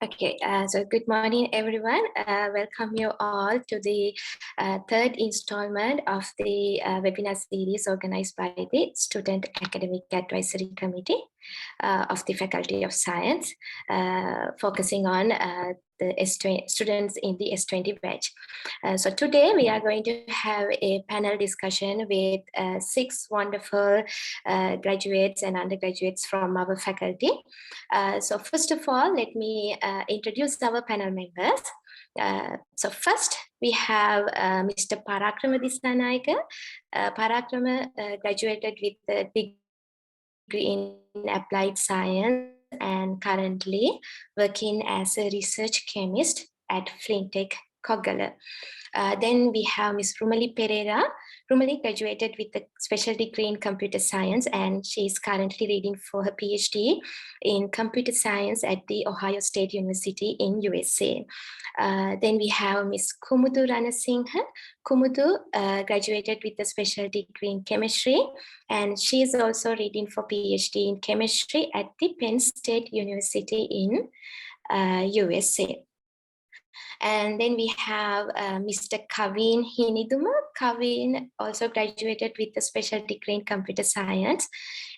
Okay, so good morning, everyone. Welcome you all to the third installment of the webinar series organized by the Student Academic Advisory Committee of the Faculty of Science, focusing on the students in the S20 batch. So today we are going to have a panel discussion with 6 wonderful graduates and undergraduates from our faculty. So first of all, let me introduce our panel members. So first, we have Mr. Parakrama Dissanayake. Parakrama graduated with a degree in applied science and currently working as a research chemist at Flintech Kogala. Then we have Ms. Rumali Pereira. Rumali graduated with a special degree in computer science, and she is currently reading for her PhD in computer science at the Ohio State University in USA. Then we have Ms. Kumudu Ranasinghe. Kumudu graduated with a special degree in chemistry, and she is also reading for PhD in chemistry at the Penn State University in USA. And then we have Mr. Kaveen Hiniduma. Kaveen also graduated with a special degree in computer science,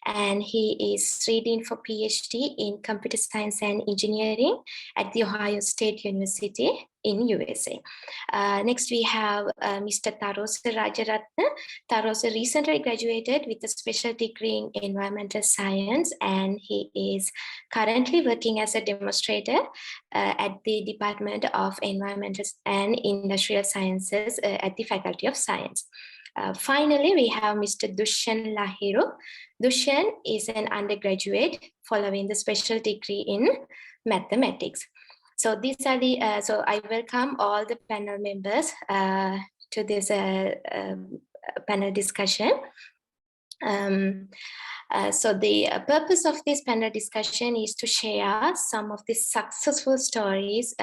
and he is reading for PhD in computer science and engineering at the Ohio State University in USA. Next, we have Mr. Tarosa Rajaratna. Tarosa recently graduated with a special degree in environmental science, and he is currently working as a demonstrator at the Department of Environmental and Industrial Sciences at the Faculty of Science. Finally, we have Mr. Dushan Lahiru. Dushan is an undergraduate following the special degree in mathematics. So these are the, so I welcome all the panel members to this panel discussion. So the purpose of this panel discussion is to share some of the successful stories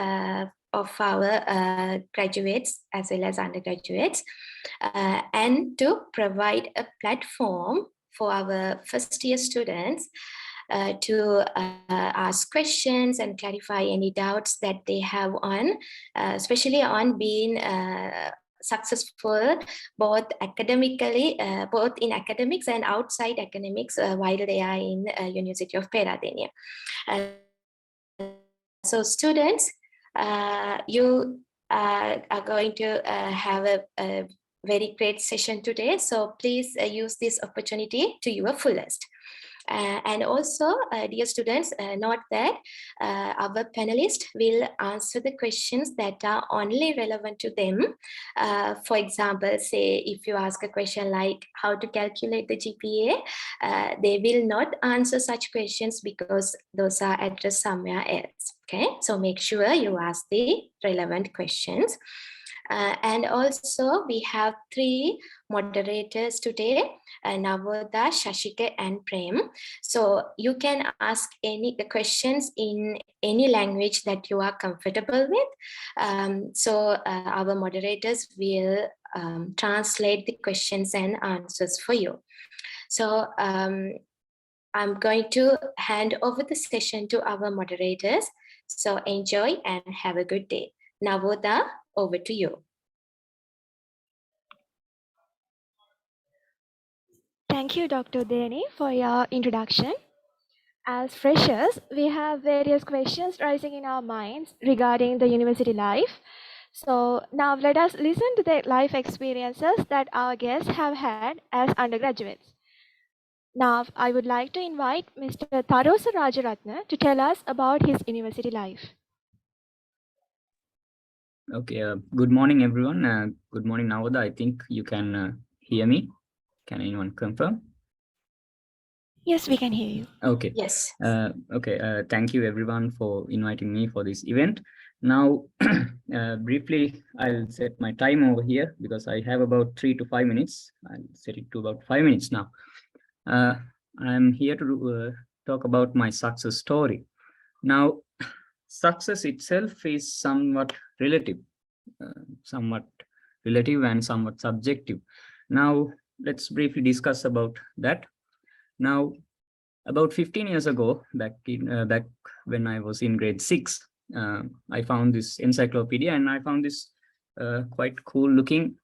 of our graduates as well as undergraduates, and to provide a platform for our first year students to ask questions and clarify any doubts that they have on, especially on being successful both academically, both in academics and outside academics while they are in University of Peradeniya. So students, you are going to have a very great session today. So please use this opportunity to your fullest. And also, dear students, note that our panelists will answer the questions that are only relevant to them. For example, say if you ask a question like how to calculate the GPA, they will not answer such questions because those are addressed somewhere else. Okay, so make sure you ask the relevant questions. And also we have 3 moderators today, Navoda, Shashika, and Prem. So you can ask any questions in any language that you are comfortable with. So our moderators will translate the questions and answers for you. So I'm going to hand over the session to our moderators. So enjoy and have a good day. Navoda, over to you. Thank you, Dr. Deni, for your introduction. As freshers, we have various questions rising in our minds regarding the university life. So now let us listen to the life experiences that our guests have had as undergraduates. Now, I would like to invite Mr. Tarosa Rajaratna to tell us about his university life. Okay, good morning, everyone. Good morning, Navoda. I think you can hear me. Can anyone confirm? Yes, we can hear you. Okay. Yes. Okay. Thank you, everyone, for inviting me for this event. Now, briefly, I'll set my time over here because I have about 3 to 5 minutes. I'll set it to about 5 minutes now. I'm here to talk about my success story. Now, success itself is somewhat relative and somewhat subjective. Now, let's briefly discuss about that. Now, about 15 years ago, back when I was in grade 6, I found this encyclopedia, and I found this quite cool looking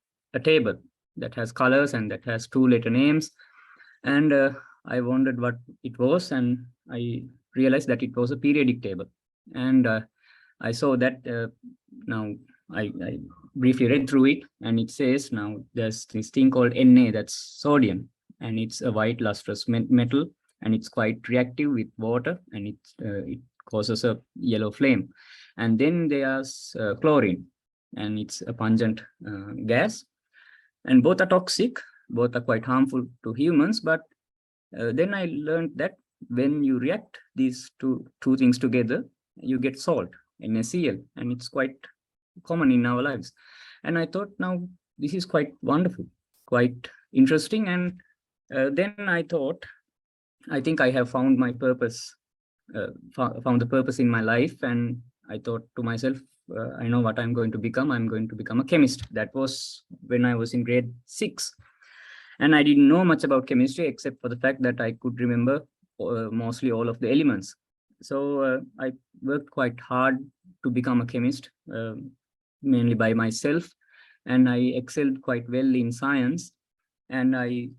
table that has colors and that has 2-letter names. And I wondered what it was, and I realized that it was a periodic table. And I saw that now I briefly read through it, and it says now there's this thing called Na, that's sodium, and it's a white lustrous metal, and it's quite reactive with water, and it causes a yellow flame. And then there's chlorine, and it's a pungent gas, and both are toxic, both are quite harmful to humans. But then I learned that when you react these two things together, you get salt, NaCl, and it's quite common in our lives. And I thought, now this is quite wonderful, quite interesting. And then I thought, I think I have found my purpose, found the purpose in my life. And I thought to myself, I know what I'm going to become. I'm going to become a chemist. That was when I was in grade 6. And I didn't know much about chemistry, except for the fact that I could remember mostly all of the elements. So I worked quite hard to become a chemist, mainly by myself. And I excelled quite well in science. And I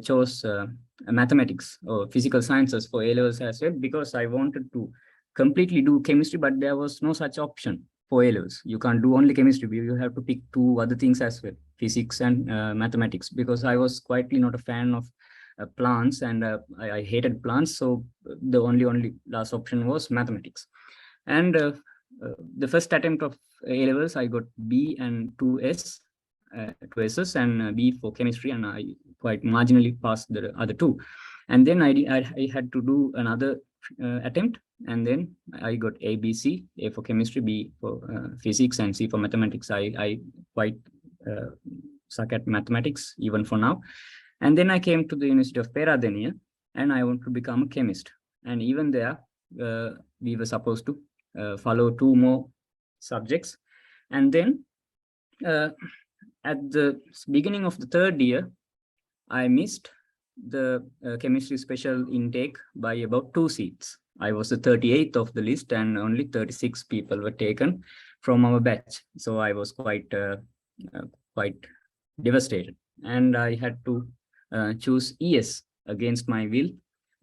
chose mathematics or physical sciences for A-levels as well, because I wanted to completely do chemistry, but there was no such option for A-levels. You can't do only chemistry, you have to pick 2 other things as well, physics and mathematics, because I was quietly not a fan of plants, and I hated plants. So the only last option was mathematics. And the first attempt of A-levels, I got B and 2 S's and B for chemistry, and I quite marginally passed the other 2. And then I had to do another attempt, and then I got A, B, C, A for chemistry, B for physics, and C for mathematics. I quite suck at mathematics even for now. And then I came to the University of Peradeniya, and I want to become a chemist. And even there, we were supposed to follow 2 more subjects. And then at the beginning of the 3rd year, I missed the chemistry special intake by about 2 seats. I was the 38th of the list, and only 36 people were taken from our batch. So I was quite devastated, and I had to choose ES against my will,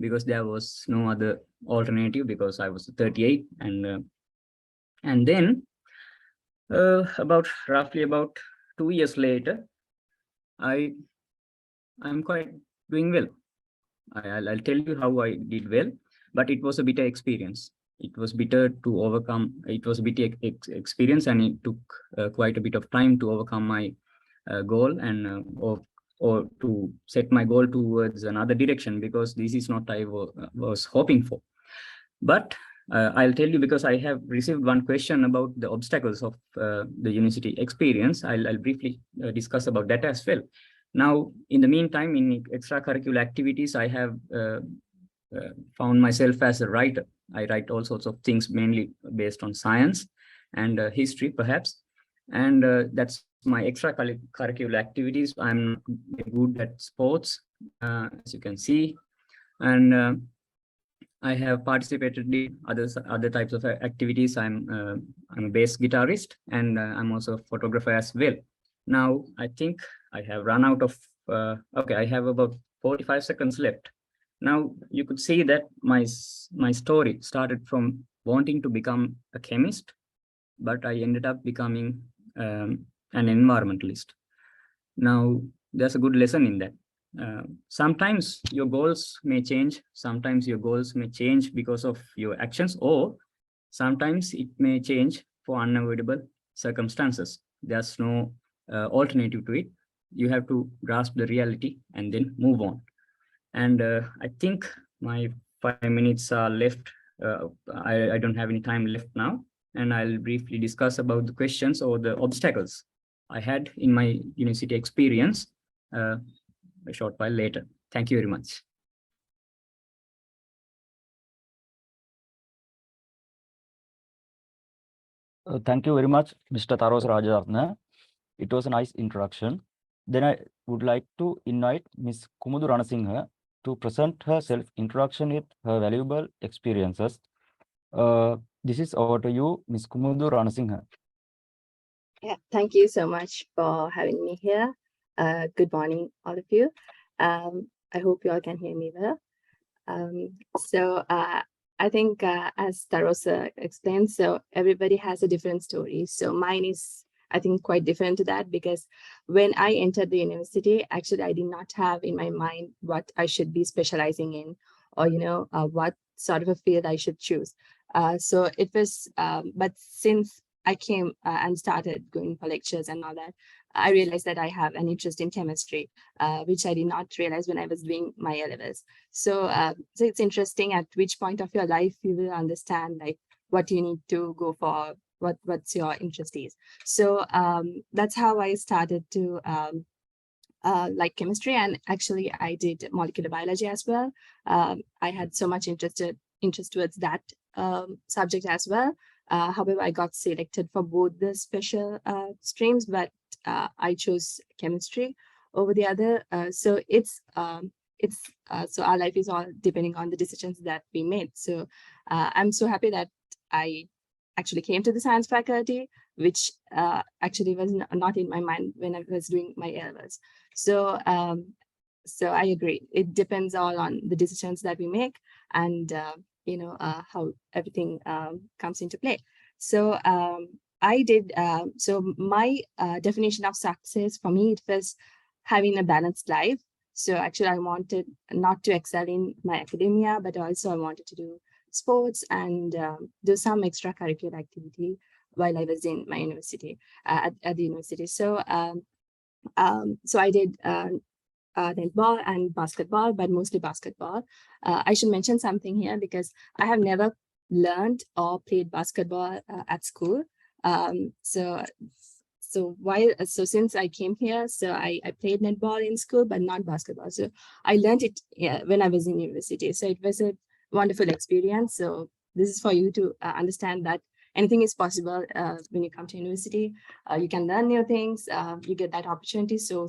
because there was no other alternative, because I was the 38th. And then roughly about 2 years later, I'm quite doing well. I'll tell you how I did well, but it was a bitter experience. It was bitter to overcome. It was a bitter experience, and it took quite a bit of time to overcome my goal, and or to set my goal towards another direction, because this is not I was hoping for. But I'll tell you, because I have received one question about the obstacles of the university experience. I'll briefly discuss about that as well. Now, in the meantime, in extracurricular activities, I have found myself as a writer. I write all sorts of things, mainly based on science and history, perhaps. And that's my extracurricular activities. I'm good at sports, as you can see. And I have participated in other types of activities. I'm a bass guitarist, and I'm also a photographer as well. Now, I think I have run out of, okay, I have about 45 seconds left. Now, you could see that my story started from wanting to become a chemist, but I ended up becoming an environmentalist. Now, there's a good lesson in that. Sometimes your goals may change. Sometimes your goals may change because of your actions, or sometimes it may change for unavoidable circumstances. There's no alternative to it. You have to grasp the reality and then move on. And I think my 5 minutes are left. I don't have any time left now, and I'll briefly discuss about the questions or the obstacles I had in my university experience a short while later. Thank you very much. Thank you very much, Mr. Taros Rajaratna. It was a nice introduction. Then I would like to invite Ms. Kumudu Ranasinghe to present her self-introduction with her valuable experiences. This is over to you, Ms. Kumudu Ranasinghe. Yeah, thank you so much for having me here. Good morning, all of you. I hope you all can hear me well. I think as Tarosa explained, so everybody has a different story. So mine is, I think, quite different to that, because when I entered the university, actually, I did not have in my mind what I should be specializing in, or, what sort of a field I should choose. So it was, but since I came and started going for lectures and all that, I realized that I have an interest in chemistry, which I did not realize when I was doing my A-levels. So it's interesting at which point of your life you will understand like what you need to go for, what's your interest is. So that's how I started to like chemistry, and actually I did molecular biology as well. I had so much interest towards that subject as well. However, I got selected for both the special streams, but I chose chemistry over the other. So so our life is all depending on the decisions that we made. So I'm so happy that I actually came to the science faculty, which actually was not in my mind when I was doing my A-levels. So I agree. It depends all on the decisions that we make, and how everything comes into play. So I did. So my definition of success for me, it was having a balanced life. So actually, I wanted not to excel in my academia, but also I wanted to do sports and do some extracurricular activity while I was in my university, at the university. So so I did netball and basketball, but mostly basketball. I should mention something here, because I have never learned or played basketball at school. So since I came here, so I played netball in school, but not basketball. So I learned it when I was in university. So it was a wonderful experience. So this is for you to understand that anything is possible when you come to university. You can learn new things. You get that opportunity. So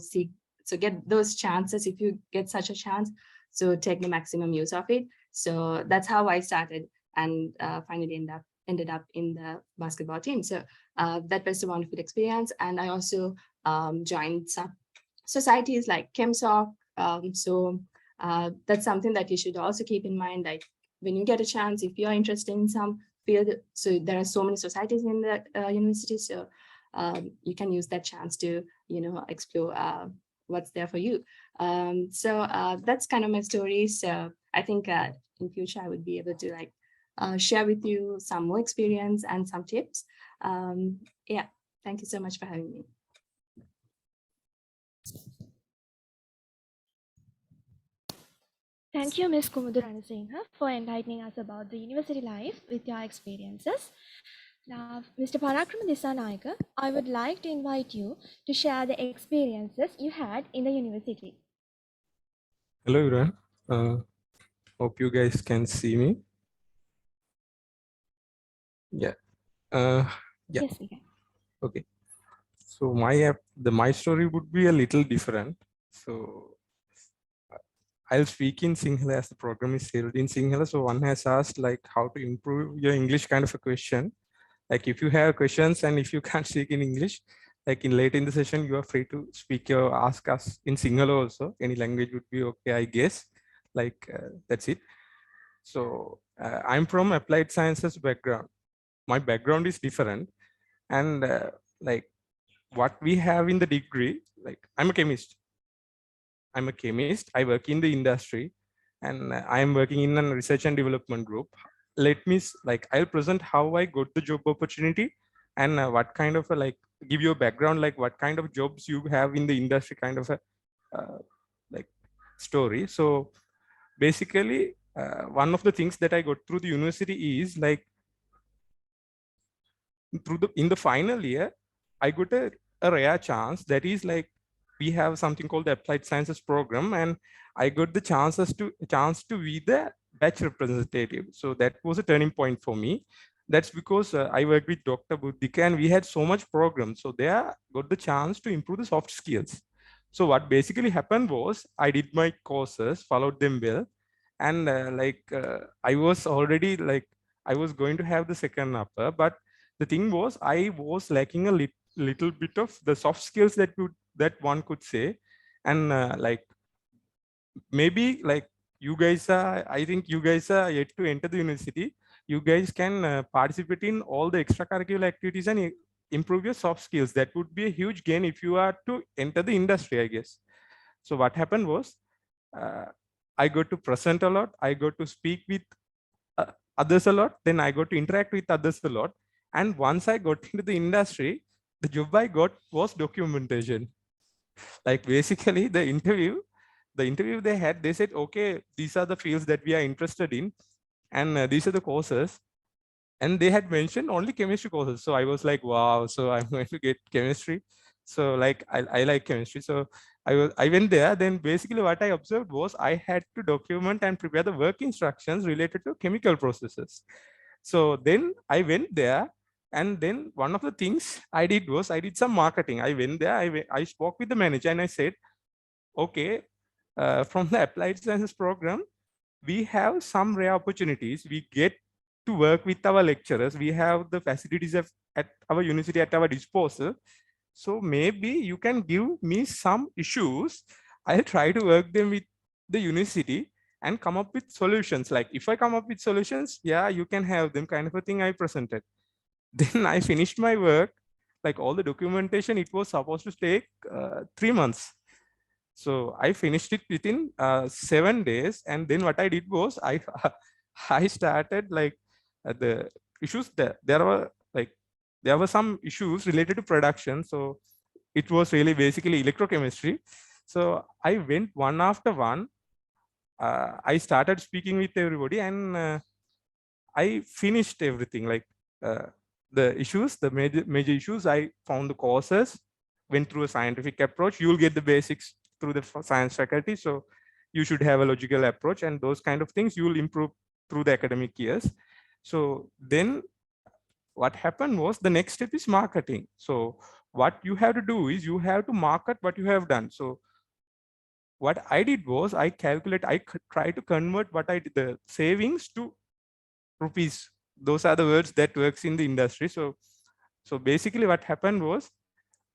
get those chances if you get such a chance. So take the maximum use of it. So that's how I started, and finally ended up in the basketball team. So that was a wonderful experience. And I also joined some societies like ChemSoc. That's something that you should also keep in mind. Like when you get a chance, if you're interested in some field, so there are so many societies in the university. So you can use that chance to, explore what's there for you. So that's kind of my story. So I think in future I would be able to share with you some more experience and some tips. Yeah, thank you so much for having me. Thank you, Ms. Kumudu Ranasinghe, for enlightening us about the university life with your experiences. Now, Mr. Parakrama Dissanayake, I would like to invite you to share the experiences you had in the university. Hello, everyone. Hope you guys can see me. Yeah. Yeah. Yes, we can. Okay. So my story would be a little different. So I'll speak in Sinhala as the program is held in Sinhala. So one has asked how to improve your English kind of a question. Like if you have questions and if you can't speak in English, in late in the session, you are free to speak or ask us in Sinhala also. Any language would be okay, I guess. That's it. So I'm from applied sciences background. My background is different, and what we have in the degree, I'm a chemist. I work in the industry, and I am working in a research and development group. Let me I'll present how I got the job opportunity, and what kind of give you a background, what kind of jobs you have in the industry, kind of a story. So basically, one of the things that I got through the university is in the final year, I got a rare chance. That is we have something called the Applied Sciences program, and I got the chance to be the batch representative. So that was a turning point for me. That's because I worked with Dr. Buddhika, and we had so much program. So there got the chance to improve the soft skills. So what basically happened was I did my courses, followed them well, and I was already I was going to have the second upper, but the thing was I was lacking a little bit of the soft skills that one could say, and like maybe like you guys are, I think you guys are yet to enter the university. You guys can participate in all the extracurricular activities and improve your soft skills. That would be a huge gain if you are to enter the industry, I guess. So what happened was I got to present a lot. I got to speak with others a lot. Then I got to interact with others a lot. And once I got into the industry, the job I got was documentation. Like basically the interview they had, they said, okay, these are the fields that we are interested in, and these are the courses. And they had mentioned only chemistry courses. So I was like, wow, so I'm going to get chemistry. So like, I like chemistry. So I went there. Then basically what I observed was I had to document and prepare the work instructions related to chemical processes. So then I went there. And then one of the things I did was I did some marketing. I went there, I spoke with the manager and I said, okay, from the applied sciences program, we have some rare opportunities. We get to work with our lecturers. We have the facilities at our university at our disposal. So maybe you can give me some issues. I'll try to work them with the university and come up with solutions. Like if I come up with solutions, yeah, you can have them, kind of a thing I presented. Then I finished my work, like all the documentation. It was supposed to take 3 months. So I finished it within 7 days. And then what I did was I started like the issues that there were some issues related to production. So it was really basically electrochemistry. So I went one after one. I started speaking with everybody, and I finished everything. Like the issues, the major issues, I found the causes, went through a scientific approach. You'll get the basics through the science faculty. So you should have a logical approach, and those kind of things you will improve through the academic years. So then what happened was the next step is marketing. So what you have to do is you have to market what you have done. So what I did was I try to convert what I did, the savings to rupees. Those are the words that works in the industry. So basically what happened was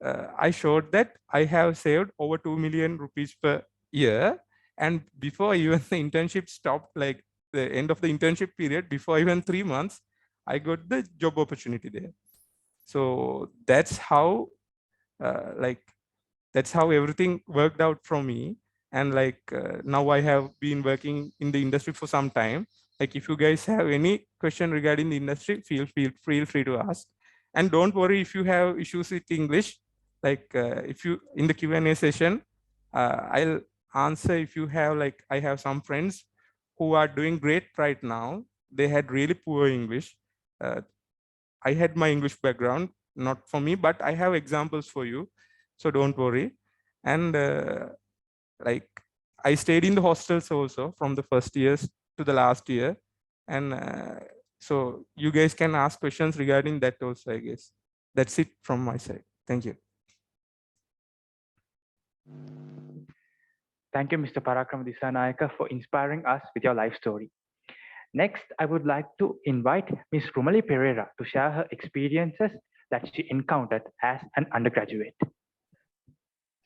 I showed that I have saved over 2 million rupees per year. And before even the internship stopped, like the end of the internship period, before even 3 months, I got the job opportunity there. So that's how that's how everything worked out for me. And like now I have been working in the industry for some time. Like if you guys have any question regarding the industry, feel free to ask. And don't worry if you have issues with English. Like if you in the Q&A session, I'll answer. If you have, like, I have some friends who are doing great right now. They had really poor English. I had my English background, not for me, but I have examples for you. So don't worry. And like I stayed in the hostels also from the first years to the last year. And so you guys can ask questions regarding that also, I guess. That's it from my side. Thank you. Thank you, Mr. Parakram Disanayaka, for inspiring us with your life story. Next, I would like to invite Ms. Rumali Pereira to share her experiences that she encountered as an undergraduate.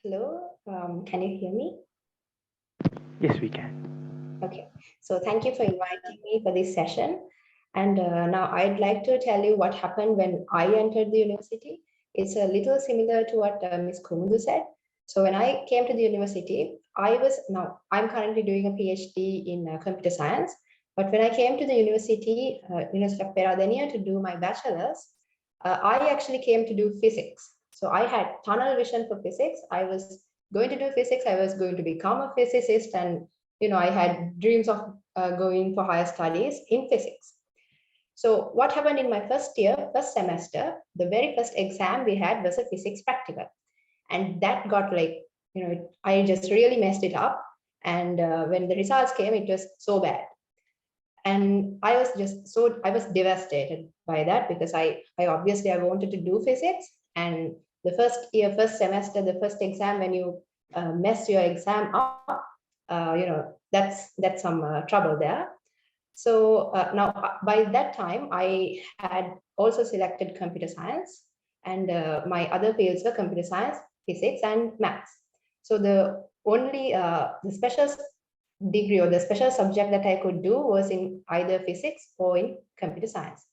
Hello, can you hear me? Yes, we can. Okay, so thank you for inviting me for this session. And now I'd like to tell you what happened when I entered the university. It's a little similar to what Ms. Kumudu said. So when I came to the university, I'm currently doing a PhD in computer science. But when I came to the University of Peradeniya to do my bachelor's, I actually came to do physics. So I had tunnel vision for physics. I was going to do physics. I was going to become a physicist, and I had dreams of going for higher studies in physics. So what happened in my first semester, the very first exam we had was a physics practical. And that got I just really messed it up. And when the results came, it was so bad. And I was devastated by that, because I wanted to do physics. And the first semester, the first exam, when you mess your exam up, that's some trouble there. So now by that time, I had also selected computer science, and my other fields were computer science, physics, and maths. So the only the special degree or the special subject that I could do was in either physics or in computer science.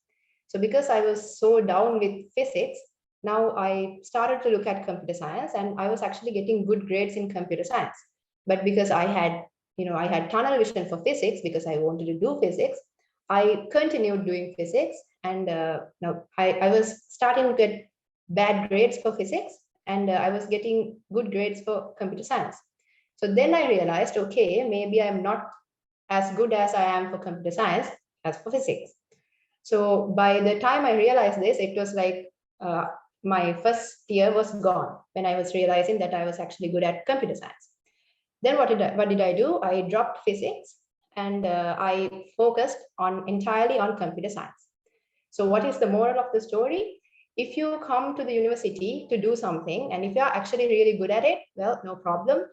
So because I was so down with physics, now I started to look at computer science, and I was actually getting good grades in computer science. But because I had tunnel vision for physics because I wanted to do physics, I continued doing physics, and now I was starting to get bad grades for physics, and I was getting good grades for computer science. So then I realized, okay, maybe I'm not as good as I am for computer science as for physics. So by the time I realized this, it was like my first year was gone when I was realizing that I was actually good at computer science. Then what did I do? I dropped physics, and I focused entirely on computer science. So what is the moral of the story? If you come to the university to do something, and if you're actually really good at it, well, no problem,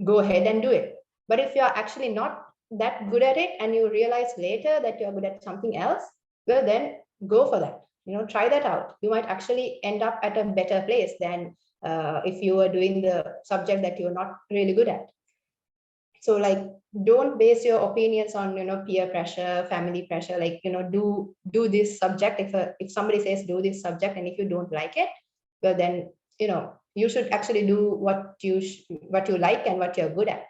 go ahead and do it. But if you're actually not that good at it and you realize later that you're good at something else, well, then go for that. Try that out. You might actually end up at a better place than if you were doing the subject that you're not really good at. So like, don't base your opinions on peer pressure, family pressure. Like, do this subject. If somebody says do this subject, and if you don't like it, well, then you should actually do what you like and what you're good at.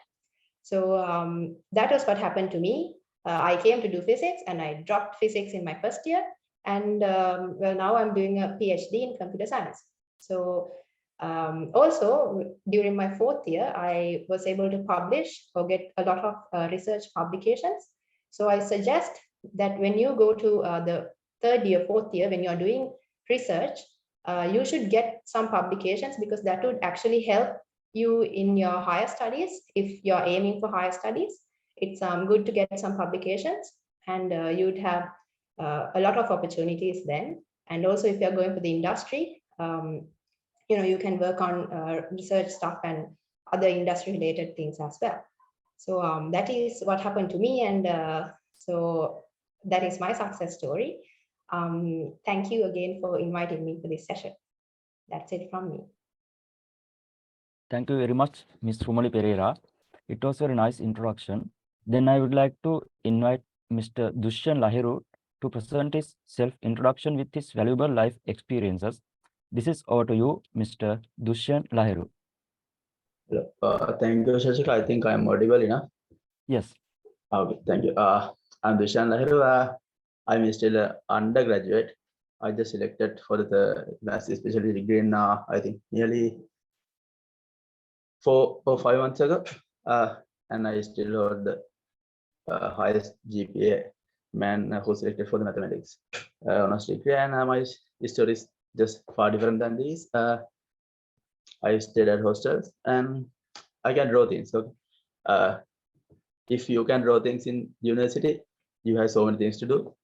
So that was what happened to me. I came to do physics, and I dropped physics in my first year, and well, now I'm doing a PhD in computer science. So also during my fourth year, I was able to publish or get a lot of research publications. So I suggest that when you go to the third year, fourth year, when you're doing research, you should get some publications, because that would actually help you in your higher studies. If you're aiming for higher studies, it's good to get some publications, and you'd have a lot of opportunities then. And also, if you're going for the industry, you can work on research stuff and other industry related things as well. So that is what happened to me, and so that is my success story. Thank you again for inviting me for this session. That's it from me. Thank you very much, Ms. Rumali Pereira. It was a very nice introduction. Then I would like to invite Mr. Dushyan Lahiru to present his self-introduction with his valuable life experiences. This is over to you, Mr. Dushyan Lahiru. Thank you, Shashika. I think I'm audible enough. Yes. Okay, thank you. I'm Dushyan Lahiru. I'm still an undergraduate. I just selected for the last specialty degree in, I think, nearly 4 or 5 months ago. And I still hold the highest GPA man who selected for the mathematics honors degree. And my story is just far different than these. I stayed at hostels, and I can draw things. Okay, if you can draw things in university, you have so many things to do.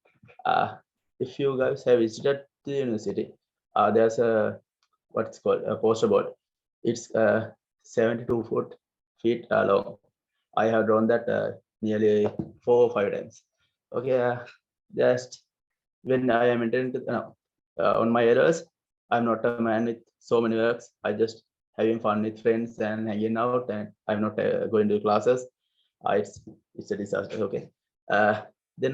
If you guys have visited the university, there's a what's called a poster board. It's 72 feet long. I have drawn that nearly 4 or 5 times. Okay, just when I am entering on my errors, I'm not a man with so many works. I just having fun with friends and hanging out, and I'm not going to classes. It's a disaster. Okay. Then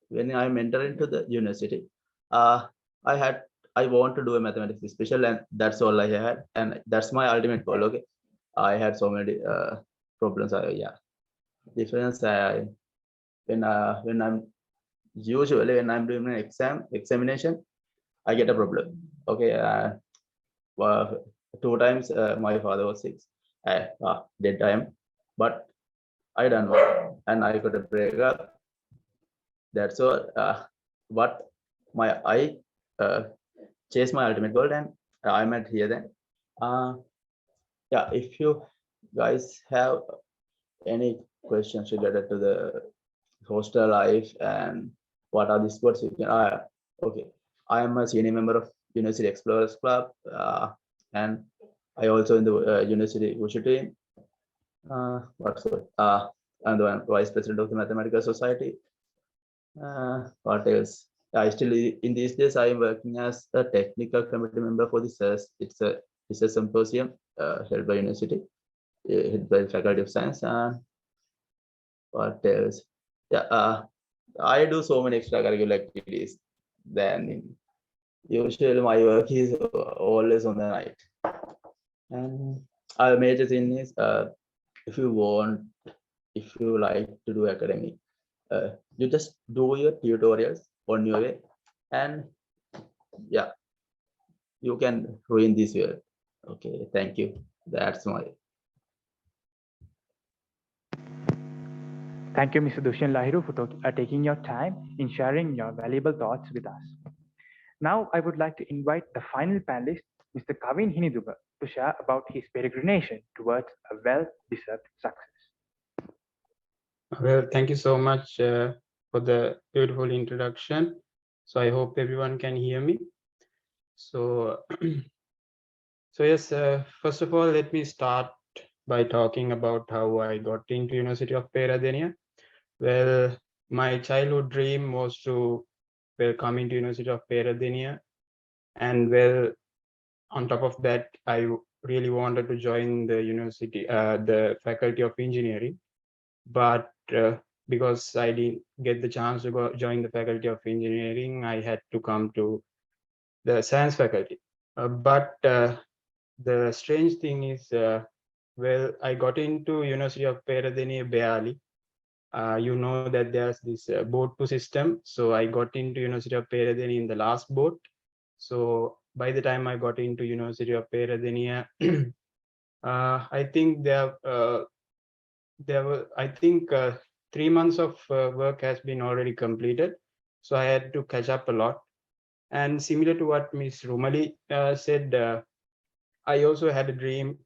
when I'm entering to the university, I want to do a mathematics special, and that's all I had, and that's my ultimate goal. Okay. I had so many problems. Difference. When I'm usually when I'm doing an examination, I get a problem. Okay. 2 times my father was sick. Dead time, but I done well, and I got a breakup. That's all. But I chased my ultimate goal, and I'm at here then. Yeah, if you guys have any questions related to the hostel life and what are the sports you can, okay, I am a senior member of University Explorers Club, and I also in the University Wushu team. What's good? I'm the vice president of the Mathematical Society. What else? I still in these days I'm working as a technical committee member for the SAAC. It's a symposium held by university, held by the Faculty of Science. And what else? Yeah, I do so many extracurricular activities. Then usually my work is always on the night. And our major thing is if you like to do academic, you just do your tutorials on your way, and yeah, you can ruin this year. Okay, thank you. That's my. Thank you, Mr. Dushan Lahiru, for taking your time in sharing your valuable thoughts with us. Now, I would like to invite the final panelist, Mr. Kavin Hiniduba, to share about his peregrination towards a well-deserved success. Well, thank you so much for the beautiful introduction. So I hope everyone can hear me. So, so yes, first of all, let me start by talking about how I got into University of Peradeniya. Well, my childhood dream was to come into University of Peradeniya, and well, on top of that, I really wanted to join the university, the Faculty of Engineering, but because I didn't get the chance to join the Faculty of Engineering, I had to come to the science faculty. But the strange thing is, well, I got into University of Peradeniya barely. You know that there's this boat 2 system. So I got into University of Peradeniya in the last boat. So by the time I got into University of Peradeniya, I think there were, I think 3 months of work has been already completed. So I had to catch up a lot. And similar to what Ms. Rumali said, I also had a dream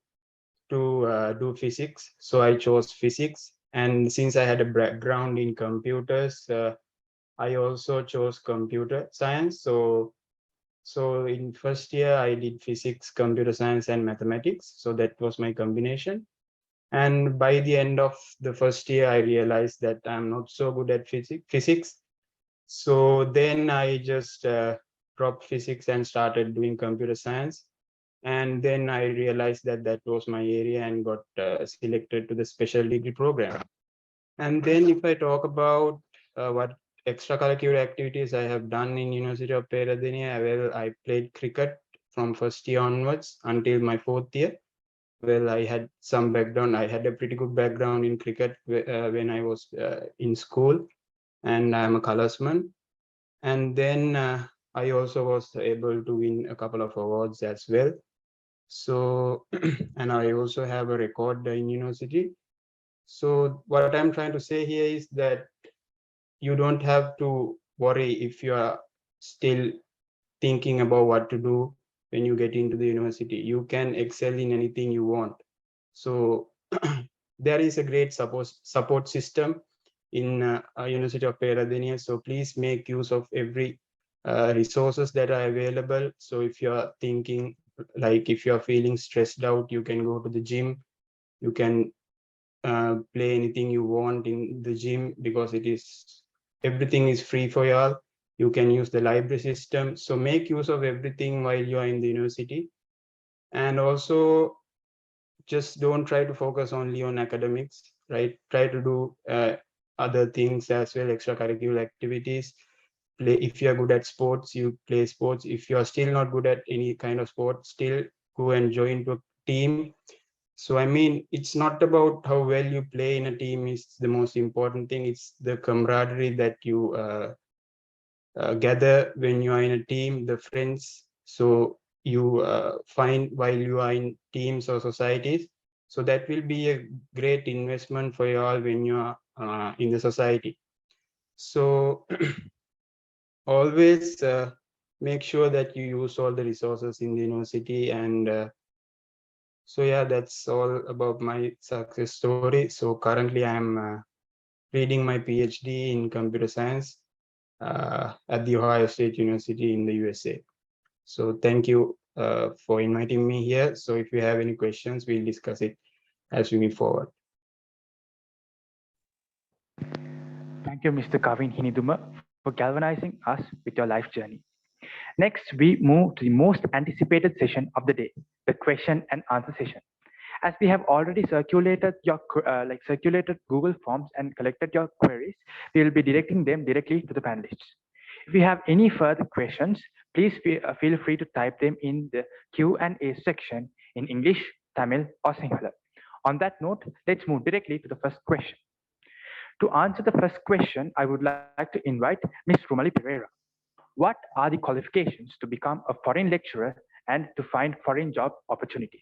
to do physics. So I chose physics. And since I had a background in computers, I also chose computer science. So in first year, I did physics, computer science, and mathematics. So that was my combination. And by the end of the first year, I realized that I'm not so good at physics. So then I just dropped physics and started doing computer science. And then I realized that that was my area and got selected to the special degree program. And then if I talk about what extracurricular activities I have done in University of Peradeniya, well, I played cricket from first year onwards until my 4th year. Well, I had some background. I had a pretty good background in cricket when I was in school, and I'm a colorsman. And then I also was able to win a couple of awards as well. So, and I also have a record in university. So what I'm trying to say here is that you don't have to worry if you are still thinking about what to do when you get into the university. You can excel in anything you want. So there is a great support system in University of Peradeniya. So please make use of every resources that are available. So if you're thinking, like if you're feeling stressed out, you can go to the gym. You can play anything you want in the gym because everything is free for y'all. You can use the library system. So make use of everything while you are in the university. And also just don't try to focus only on academics, right? Try to do other things as well, extracurricular activities. If you're good at sports, you play sports. If you're still not good at any kind of sport, still go and join to a team. So I mean, it's not about how well you play in a team is the most important thing. It's the camaraderie that you gather when you are in a team, the friends. So you find while you are in teams or societies. So that will be a great investment for you all when you are in the society. So always make sure that you use all the resources in the university. And so yeah, that's all about my success story. So currently I'm reading my PhD in computer science at the Ohio State University in the USA. So thank you for inviting me here. So if you have any questions, we'll discuss it as we move forward. you, Mr. Kavin Hiniduma, for galvanizing us with your life journey. Next, we move to the most anticipated session of the day, the question and answer session. As we have already circulated circulated Google Forms and collected your queries, we will be directing them directly to the panelists. If you have any further questions, please feel free to type them in the Q&A section in English, Tamil, or Sinhala. On that note, let's move directly to the first question. To answer the first question, I would like to invite Ms. Rumali Pereira. What are the qualifications to become a foreign lecturer and to find foreign job opportunities?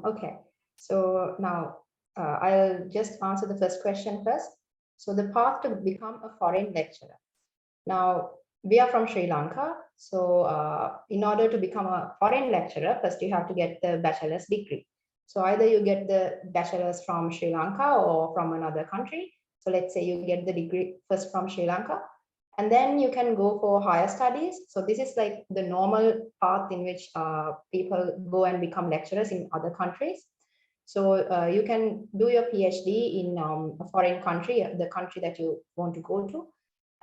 Okay, so now I'll just answer the first question first. So the path to become a foreign lecturer. Now, we are from Sri Lanka. So in order to become a foreign lecturer, first you have to get the bachelor's degree. So either you get the bachelor's from Sri Lanka or from another country. So let's say you get the degree first from Sri Lanka, and then you can go for higher studies. So this is like the normal path in which people go and become lecturers in other countries. So you can do your PhD in a foreign country, the country that you want to go to.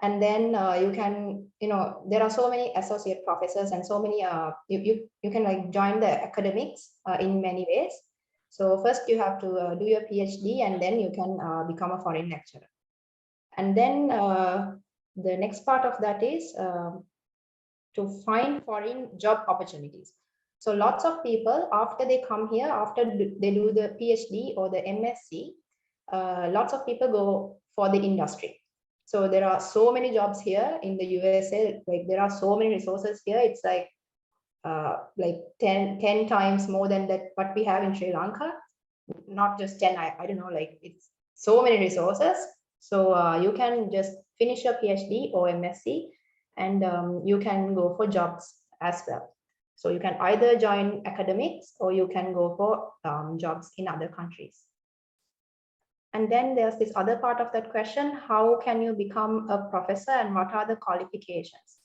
And then you can, there are so many associate professors and so many, you can like join the academics in many ways. So first you have to do your PhD and then you can become a foreign lecturer. And then the next part of that is to find foreign job opportunities. So lots of people, after they come here, after they do the PhD or the MSc, lots of people go for the industry. So there are so many jobs here in the USA, like there are so many resources here. It's like 10 times more than that what we have in Sri Lanka. Not just 10, I don't know, like it's so many resources. So you can just finish your PhD or MSc and you can go for jobs as well. So you can either join academics or you can go for jobs in other countries. And then there's this other part of that question, how can you become a professor and what are the qualifications?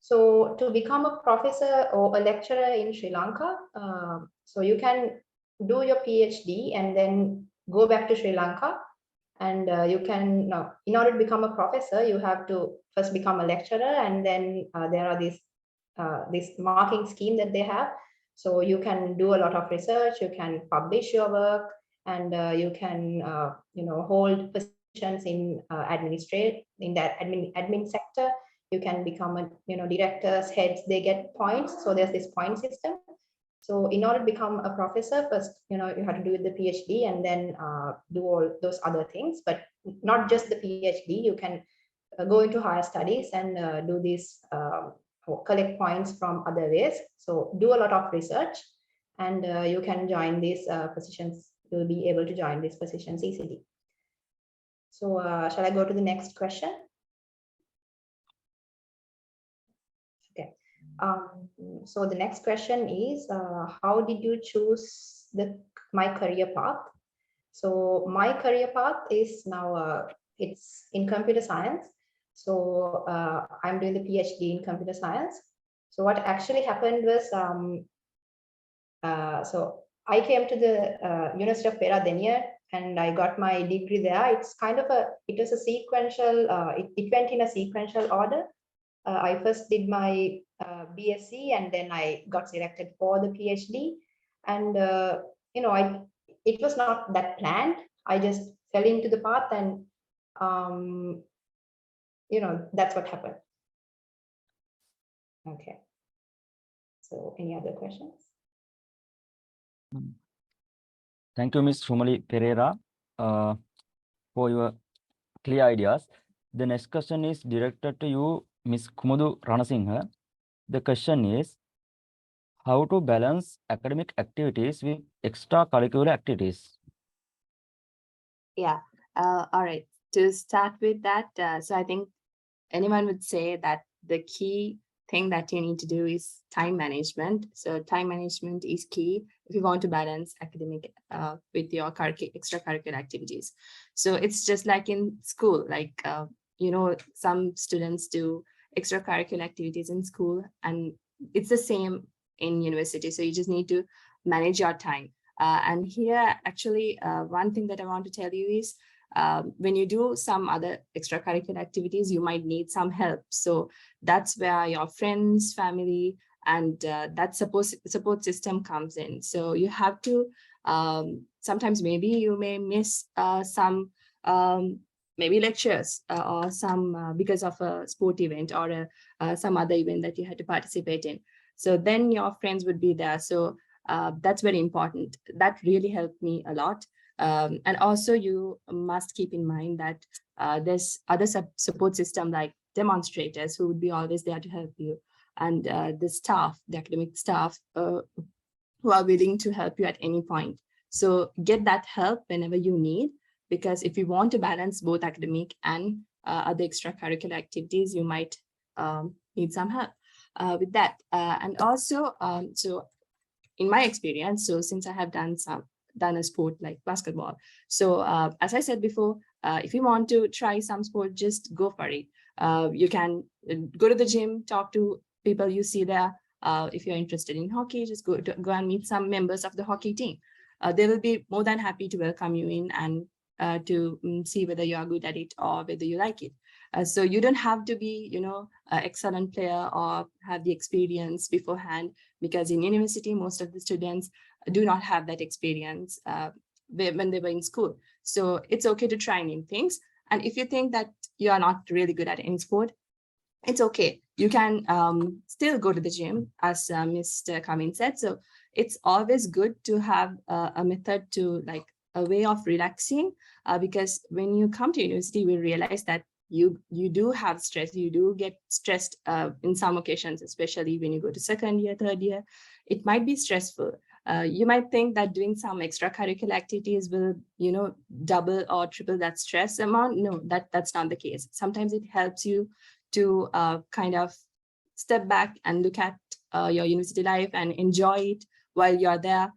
So to become a professor or a lecturer in Sri Lanka, so you can do your PhD and then go back to Sri Lanka. And you can, in order to become a professor, you have to first become a lecturer, and then there are this marking scheme that they have. So you can do a lot of research, you can publish your work, and you can hold positions in that admin sector. You can become directors, heads, they get points. So there's this point system. So in order to become a professor, first, you have to do the PhD and then do all those other things, but not just the PhD. You can go into higher studies and do this, collect points from other ways. So do a lot of research and you can join these positions. You'll be able to join these positions easily. So shall I go to the next question? Okay. So the next question is, how did you choose my career path? So my career path is now, it's in computer science. So I'm doing the PhD in computer science. So what actually happened was, so I came to the University of Peradeniya and I got my degree there. It's kind of it was a sequential, it went in a sequential order. I first did my BSc and then I got selected for the PhD. And, it was not that planned. I just fell into the path and, that's what happened. Okay. So any other questions? Thank you, Ms. Rumali Pereira, for your clear ideas. The next question is directed to you, Ms. Kumudu Ranasinghe. The question is, how to balance academic activities with extracurricular activities? Yeah, all right. To start with that, so I think anyone would say that the key thing that you need to do is time management. So time management is key if you want to balance academic with your extracurricular activities. So it's just like in school, like, some students do extracurricular activities in school and it's the same in university. So you just need to manage your time. And here, actually, one thing that I want to tell you is when you do some other extracurricular activities, you might need some help. So that's where your friends, family, and that support system comes in. So you have to, sometimes maybe you may miss some maybe lectures or some because of a sport event or some other event that you had to participate in. So then your friends would be there. So that's very important. That really helped me a lot. And also you must keep in mind that there's other support system like demonstrators who would be always there to help you, and the staff, the academic staff who are willing to help you at any point. So get that help whenever you need, because if you want to balance both academic and other extracurricular activities, you might need some help with that. And also, so in my experience, so since I have done a sport like basketball, so as I said before, if you want to try some sport, just go for it. You can go to the gym, talk to people you see there. If you're interested in hockey, just go and meet some members of the hockey team. They will be more than happy to welcome you in and to see whether you are good at it or whether you like it. So you don't have to be, an excellent player or have the experience beforehand, because in university, most of the students do not have that experience when they were in school. So it's okay to try new things. And if you think that you are not really good at any sport, it's okay. You can still go to the gym, as Mr. Kamin said. So it's always good to have a method to, like, a way of relaxing, because when you come to university, we realize that you do have stress. You do get stressed in some occasions, especially when you go to second year, third year. It might be stressful. You might think that doing some extracurricular activities will, double or triple that stress amount. No, that's not the case. Sometimes it helps you to kind of step back and look at your university life and enjoy it while you're there.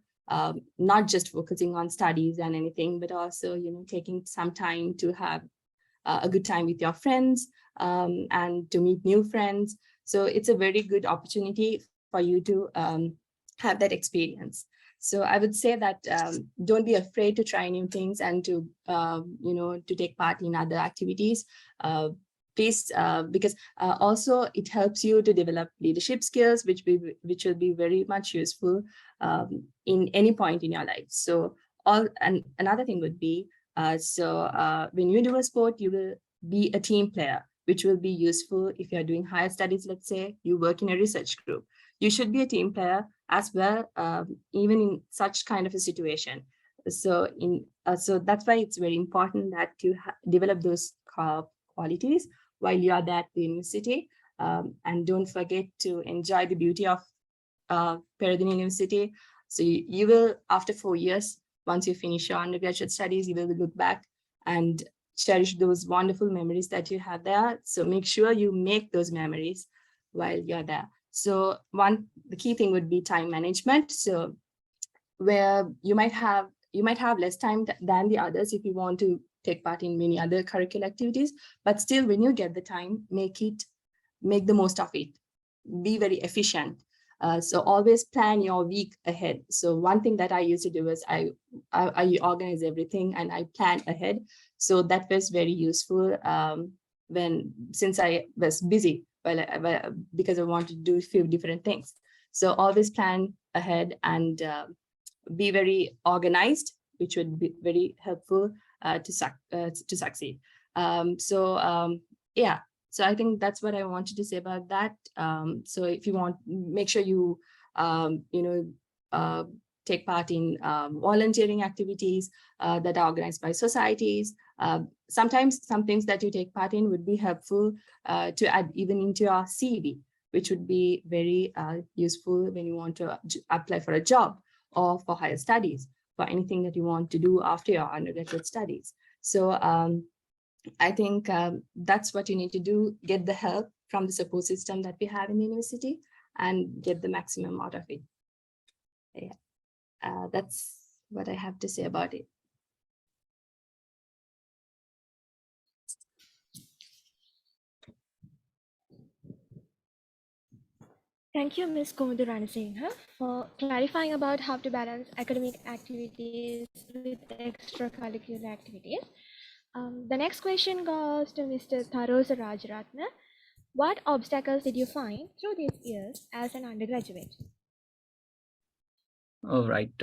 Not just focusing on studies and anything, but also, taking some time to have a good time with your friends and to meet new friends. So it's a very good opportunity for you to have that experience. So I would say that don't be afraid to try new things and to, to take part in other activities. Please, because also it helps you to develop leadership skills, which will be very much useful in any point in your life. So another thing would be, when you do a sport, you will be a team player, which will be useful if you're doing higher studies. Let's say you work in a research group. You should be a team player as well, even in such kind of a situation. So that's why it's very important that you develop those qualities while you are there at the university. And don't forget to enjoy the beauty of Peradeniya University. So you will, after 4 years, once you finish your undergraduate studies, you will look back and cherish those wonderful memories that you have there. So make sure you make those memories while you're there. So the key thing would be time management. So where you might have less time than the others if you want to take part in many other curricular activities, but still, when you get the time, make the most of it. Be very efficient. So always plan your week ahead. So one thing that I used to do is I organize everything and I plan ahead. So that was very useful since I was busy, because I wanted to do a few different things. So always plan ahead and be very organized, which would be very helpful to succeed. Yeah. So I think that's what I wanted to say about that. So if you want, make sure you, take part in volunteering activities that are organized by societies. Sometimes some things that you take part in would be helpful to add even into your CV, which would be very useful when you want to apply for a job or for higher studies, for anything that you want to do after your undergraduate studies. So I think that's what you need to do. Get the help from the support system that we have in the university and get the maximum out of it. Yeah. That's what I have to say about it. Thank you, Ms. Komudu Ranasinghe, for clarifying about how to balance academic activities with extracurricular activities. The next question goes to Mr. Tharosa Rajaratna. What obstacles did you find through these years as an undergraduate? All right.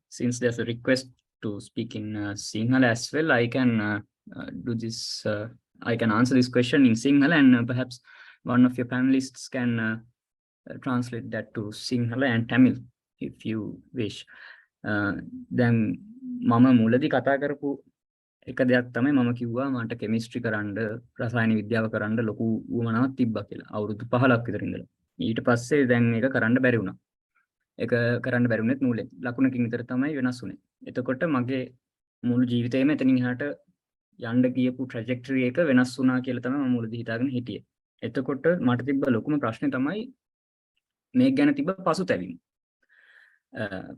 Since there's a request to speak in Sinhala as well, I can do this. I can answer this question in Sinhala, and perhaps one of your panelists can translate that to Sinhala and Tamil if you wish. Then mama මුලදී කතා කරපු එක දෙයක් තමයි මම කිව්වා මට chemistry කරන්න රසායන විද්‍යාව කරන්න ලොකු උවමනාවක් තිබ්බා කියලා. අවුරුදු 15ක් විතර ඉඳලා. ඊට පස්සේ දැන් ඒක කරන්න බැරි වුණා. ඒක කරන්න බැරි වුණෙත් නූලෙන්. ලකුණකින් විතර තමයි වෙනස් වුනේ. එතකොට මගේ මුළු ජීවිතේම එතනින් එහාට යන්න ගියපු ට්‍රැජෙක්ටරි එක වෙනස් වුණා කියලා තමයි මම මුලදී හිතාගෙන හිටියේ. එතකොට මට තිබ්බ ලොකුම ප්‍රශ්නේ තමයි මේක ගැන තිබ්බ පසුතැවීම.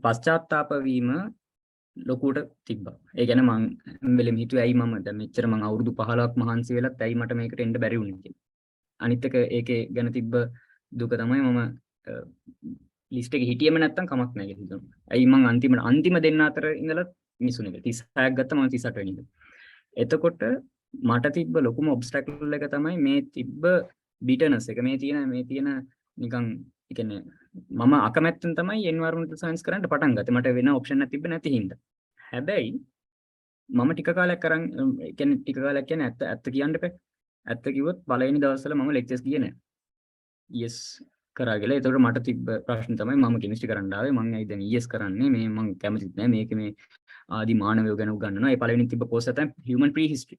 පශ්චාත්තාප වීම ලොකුට තිබ්බා. ඒ කියන්නේ මං හැම වෙලෙම හිතුවේ ඇයි මම දැන් මෙච්චර මං අවුරුදු 15ක් මහන්සි වෙලත් ඇයි මට මේකට එන්න බැරි වුනේ කියලා. අනිත් එක ඒකේ ගැන තිබ්බ දුක තමයි මම ලිස්ට් එකේ හිටියෙම නැත්තම් කමක් නැහැ කියලා හිතනවා. ඇයි මං අන්තිම දෙන්න අතර ඉඳලා මිසුනේ 36ක් ගත්තා මම 38 වෙනි ඉඳලා. එතකොට මට තිබ්බ ලොකුම ඔබ්ස්ටැකල් එක තමයි මේ තිබ්බ බිටනස් එක. මේ තියෙන නිකන් ඒ කියන්නේ මම අකමැත්තෙන් තමයි එන්වයරන්මන්ටල් සයන්ස් කරන්න පටන් ගත්තේ. මට වෙන ඔප්ෂන් එකක් තිබ්බේ නැති හින්දා. හැබැයි මම ටික කාලයක් කරන් කියන්නේ ටික කාලයක් කියන්නේ ඇත්ත කියන්න එපා. ඇත්ත කිව්වොත් පළවෙනි දවස්වල මම ලෙක්චර්ස් ගියේ නැහැ. ES කරා කියලා. ඒතකොට මට තිබ්බ ප්‍රශ්න තමයි මම කෙමිස්ට්‍රි කරන්න ආවේ. මම ඇයි දැන් ES කරන්නේ? මේ මම කැමතිත් නැහැ. මේකේ මේ ආදි මානවයෝ ගැන උගන්වනවා. ඒ පළවෙනි තිබ්බ කෝස් එක තමයි human prehistory.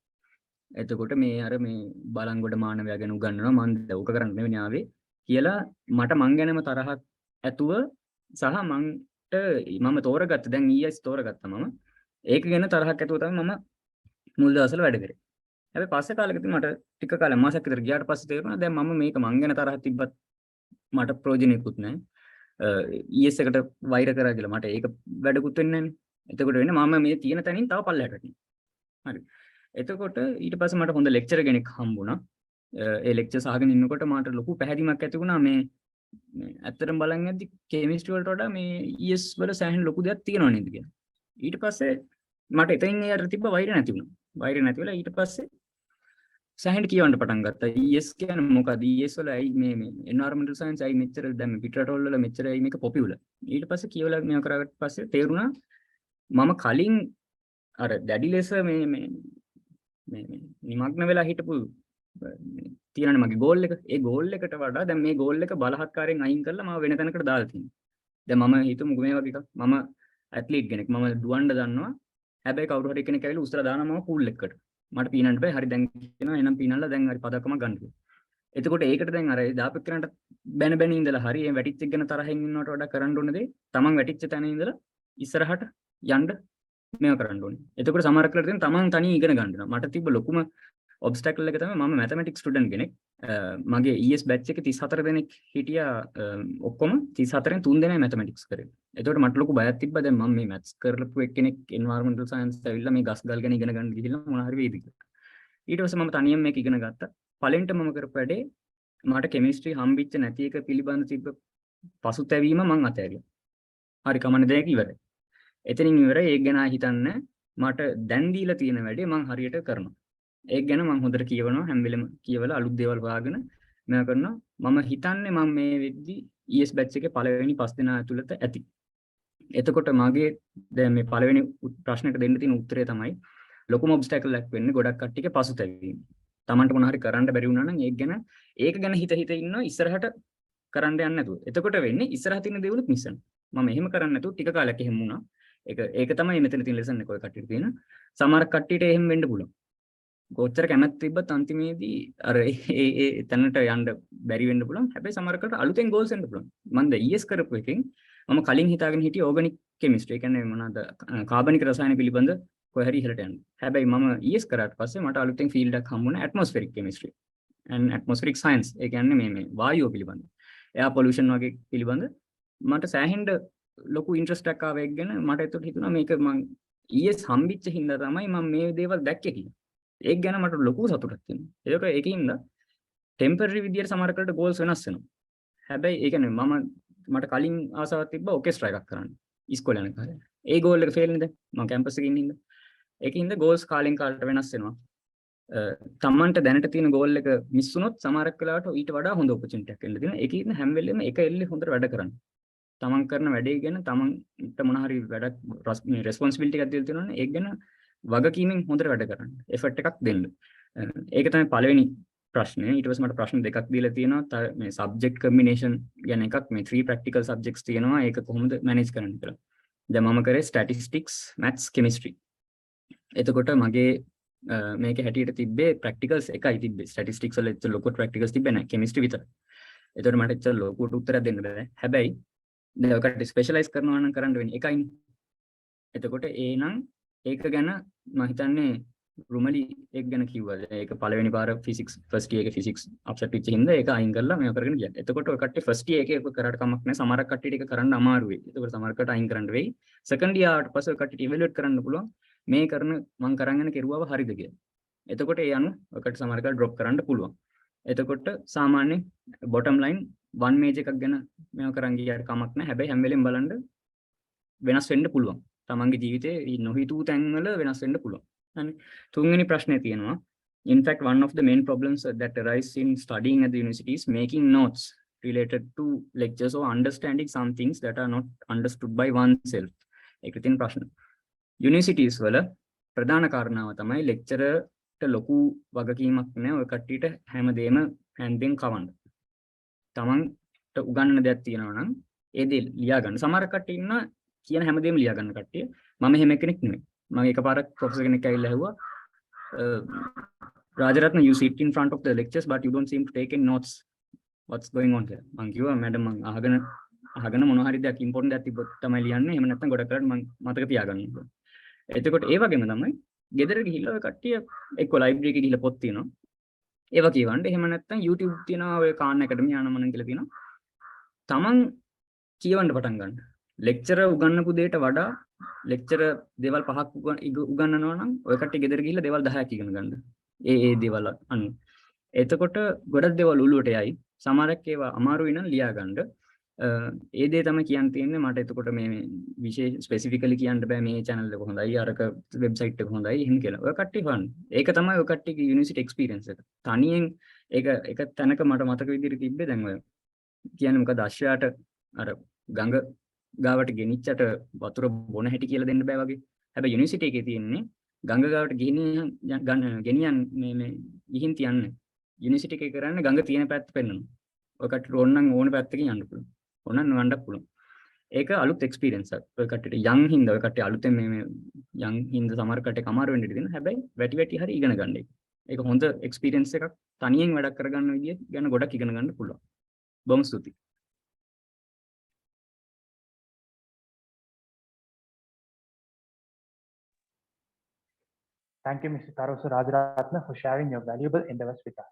එතකොට මේ මේ බලංගොඩ මානවයා ගැන උගන්වනවා. මම දවුක කරන්න නෙවෙයි ආවේ කියලා මට මං ගැනම තරහක් ඇතුව සහ මම තෝරගත්ත දැන් ES තෝරගත්තා මම. ඒක ගැන තරහක් ඇතුව තමයි මම මුල් දවස්වල වැඩ කරේ. හැබැයි පස්සේ කාලෙකදී මට ටික කාලයක් මාසයක් විතර ගියාට පස්සේ තේරුණා දැන් මම මේක මං ගැන තරහක් තිබ්බත් මට ප්‍රයෝජනෙකුත් නැහැ. ES එකට වෛර කරා කියලා මට ඒක වැඩකුත් වෙන්නේ නැහැ. එතකොට වෙන්නේ මම මේ තියෙන තැනින් තව පල්ලෙහාට වැටෙනවා. හරි. එතකොට ඊට පස්සේ මට හොඳ ලෙක්චර් කෙනෙක් හම්බුණා. ඒ ලෙක්චර්ස් අහගෙන ඉන්නකොට මට ලොකු පැහැදීමක් ඇති වුණා මේ ඇත්තටම බලන් යද්දි කෙමිස්ට්‍රි වලට වඩා මේ ES වල සෑහෙන ලොකු දෙයක් තියෙනව නේද කියලා. ඊට පස්සේ මට එතනින් ඒ අර තිබ්බ වෛර නැති වුණා. වෛර නැති වෙලා ඊට පස්සේ සෑහෙන කියවන්න පටන් ගත්තා. ES කියන්නේ මොකද? ES වල ඇයි මේ environmental science ඇයි මෙච්චර දැන් මේ පිටරටවල වල මෙච්චර ඇයි මේක පොපියුලර්. ඊට පස්සේ කියවලා මේව කරාට පස්සේ තේරුණා මම කලින් අර දැඩි ලෙස මේ නිමග්න වෙලා හිටපු තියෙනනේ මගේ ගෝල් එක. ඒ ගෝල් එකට වඩා දැන් මේ ගෝල් එක බලහත්කාරයෙන් අයින් කරලා මම වෙන තැනකට දාලා තියෙනවා. දැන් මම හිතමු මේ වගේ එකක්. මම ඇත්ලීට් කෙනෙක්. මම දුවන්න දන්නවා. හැබැයි කවුරු හරි කෙනෙක් ඇවිල්ලා උස්සලා දානවා මම පූල් එකකට. මට පීනන්න බෑ. හරි දැන් කියනවා එනම් පීනන්නලා දැන් හරි පදක්කමක් ගන්න කියලා. එතකොට ඒකට දැන් අර දාපෙක්කනට බැන ඉඳලා හරි මේ වැටිච්ච එක ගැන තරහින් ඉන්නවට වඩා කරන්න ඕන දේ තමන් වැටිච්ච තැන ඉඳලා ඉස්සරහට යන්න මේව කරන්න ඕනේ. එතකොට සමහර කරලා තියෙන තමන් තනිය ඉගෙන ගන්නවා. මට තිබ්බ ලොකුම ඔබ්ස්ටැකල් එක තමයි මම මැතමැටික්ස් ස්ටුඩන්ට් කෙනෙක්. මගේ ES බැච් එකේ 34 දෙනෙක් හිටියා. ඔක්කොම 34න් 3 දෙනා මැතමැටික්ස් කරේ. එතකොට මට ලොකු බයක් තිබ්බා දැන් මම මේ මැත්ස් කරලපු එක්කෙනෙක් එන්වයරන්මන්ටල් සයන්ස් ඇවිල්ලා මේ ගස් ගල් ගැන ඉගෙන ගන්න ගිහිල්ලා මොන හරි වෙයිද කියලා. ඊට පස්සේ මම තනියම මේක ඉගෙන ගත්තා. පළවෙනිට මම කරපු වැඩේ මට කෙමිස්ට්‍රි හම්බෙච්ච නැති එක පිළිබඳ තිබ්බ පසුතැවීම මම අතහැරියා. හරි කමන්නේ දැන් ඉවරයි. එතනින් ඉවරයි. ඒක ගැන හිතන්න මට දැන් දීලා තියෙන වැඩේ මම හරියට කරනවා. ඒක ගැන මම හොඳට කියවනවා. හැම වෙලෙම කියවලා අලුත් දේවල් හොයාගෙන මම කරනවා. මම හිතන්නේ මම මේ වෙද්දි ES බැච් එකේ පළවෙනි 5 දෙනා ඇතුළත ඇති. එතකොට මගේ දැන් මේ පළවෙනි ප්‍රශ්නෙට දෙන්න තියෙන උත්තරය තමයි ලොකුම ඔබ්ස්ටැකල් එකක් වෙන්නේ ගොඩක් කට්ටියගේ පසුතැවීම. Tamanට මොන හරි කරන්න බැරි වුණා නම් ඒක ගැන හිත ඉන්නවා ඉස්සරහට කරන්න යන්නේ නැතුව. එතකොට වෙන්නේ ඉස්සරහ තියෙන දේවලුත් මිස් වෙනවා. මම එහෙම කරන්නේ නැතුව ටික කාලයක් එහෙම වුණා. ඒක තමයි මෙතන තියෙන ලෙසන් එක ඔය කට්ටියට තියෙන. සමහර කට්ටියට එහෙම වෙන්න පුළුවන්. කොච්චර කැමැත්ත තිබ්බත් අන්තිමේදී අර ඒ තැනට යන්න බැරි වෙන්න පුළුවන්. හැබැයි සමහරකට අලුතෙන් ගෝල්ස් එන්න පුළුවන්. මම ද ES කරපු එකෙන් මම කලින් හිතාගෙන හිටියේ ඕගනික් කෙමිස්ට්‍රි. ඒ කියන්නේ මොනවාද කාබනික රසායන පිළිබඳ කොහේ හරි ඉහළට යන්න. හැබැයි මම ES කරාට පස්සේ මට අලුතෙන් ෆීල්ඩ් එකක් හම්බුණා ඇට්මොස්ෆෙරික් කෙමිස්ට්‍රි and atmospheric science. ඒ කියන්නේ මේ වායුව පිළිබඳ. එයා පොලියුෂන් වගේ පිළිබඳ මට සෑහෙන්න ලොකු ඉන්ට්‍රස්ට් එකක් ආවෙක් ගැන මට ඒකට හිතුණා මේක මම ES හම්බෙච්ච හින්දා තමයි මම මේ දේවල් දැක්කේ කියලා. ඒක ගැන මට ලොකු සතුටක් තියෙනවා. ඒකින්ද ටෙම්පරරි විදියට සමහර කරලා ගෝල්ස් වෙනස් වෙනවා. හැබැයි ඒ කියන්නේ මට කලින් ආසාවක් තිබ්බා ඔකෙස්ට්‍රා එකක් කරන්න ඉස්කෝලේ යන කාලේ. ඒ ගෝල් එක ෆේල් නේද? මම කැම්පස් එකේ ඉන්න හින්දා. ඒකින්ද goals කාලෙන් කාලට වෙනස් වෙනවා. තමන්ට දැනට තියෙන goal එක මිස් වුණොත් සමහරක් වෙලාවට ඊට වඩා හොඳ opportunity එකක් එන්න දෙනවා. ඒකින්ද හැම වෙලෙම එක එල්ලේ හොඳට වැඩ කරන්න. තමන් කරන වැඩේ ගැන තමන්ට මොන හරි වැඩක් responsibility එකක් දීලා තියෙනවනේ ඒක ගැන වගකීමෙන් හොඳට වැඩ කරන්න. effort එකක් දෙන්න. ඒක තමයි පළවෙනි ප්‍රශ්නේ. ඊට පස්සේ මට ප්‍රශ්න දෙකක් දීලා තියෙනවා. මේ subject combination ගැන එකක් මේ 3 practical subjects තියෙනවා. ඒක කොහොමද manage කරන්න කියලා. දැන් මම කරේ statistics, maths, chemistry. එතකොට මගේ මේක හැටියට තිබ්බේ practicals එකයි තිබ්බේ. statistics වල එච්චර ලොකු practicals තිබ්බේ නැහැ. chemistry විතරයි. එතකොට මට එච්චර ලොකුට උත්තරයක් දෙන්න බෑ. හැබැයි දැන් ඔකට ස්පෙෂලායිස් කරනවා නම් කරන්න වෙන්නේ එකයිනේ. එතකොට ඒනම් ඒක ගැන මම හිතන්නේ රුමලි එක ගැන කිව්වද? ඒක පළවෙනි පාර ෆිසික්ස් ෆස්ට් ඉයර් එකේ ෆිසික්ස් අප්සෙට් වෙච්ච හින්දා ඒක අයින් කරලා මේක කරගෙන ගියා. එතකොට ඔය කට්ටිය ෆස්ට් ඉයර් එකේ කරාට කමක් නැහැ. සමහරක් කට්ටියට ඒක කරන්න අමාරු වෙයි. එතකොට සමහරකට අයින් කරන්න වෙයි. සෙකන්ඩ් ඉයර් ආවට පස්සේ ඔය කට්ටියට ඉවැලුවේට් කරන්න පුළුවන් මේ කරන මම කරන් යන කෙරුවව හරිද කියලා. එතකොට ඒ අනුව ඔකට සමහරකට ඩ්‍රොප් කරන්න පුළුවන්. එතකොට සාමාන්‍ය බොටම් ලයින් වන් මේජ් එකක් ගැන මේව කරන් ගියාට කමක් නැහැ. හැබැයි හැම වෙලෙම බලන්න වෙනස් වෙන්න පුළුවන්. තමන්ගේ ජීවිතේ නොහිතූ තැන්වල වෙනස් වෙන්න පුළුවන්. හරි. තුන්වෙනි ප්‍රශ්නේ තියෙනවා. In fact, one of the main problems that arise in studying at the university is making notes related to lectures or understanding some things that are not understood by oneself. ඒක තියෙන ප්‍රශ්න. Universities වල ප්‍රධාන කාරණාව තමයි lecturer-ට ලොකු වගකීමක් නැහැ. ඔය කට්ටියට හැමදේම හැන්දෙන් කවන්න. තමන්ට උගන්වන දෙයක් තියෙනවා නම් ඒ දේ ලියා ගන්න. සමහර කට්ටිය ඉන්න කියන හැමදේම ලියා ගන්න කට්ටිය. මම එහෙම කෙනෙක් නෙමෙයි. මම එකපාරක් ප්‍රොෆෙසර් කෙනෙක් ඇවිල්ලා ඇහුවා Rajaratna, you sit in front of the lectures but you don't seem to take any notes. What's going on here? මං කිව්වා මැඩම් මං අහගෙන මොන හරි දෙයක් ඉම්පෝටන්ට් දෙයක් තිබ්බොත් තමයි ලියන්නේ. එහෙම නැත්නම් ගොඩක් කරලා මං මතක තියාගන්න ඕනේ. එතකොට ඒ වගේම තමයි ගෙදර ගිහිල්ලා ඔය කට්ටිය එක්ක ලයිබ්‍රරි එකේ ගිහිල්ලා පොත් තියෙනවා. ඒවා කියවන්න. එහෙම නැත්නම් YouTube තියෙනවා ඔය කාන් ඇකඩමි ආනමනන් කියලා තියෙනවා. තමන් කියවන්න පටන් ගන්න. ලෙක්චරර් උගන්වපු දෙයට වඩා ලෙක්චරර් දේවල් 5ක් උගන්වනවා නම් ඔය කට්ටිය ගෙදර ගිහිල්ලා දේවල් 10ක් ඉගෙන ගන්න. ඒ දේවල් අනුව. එතකොට ගොඩක් දේවල් උළුවට යයි. සමහරක් ඒවා අමාරුයි නම් ලියා ගන්න. ඒ දේ තමයි කියන්න තියෙන්නේ. මට එතකොට මේ විශේෂ ස්පෙસિෆිකලි කියන්න බෑ මේ channel එක හොඳයි අරක වෙබ්සයිට් එක හොඳයි එහෙම කියලා. ඔය කට්ටිය හොයන්න. ඒක තමයි ඔය කට්ටියගේ යුනිවර්සිටි එක්ස්පීරියන්ස් එක. තනියෙන් ඒක එක තැනක මට මතක විදිහට තිබ්බේ දැන් ඔය කියන්නේ මොකද අශ්වයාට අර ගඟ ගාවට ගෙනිච්චට වතුර බොන හැටි කියලා දෙන්න බෑ වගේ. හැබැයි යුනිවර්සිටි එකේ තියෙන්නේ ගඟ ගාවට ගෙනියන්නේ මේ ගිහින් තියන්නේ. යුනිවර්සිටි එකේ කරන්නේ ගඟ තියෙන පැත්ත පෙන්වනවා. ඔය කට්ටියට ඕනනම් ඕන පැත්තකින් යන්න පුළුවන්. ඕනනම් නොවන්නත් පුළුවන්. ඒක අලුත් එක්ස්පීරියන්ස් එකක්. ඔය කට්ටියට යන් හින්දා ඔය කට්ටිය අලුතෙන් මේ යන් හින්දා සමහර කට්ටිය අමාරු වෙන්න ඉඩ තියෙනවා. හැබැයි වැටි වැටි හරි ඉගෙන ගන්න එක. ඒක හොඳ එක්ස්පීරියන්ස් එකක්. තනියෙන් වැඩක් කරගන්න විදිය ගැන ගොඩක් ඉගෙන ගන්න පුළුවන්. බොහොම ස්තුතියි. Thank you, Mr. Tarosa Rajaratna, for sharing your valuable endeavors with us.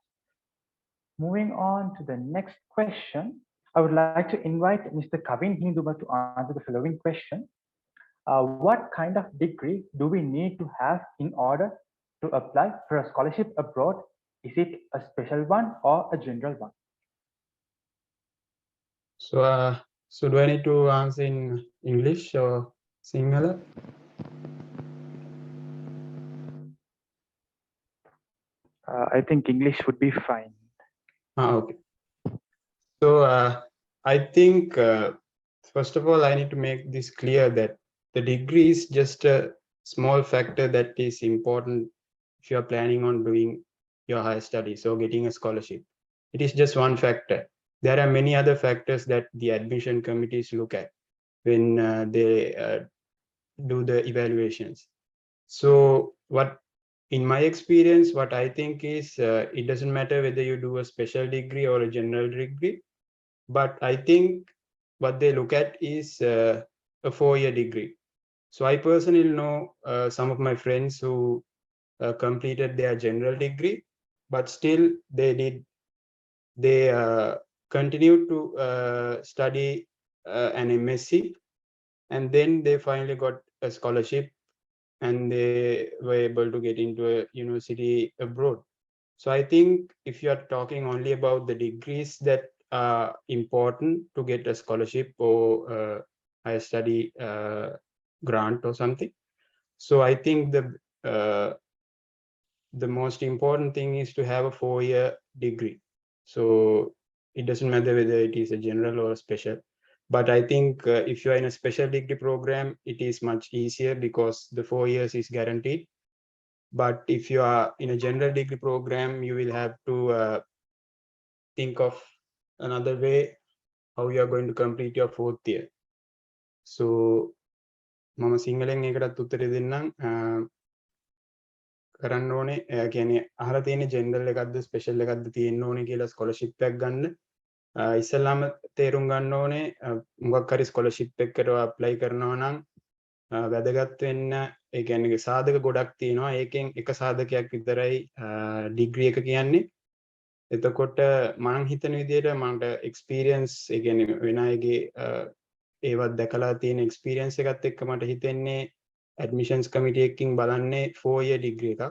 Moving on to the next question, I would like to invite Mr. Kavin Hinduba to answer the following question. What kind of degree do we need to have in order to apply for a scholarship abroad? Is it a special one or a general one? So do I need to answer in English or Sinhala? I think English would be fine. Okay. So I think first of all, I need to make this clear that the degree is just a small factor that is important if you are planning on doing your higher studies or getting a scholarship. It is just one factor. There are many other factors that the admission committees look at when they do the evaluations. So in my experience, what I think is it doesn't matter whether you do a special degree or a general degree, but I think what they look at is a 4-year degree. So I personally know some of my friends who completed their general degree, but still they continued to study an MSc, and then they finally got a scholarship and they were able to get into a university abroad. So I think if you are talking only about the degrees that are important to get a scholarship or higher study grant or something, so I think the the most important thing is to have a 4-year degree. So it doesn't matter whether it is a general or a special. But I think if you are in a special degree program, it is much easier because the 4 years is guaranteed. But if you are in a general degree program, you will have to think of another way how you are going to complete your 4th year. So මම සිංහලෙන් ඒකටත් උත්තරේ දෙන්නම්. කරන්න ඕනේ කියන්නේ අහලා තියෙන ජෙනරල් එකක්ද ස්පෙෂල් එකක්ද තියෙන්න ඕනේ කියලා ස්කෝලර්ෂිප් එකක් ගන්න. ඉස්සෙල්ලාම තේරුම් ගන්න ඕනේ මොකක් හරි ස්කෝලර්ෂිප් එකකට අප්ලයි කරනවා නම් වැදගත් වෙන්න ඒ කියන්නේ සාධක ගොඩක් තියෙනවා. ඒකෙන් එක සාධකයක් විතරයි ඩිග්‍රී එක කියන්නේ. එතකොට මම හිතන විදිහට මට එක්ස්පීරියන්ස් ඒ කියන්නේ වෙන අයගේ ඒවත් දැකලා තියෙන එක්ස්පීරියන්ස් එකත් එක්ක මට හිතෙන්නේ ඇඩ්මිෂන්ස් කමිටි එකකින් බලන්නේ 4-year degree එකක්.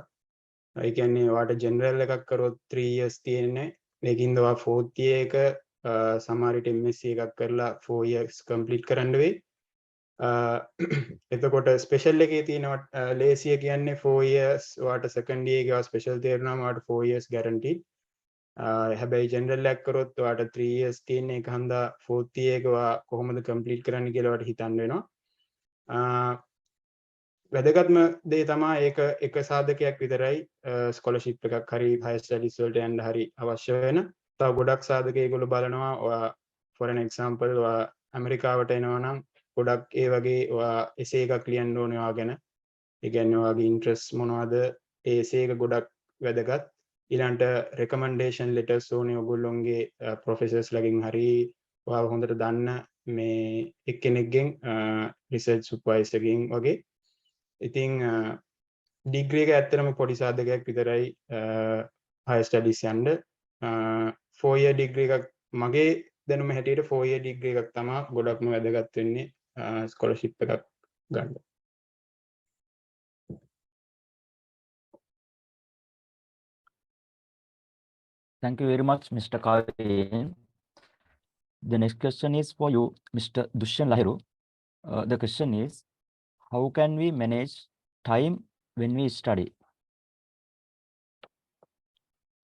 ඒ කියන්නේ ඔයාට ජෙනරල් එකක් කරොත් 3 years තියෙන්නේ. ඒකින්ද ඔයා 4th year එක සමහරට MSc එකක් කරලා 4 years complete කරන්න වෙයි. එතකොට ස්පෙෂල් එකේ තියෙනවා ලේසිය කියන්නේ 4 years ඔයාට second year එකේ ස්පෙෂල් තේරුණාම ඔයාට 4 years guaranteed. හැබැයි ජෙනරල් එකක් කරොත් ඔයාට 3 years තියෙන එක හන්දා 4th year එක ඔයා කොහොමද complete කරන්න කියලා ඔයාට හිතන්න වෙනවා. වැදගත්ම දේ තමයි ඒක එක සාධකයක් විතරයි ස්කෝලර්ෂිප් එකක් හරි higher studies වලට යන්න හරි අවශ්‍ය වෙන. තව ගොඩක් සාධක ඒගොල්ලෝ බලනවා. ඔයා for an example ඔයා ඇමරිකාවට එනවා නම් ගොඩක් ඒ වගේ ඔයා essay එකක් ලියන්න ඕනේ ඔයා ගැන. ඒ කියන්නේ ඔයාගේ interest මොනවද? ඒ essay එක ගොඩක් වැදගත්. ඊළඟට recommendation letters ඕනේ ඔයගොල්ලෝගේ professors ලගෙන් හරි ඔයාව හොඳට දන්න මේ එක්කෙනෙක්ගෙන් research supervisor ගෙන් වගේ. ඉතින් ඩිග්‍රී එක ඇත්තටම පොඩි සාධකයක් විතරයි higher studies යන්න. 4-year degree එකක් මගේ දැනුම හැටියට 4-year degree එකක් තමයි ගොඩක්ම වැදගත් වෙන්නේ scholarship එකක් ගන්න. Thank you very much, Mr. Kavin. The next question is for you, Mr. Dushyan Lahiru. The question is, how can we manage time when we study?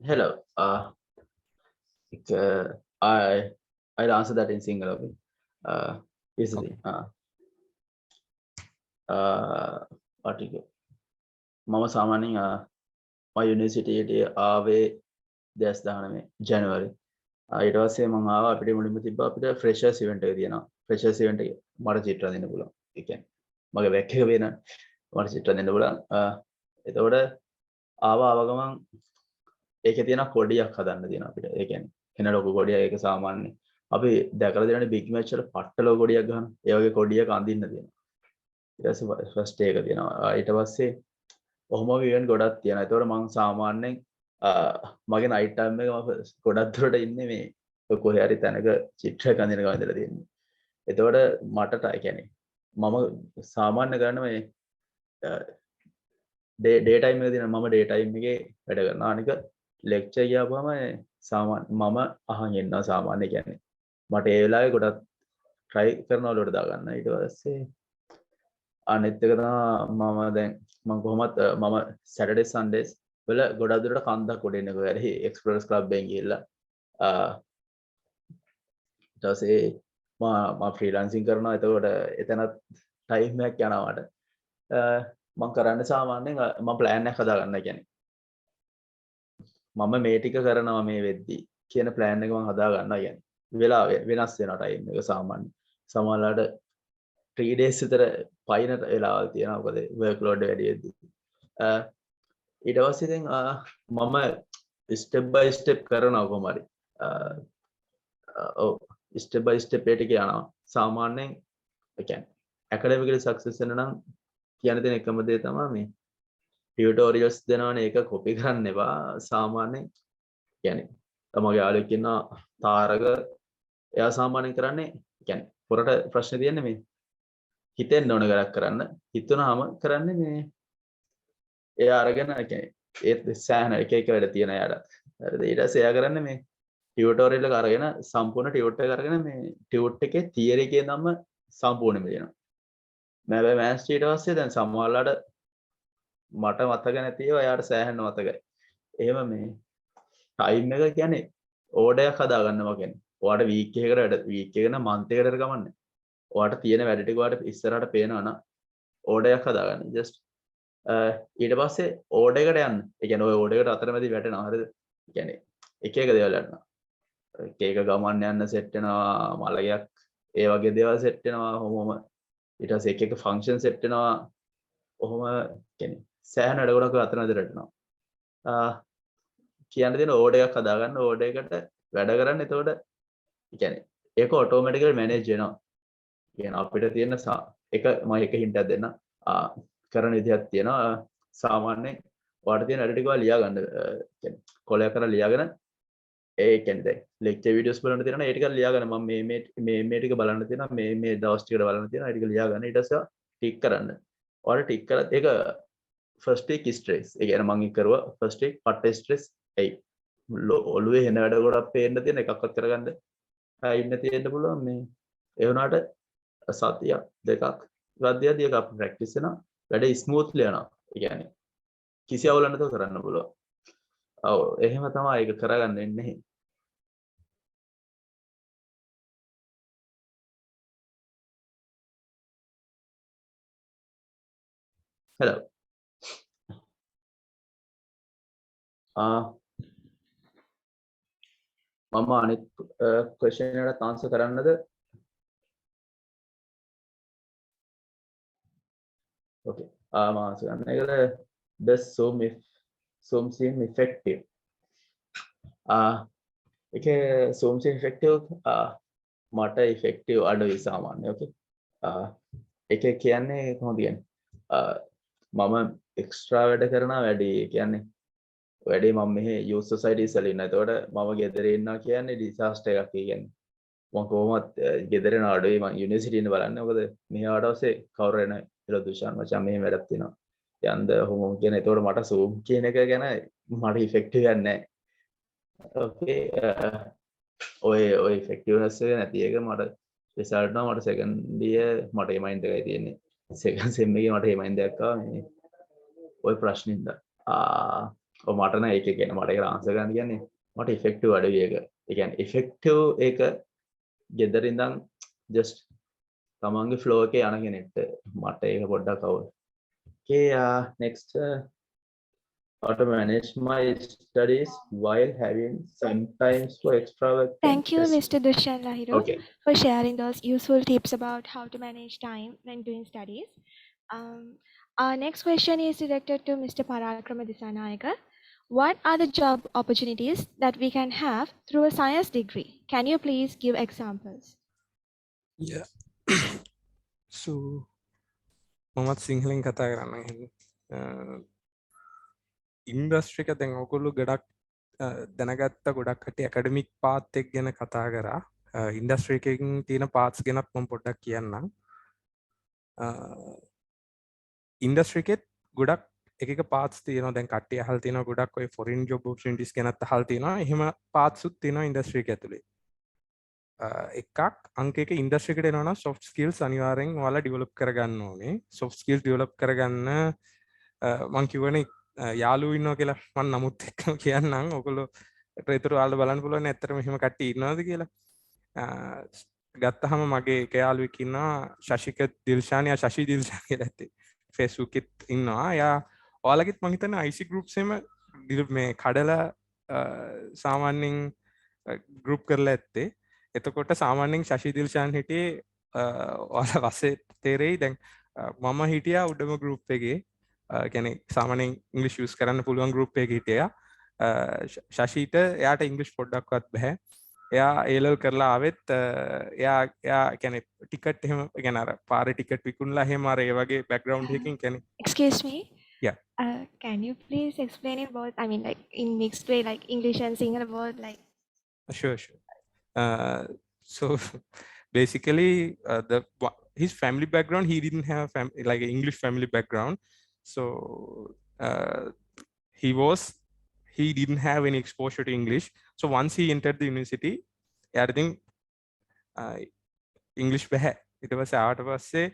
Hello. I'll answer that in Sinhala. Easily. Article. Mama Samani, my university ආවේ 2019 January. ඊට පස්සේ මම ආවා අපිට මුලින්ම තිබ්බා අපිට freshers event එක තියෙනවා. freshers event එක මට චිත්‍ර දෙන්න පුළුවන්. ඒ කියන්නේ මගේ වැක් එක වෙන මට චිත්‍ර දෙන්න පුළුවන්. එතකොට ආව ගමන් ඒකේ තියෙන කොඩියක් හදන්න තියෙනවා අපිට. ඒ කියන්නේ එන ලොකු කොඩියක් ඒක සාමාන්‍ය අපි දැකලා තියෙන big match වල පට්ට ලොකු කොඩියක් ගන්න. ඒ වගේ කොඩියක් අඳින්න තියෙනවා. ඊට පස්සේ first එක තියෙනවා. ඊට පස්සේ ඔහොම event ගොඩක් තියෙනවා. ඒතකොට මම සාමාන්‍යයෙන් මගේ night time එක මම ගොඩක් දුරට ඉන්නේ මේ කොහේ හරි තැනක චිත්‍රයක් අඳින ගමන් ඉඳලා තියෙන්නේ. එතකොට මට කියන්නේ මම සාමාන්‍ය ගන්න මේ day time එක තියෙන මම day time එකේ වැඩ කරනවා. අනික lecture ගියාම මම අහන් ඉන්නවා සාමාන්‍ය කියන්නේ. මට ඒ වෙලාවේ ගොඩක් try කරනවා වලට දා ගන්න. ඊට පස්සේ අනිත් එක තමයි මම දැන් මම කොහොමත් මම Saturday Sundays වල ගොඩක් දුරට කන්දක් උඩ එන්න ගියා. Explorers Club එකෙන් ගිහලා ඊට පස්සේ මම freelancing කරනවා. එතකොට එතනත් time එකක් යනවා මට. මම කරන්නේ සාමාන්‍යයෙන් මම plan එකක් හදා ගන්න කියන්නේ. මම මේ ටික කරනවා මේ වෙද්දී කියන plan එක මම හදා ගන්නවා කියන්නේ. වෙලාව වෙනස් වෙනවා time එක සාමාන්‍ය. සමහරවිට 3 days විතර පයින් වෙලාවල් තියෙනවා. මොකද workload වැඩි වෙද්දී. ඊට පස්සේ දැන් මම step by step කරනවා කොහොම හරි. step by step එක යනවා. සාමාන්‍යයෙන් ඒ කියන්නේ academically success වෙන නම් කියන දේ එකම දේ තමයි මේ tutorials දෙනවනේ ඒක copy කරන්න එපා. සාමාන්‍යයෙන් කියන්නේ තමගේ යාළුවෙක් ඉන්නවා තාරක එයා සාමාන්‍යයෙන් කරන්නේ කියන්නේ පොරට ප්‍රශ්න තියෙන්නේ මේ හිතෙන්න ඕන කරක් කරන්න. හිතුනහම කරන්නේ මේ එයා අරගෙන කියන්නේ ඒත් සෑහන එක වැඩ තියෙන යාට. හරිද? ඊට පස්සේ එයා කරන්නේ මේ ටියුටෝරියල් එක අරගෙන සම්පූර්ණ ටියුට් එක අරගෙන මේ ටියුට් එකේ තියරි එකේ නම් සම්පූර්ණයෙන්ම දෙනවා. මම මෑත්ස් ඊට පස්සේ දැන් සමහරවල්ලාට මට මතක නැතිව එයාට සෑහෙන්න මතකයි. එහෙම මේ ටයිම් එක කියන්නේ ඕඩරයක් හදාගන්නවා කියන්නේ. ඔයාට වීක් එකකට වැඩ වීක් එක නම් මන්ත් එකකට ගමන්නේ. ඔයාට තියෙන වැඩ ටික ඔයාට ඉස්සරහට පේනවා නම් ඕඩරයක් හදාගන්න. just ඊට පස්සේ ඕඩර් එකට යන්න. ඒ කියන්නේ ඔය ඕඩර් එකට අතරමැදි වැටෙනවා. හරිද? ඒ කියන්නේ එක එක දේවල් යනවා. එක එක ගමන් යන්න සෙට් වෙනවා, මලගයක් ඒ වගේ දේවල් සෙට් වෙනවා. කොහොමම ඊට පස්සේ එක එක ෆන්ක්ෂන් සෙට් වෙනවා. කොහොම කියන්නේ සෑහෙන වැඩ ගොඩක් අතරමැදි වැටෙනවා. කියන්න දෙන ඕඩර් එකක් හදාගන්න. ඕඩර් එකට වැඩ කරන්න. එතකොට ඒ කියන්නේ ඒක ඔටෝමැටිකලි මැනේජ් වෙනවා. කියන්නේ අපිට තියෙන එක මම එක හින්ට් එකක් දෙන්නම්. කරන විදිහක් තියෙනවා. සාමාන්‍යයෙන් ඔයාලට තියෙන වැඩ ටික ඔයාලා ලියා ගන්න. කියන්නේ කොලයක් කරලා ලියාගෙන ඒ කියන්නේ දැන් ලෙක්චර් වීඩියෝස් බලන්න තියෙනවා. ඒ ටික ලියා ගන්න. මම මේ ටික බලන්න තියෙනවා. මේ දවස් ටිකට බලන්න තියෙනවා. ඒ ටික ලියා ගන්න. ඊට පස්සේ ටික් කරන්න. ඔයාලා ටික් කරලා ඒක ෆස්ට් week stress. ඒ කියන්නේ මම කරුවා ෆස්ට් week පට්ට stress. එයි ඔළුවේ එන වැඩ ගොඩක් පේන්න තියෙන එකක්වත් කරගන්න ඉන්න තියෙන්න පුළුවන්. මේ ඒ වුණාට සතිය දෙකක් වද්‍යයදී එක අපි ප්‍රැක්ටිස් කරනවා. වැඩ ස්මූත්ලි යනවා. ඒ කියන්නේ කිසි අවුලක් නැතුව කරන්න පුළුවන්. ඔව් එහෙම තමයි ඒක කරගන්න වෙන්නේ. hello මම අනිත් question එකට answer කරන්නද? okay මම answer කරන්න. ඒකට does zoom seem effective? ඒකේ zoom seem effective මට effective අඩුයි සාමාන්‍ය. okay ඒකේ කියන්නේ කොහොමද කියන්නේ? මම එක්ස්ට්‍රා වැඩ කරනවා වැඩි. කියන්නේ වැඩි මම මෙහි youth societies වල ඉන්නවා. ඒතකොට මම ගෙදර ඉන්නවා කියන්නේ disaster එකක්. කියන්නේ මම කොහොමවත් ගෙදර යන අඩුයි. මම යුනිවර්සිටි ඉන්න බලන්නේ. මොකද මෙහි ආවට පස්සේ කවුරු එන කියලා දුෂාන් මචං මෙහෙම වැඩක් තියෙනවා. යන්ද හොම කියන. ඒතකොට මට zoom කියන එක ගැන මට effective ගන්න නැහැ. okay ඔය effectiveness එක නැති එක මට result නම් මට second year මට ඒ mind එකයි තියෙන්නේ. second sem එකේ මට ඒ mind එකක් ආවා මේ ඔය ප්‍රශ්නින්ද. ඔව් මට නෑ ඒක කියන්නේ මට ඒක answer ගන්න කියන්නේ මට effective අඩුයි ඒක. ඒ කියන්නේ effective ඒක ගෙදර ඉඳන් just තමන්ගේ flow එකේ යන කෙනෙක්ට මට ඒක පොඩ්ඩක් අවුල්. okay next how to manage my studies while having sometimes for extra work. Thank you, Mr. Dushan Lahiru, okay for sharing those useful tips about how to manage time when doing studies. Our next question is directed to Mr. Parakrama Disanayaka. What are the job opportunities that we can have through a science degree? Can you please give examples? yeah so මමත් සිංහලෙන් කතා කරන්න. Industry එක දැන් ඔයගොල්ලෝ ගොඩක් දැනගත්ත ගොඩක් කටි ඇකඩමික් පාත් එක ගැන කතා කරා. ඉන්ඩස්ට්‍රි එකකින් තියෙන පාර්ට්ස් ගැනත් මම පොඩ්ඩක් කියන්නම්. ඉන්ඩස්ට්‍රි එකෙත් ගොඩක් එක පාර්ට්ස් තියෙනවා. දැන් කට්ටිය අහලා තියෙනවා ගොඩක් ඔය ෆොරින් ජොබ් ඔපචුනිටිස් ගැනත් අහලා තියෙනවා. එහෙම පාර්ට්ස් උත් තියෙනවා ඉන්ඩස්ට්‍රි එක ඇතුලේ. එකක් අංක එක ඉන්ඩස්ට්‍රි එකට එනවා නම් soft skills අනිවාර්යෙන් ඔයාලා ඩෙවලොප් කරගන්න ඕනේ. soft skills ඩෙවලොප් කරගන්න මම කියවනේ යාළුවෝ ඉන්නවා කියලා මම නමුත් එක්කම කියන්නම්. ඔයගොල්ලෝ ඒතර ඔයාලා බලන්න පුළුවන් ඇත්තටම එහෙම කට්ටිය ඉන්නවද කියලා. ගත්තහම මගේ එක යාළුවෙක් ඉන්නවා ශශික දිල්ෂාන්. යා ශශි දිල්ෂාන් කියලා ඇත්තේ Facebook එකෙත් ඉන්නවා. යා ඔයාලගෙත් මම හිතන්නේ IC groups එම මේ කඩලා සාමාන්‍යයෙන් group කරලා ඇත්තේ. එතකොට සාමාන්‍යයෙන් ශශි දිල්ෂාන් හිටියේ ඔයාලා වසේ තේරෙයි. දැන් මම හිටියා උඩම group එකේ. කියන්නේ සාමාන්‍යයෙන් ඉංග්‍රීසි යූස් කරන්න පුළුවන් group එකක හිටියා. ශශීට එයාට ඉංග්‍රීසි පොඩ්ඩක්වත් බෑ. එයා A-level කරලා ආවෙත් එයා කියන්නේ ටිකට් එහෙම කියන්නේ අර පාරේ ටිකට් විකුණලා එහෙම අර ඒ වගේ බෑග්ග්‍රවුන්ඩ් එකකින් කියන්නේ. Excuse me. Yeah. Can you please explain it both? I mean, like in mixed way, like English and Sinhala both, like. Sure. So basically, his family background, he didn't have like an English family background. So he didn't have any exposure to English. So once he entered the university, everything English behe. It was out of us say,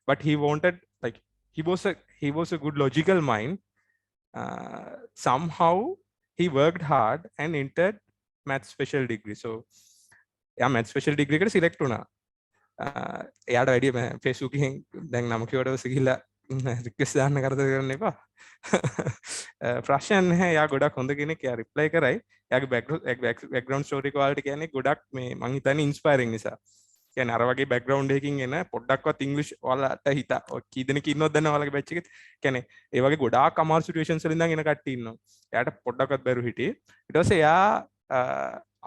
but he wanted like he was a good logical mind. Somehow he worked hard and entered math special degree. So yeah, math special degree එකට select වුණා. එයාට වැඩි Facebook එකෙන් දැන් නම කියවඩවස ගිහිල්ලා request දාන්න කරදර කරන්න එපා. ප්‍රශ්න නැහැ. එයා ගොඩක් හොඳ කෙනෙක්. එයා රිප්ලයි කරයි. එයාගේ බෑග්ග්‍රවුන්ඩ් ස්ටෝරි ක්වාලිටි කියන්නේ ගොඩක් මේ මං හිතන්නේ ඉන්ස්පයරිං නිසා. කියන්නේ අර වගේ බෑග්ග්‍රවුන්ඩ් එකකින් එන පොඩ්ඩක්වත් ඉංග්‍රීසි ඔයාලට හිතා කී දෙනෙක් ඉන්නවද දන්නවද ඔයාලගේ බැච් එකේ? කියන්නේ ඒ වගේ ගොඩාක් අමාරු සිටුේෂන්ස් වලින් ඉඳන් එන කට්ටිය ඉන්නවා. එයාට පොඩ්ඩක්වත් බැරු හිටියේ. ඊට පස්සේ එයා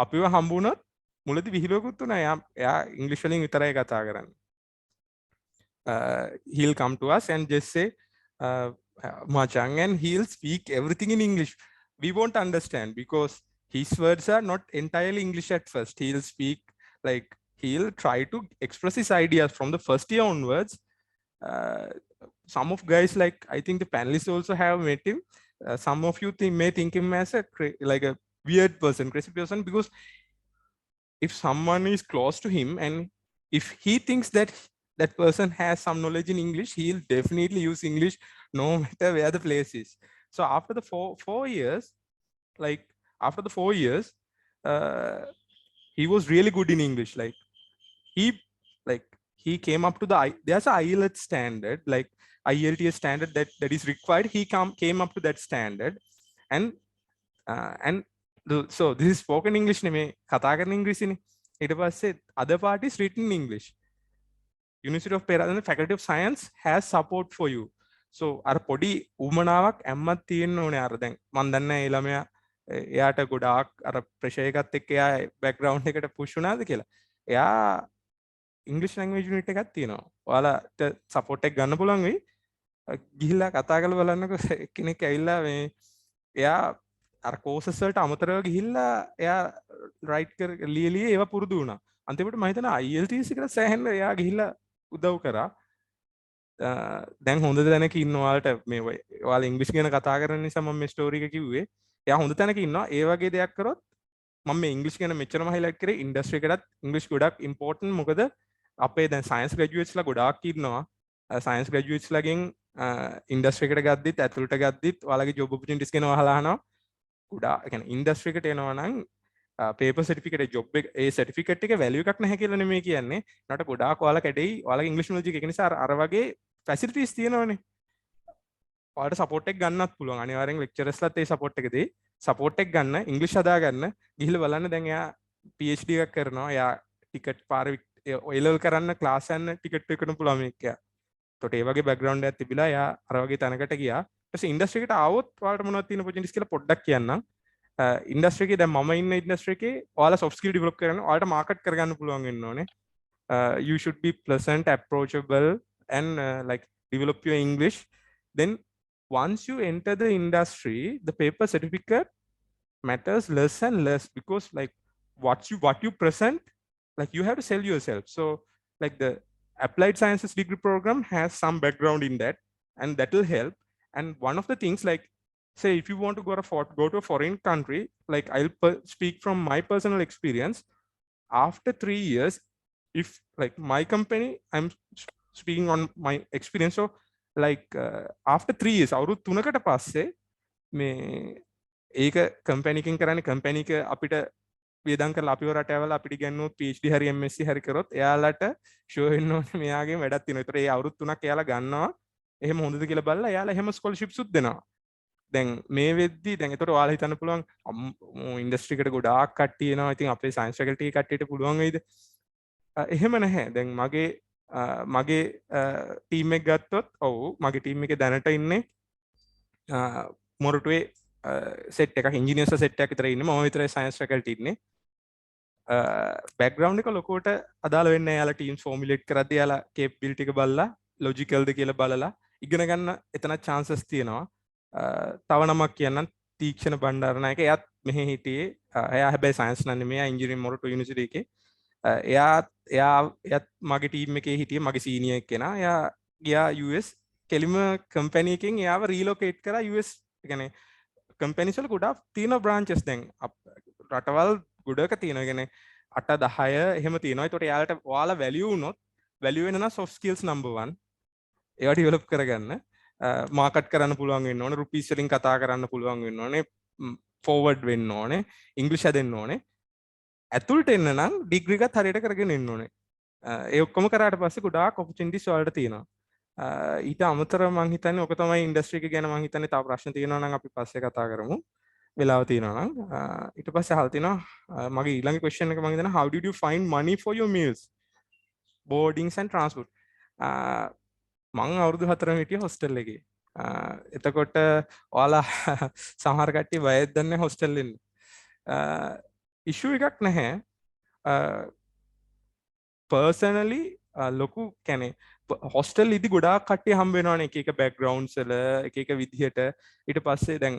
අපිව හම්බ වුණොත් මුලදී විහිළුවකුත් වුණා. එයා ඉංග්‍රීසි වලින් විතරයි කතා කරන්නේ. He'll come to us and just say Machang, and he'll speak everything in English. We won't understand because his words are not entirely English at first. He'll speak like he'll try to express his ideas from the first year onwards. Some of guys, like I think the panelists also have met him. Some of you may think him as a weird person, crazy person, because if someone is close to him and if he thinks that that person has some knowledge in English, he'll definitely use English no matter where the place is. So after the four years, he was really good in English. He came up to there's a IELTS standard, like IELTS standard that is required. He came up to that standard, and so this is spoken English නෙමේ කතා කරන ඉංග්‍රීසිනේ. ඊට පස්සේ other part is written in English. University of Peradeniya Faculty of Science has support for you. So අර පොඩි උමනාවක් ඇම්මක් තියෙන්න ඕනේ. අර දැන් මම දන්නේ ඒ ළමයා එයාට ගොඩාක් අර ප්‍රෙෂර් එකත් එක්ක එයා බෑග්ග්‍රවුන්ඩ් එකට පුෂ් වුණාද කියලා. එයා ඉංග්‍රීසි ලැන්ග්වේජ් යුනිට් එකක් තියෙනවා. ඔයාලට සපෝට් එක ගන්න පුළුවන් වෙයි. ගිහිල්ලා කතා කරලා බලන්නකෝ. කෙනෙක් ඇවිල්ලා මේ එයා අර කෝසස් වලට අමතරව ගිහිල්ලා එයා රයිට් කර ලියලිය ඒවා පුරුදු වුණා. අන්තිමට මම හිතනවා IELTS එකට සෑහෙන්න එයා ගිහිල්ලා උදව් කරා. දැන් හොඳ තැනක ඉන්නවා. ඔයාලට මේ ඔයාලා ඉංග්‍රීසි ගැන කතා කරන නිසා මම මේ ස්ටෝරි එක කිව්වේ. එයා හොඳ තැනක ඉන්නවා. ඒ වගේ දෙයක් කරොත් මම මේ ඉංග්‍රීසි ගැන මෙච්චරම highlight කරේ ඉන්ඩස්ට්‍රි එකටත් ඉංග්‍රීසි ගොඩක් important. මොකද අපේ දැන් සයන්ස් ග්‍රැජුවේට්ස්ලා ගොඩාක් ඉන්නවා. සයන්ස් ග්‍රැජුවේට්ස්ලාගෙන් ඉන්ඩස්ට්‍රි එකට ගද්දිත් ඇතුළට ගද්දිත් ඔයාලගේ job opportunities ගැන අහලා අහනවා. ගොඩාක් කියන්නේ ඉන්ඩස්ට්‍රි එකට එනවා නම් paper certificate job එක ඒ certificate එක value එකක් නැහැ කියලා නෙමෙයි කියන්නේ. නට ගොඩාක් ඔයාලා කැඩෙයි. ඔයාලගේ English knowledge එක නිසා අර වගේ facilities තියෙනවනේ. ඔයාලට support එක ගන්නත් පුළුවන්. අනිවාර්යෙන් lecturers-ලාත් ඒ support එක දෙයි. support එක ගන්න, English හදා ගන්න. ගිහිල්ලා බලන්න දැන් එයා PhD එකක් කරනවා. එයා ticket පාර O-level කරන්න class යන්න ticket එකකට පුළුවන් මේක. ඒකට ඒ වගේ background එකක් තිබිලා එයා අර වගේ තැනකට ගියා. ඊට පස්සේ industry එකට ආවොත් ඔයාලට මොනවද තියෙන opportunities කියලා පොඩ්ඩක් කියන්නම්. ඉන්ඩස්ට්‍රි එකේ දැන් මම ඉන්න ඉන්ඩස්ට්‍රි එකේ ඔයාලා soft skill develop කරගන්න ඔයාලට market කරගන්න පුළුවන් වෙන්න ඕනේ. You should be pleasant, approachable, and like develop your English. Then once you enter the industry, the paper certificate matters less and less, because like what you present, like you have to sell yourself. So like the applied sciences degree program has some background in that, and that will help. And one of the things, like say if you want to go to a foreign country, like I'll speak from my personal experience. After 3 years, if like my company, I'm speaking on my experience. So like after 3 years, අවුරුදු 3කට පස්සේ මේ ඒක company එකකින් කරන්නේ company එක අපිට වියදම් කරලා අපිව රට ඇවලා අපිට ගන්නොත් PhD හරි MSc හරි කරොත් එයාලට ෂෝ වෙන්න ඕනේ මෙයාගේ වැඩක් තියෙනවා. ඒතර ඒ අවුරුදු 3ක් එයාලා ගන්නවා. එහෙම හොඳද කියලා බලලා එයාලා එහෙම ස්කෝලර්ෂිප්ස් උත් දෙනවා. දැන් මේ වෙද්දි දැන් ඒතර ඔයාලා හිතන්න පුළුවන් ඉන්ඩස්ට්‍රි එකට ගොඩාක් කට්ටිය එනවා. ඉතින් අපේ සයන්ස් ෆැකල්ටි කට්ටියට පුළුවන් වෙයිද? එහෙම නැහැ. දැන් මගේ ටීම් එක ගත්තොත් ඔව් මගේ ටීම් එකේ දැනට ඉන්නේ මොරටුවේ සෙට් එකක් ඉංජිනේර්ස්ලා සෙට් එකක් විතර ඉන්නේ. මම විතරයි සයන්ස් ෆැකල්ටි ඉන්නේ. බෑග්ග්‍රවුන්ඩ් එක ලොකුවට අදාළ වෙන්නේ නැහැ. යාලා ටීම්ස් ෆෝමියුලේට් කරද්දී යාලා කේපබිලිටි එක බලලා ලොජිකල්ද කියලා බලලා ඉගෙන ගන්න එතන chances තියෙනවා. තව නමක් කියන්නම් තීක්ෂණ බණ්ඩාරනායක. එයාත් මෙහෙ හිටියේ. එයා හැබැයි සයන්ස් නම් නෙමෙයි. එයා ඉංජිනේරින් මොරටු යුනිවර්සිටි එකේ. එයාත් මගේ ටීම් එකේ හිටියේ. මගේ සීනියර් කෙනා. එයා ගියා US කෙලිම කම්පැනි එකෙන් එයාව රීලොකේට් කරා US. ඒ කියන්නේ කම්පැනිස් වල ගොඩාක් තියෙන බ්‍රාන්චස් දැන් රටවල් ගොඩක තියෙනවා. ඒ කියන්නේ 8 10 එහෙම තියෙනවා. ඒකට එයාලට ඔයාලා වැලියු වුණොත් වැලියු වෙන නම් soft skills number 1. ඒවා ඩෙවලොප් කරගන්න මාකට් කරන්න පුළුවන් වෙන්න ඕනේ, රුපීස් වලින් කතා කරන්න පුළුවන් වෙන්න ඕනේ, ෆෝවර්ඩ් වෙන්න ඕනේ, ඉංග්‍රීසි හදෙන්න ඕනේ. ඇතුළට එන්න නම් ඩිග්‍රී එකත් හරියට කරගෙන එන්න ඕනේ. ඒ ඔක්කොම කරාට පස්සේ ගොඩාක් ඔපචුනිටිස් වලට තියෙනවා. ඊට අමතරව මම හිතන්නේ ඔක තමයි ඉන්ඩස්ට්‍රි එක ගැන මම හිතන්නේ තව ප්‍රශ්න තියෙනවා නම් අපි පස්සේ කතා කරමු. වෙලාව තියෙනවා නම් ඊට පස්සේ අහලා තිනවා මගේ ඊළඟ ක්වෙස්චන් එක මම හිතන්නේ how did you find money for your meals, boardings and transport. මම අවුරුදු 4ම හිටියේ හොස්ටල් එකේ. එතකොට ඔයාලා සමහර කට්ටිය බයද දන්නේ හොස්ටල් ඉන්න. ඉෂුව එකක් නැහැ. පර්සනලි ලොකු කැනේ හොස්ටල් ඉදි ගොඩාක් කට්ටිය හම්බ වෙනවනේ එක එක බෑග්ග්‍රවුන්ඩ්ස් වල එක එක විදිහට. ඊට පස්සේ දැන්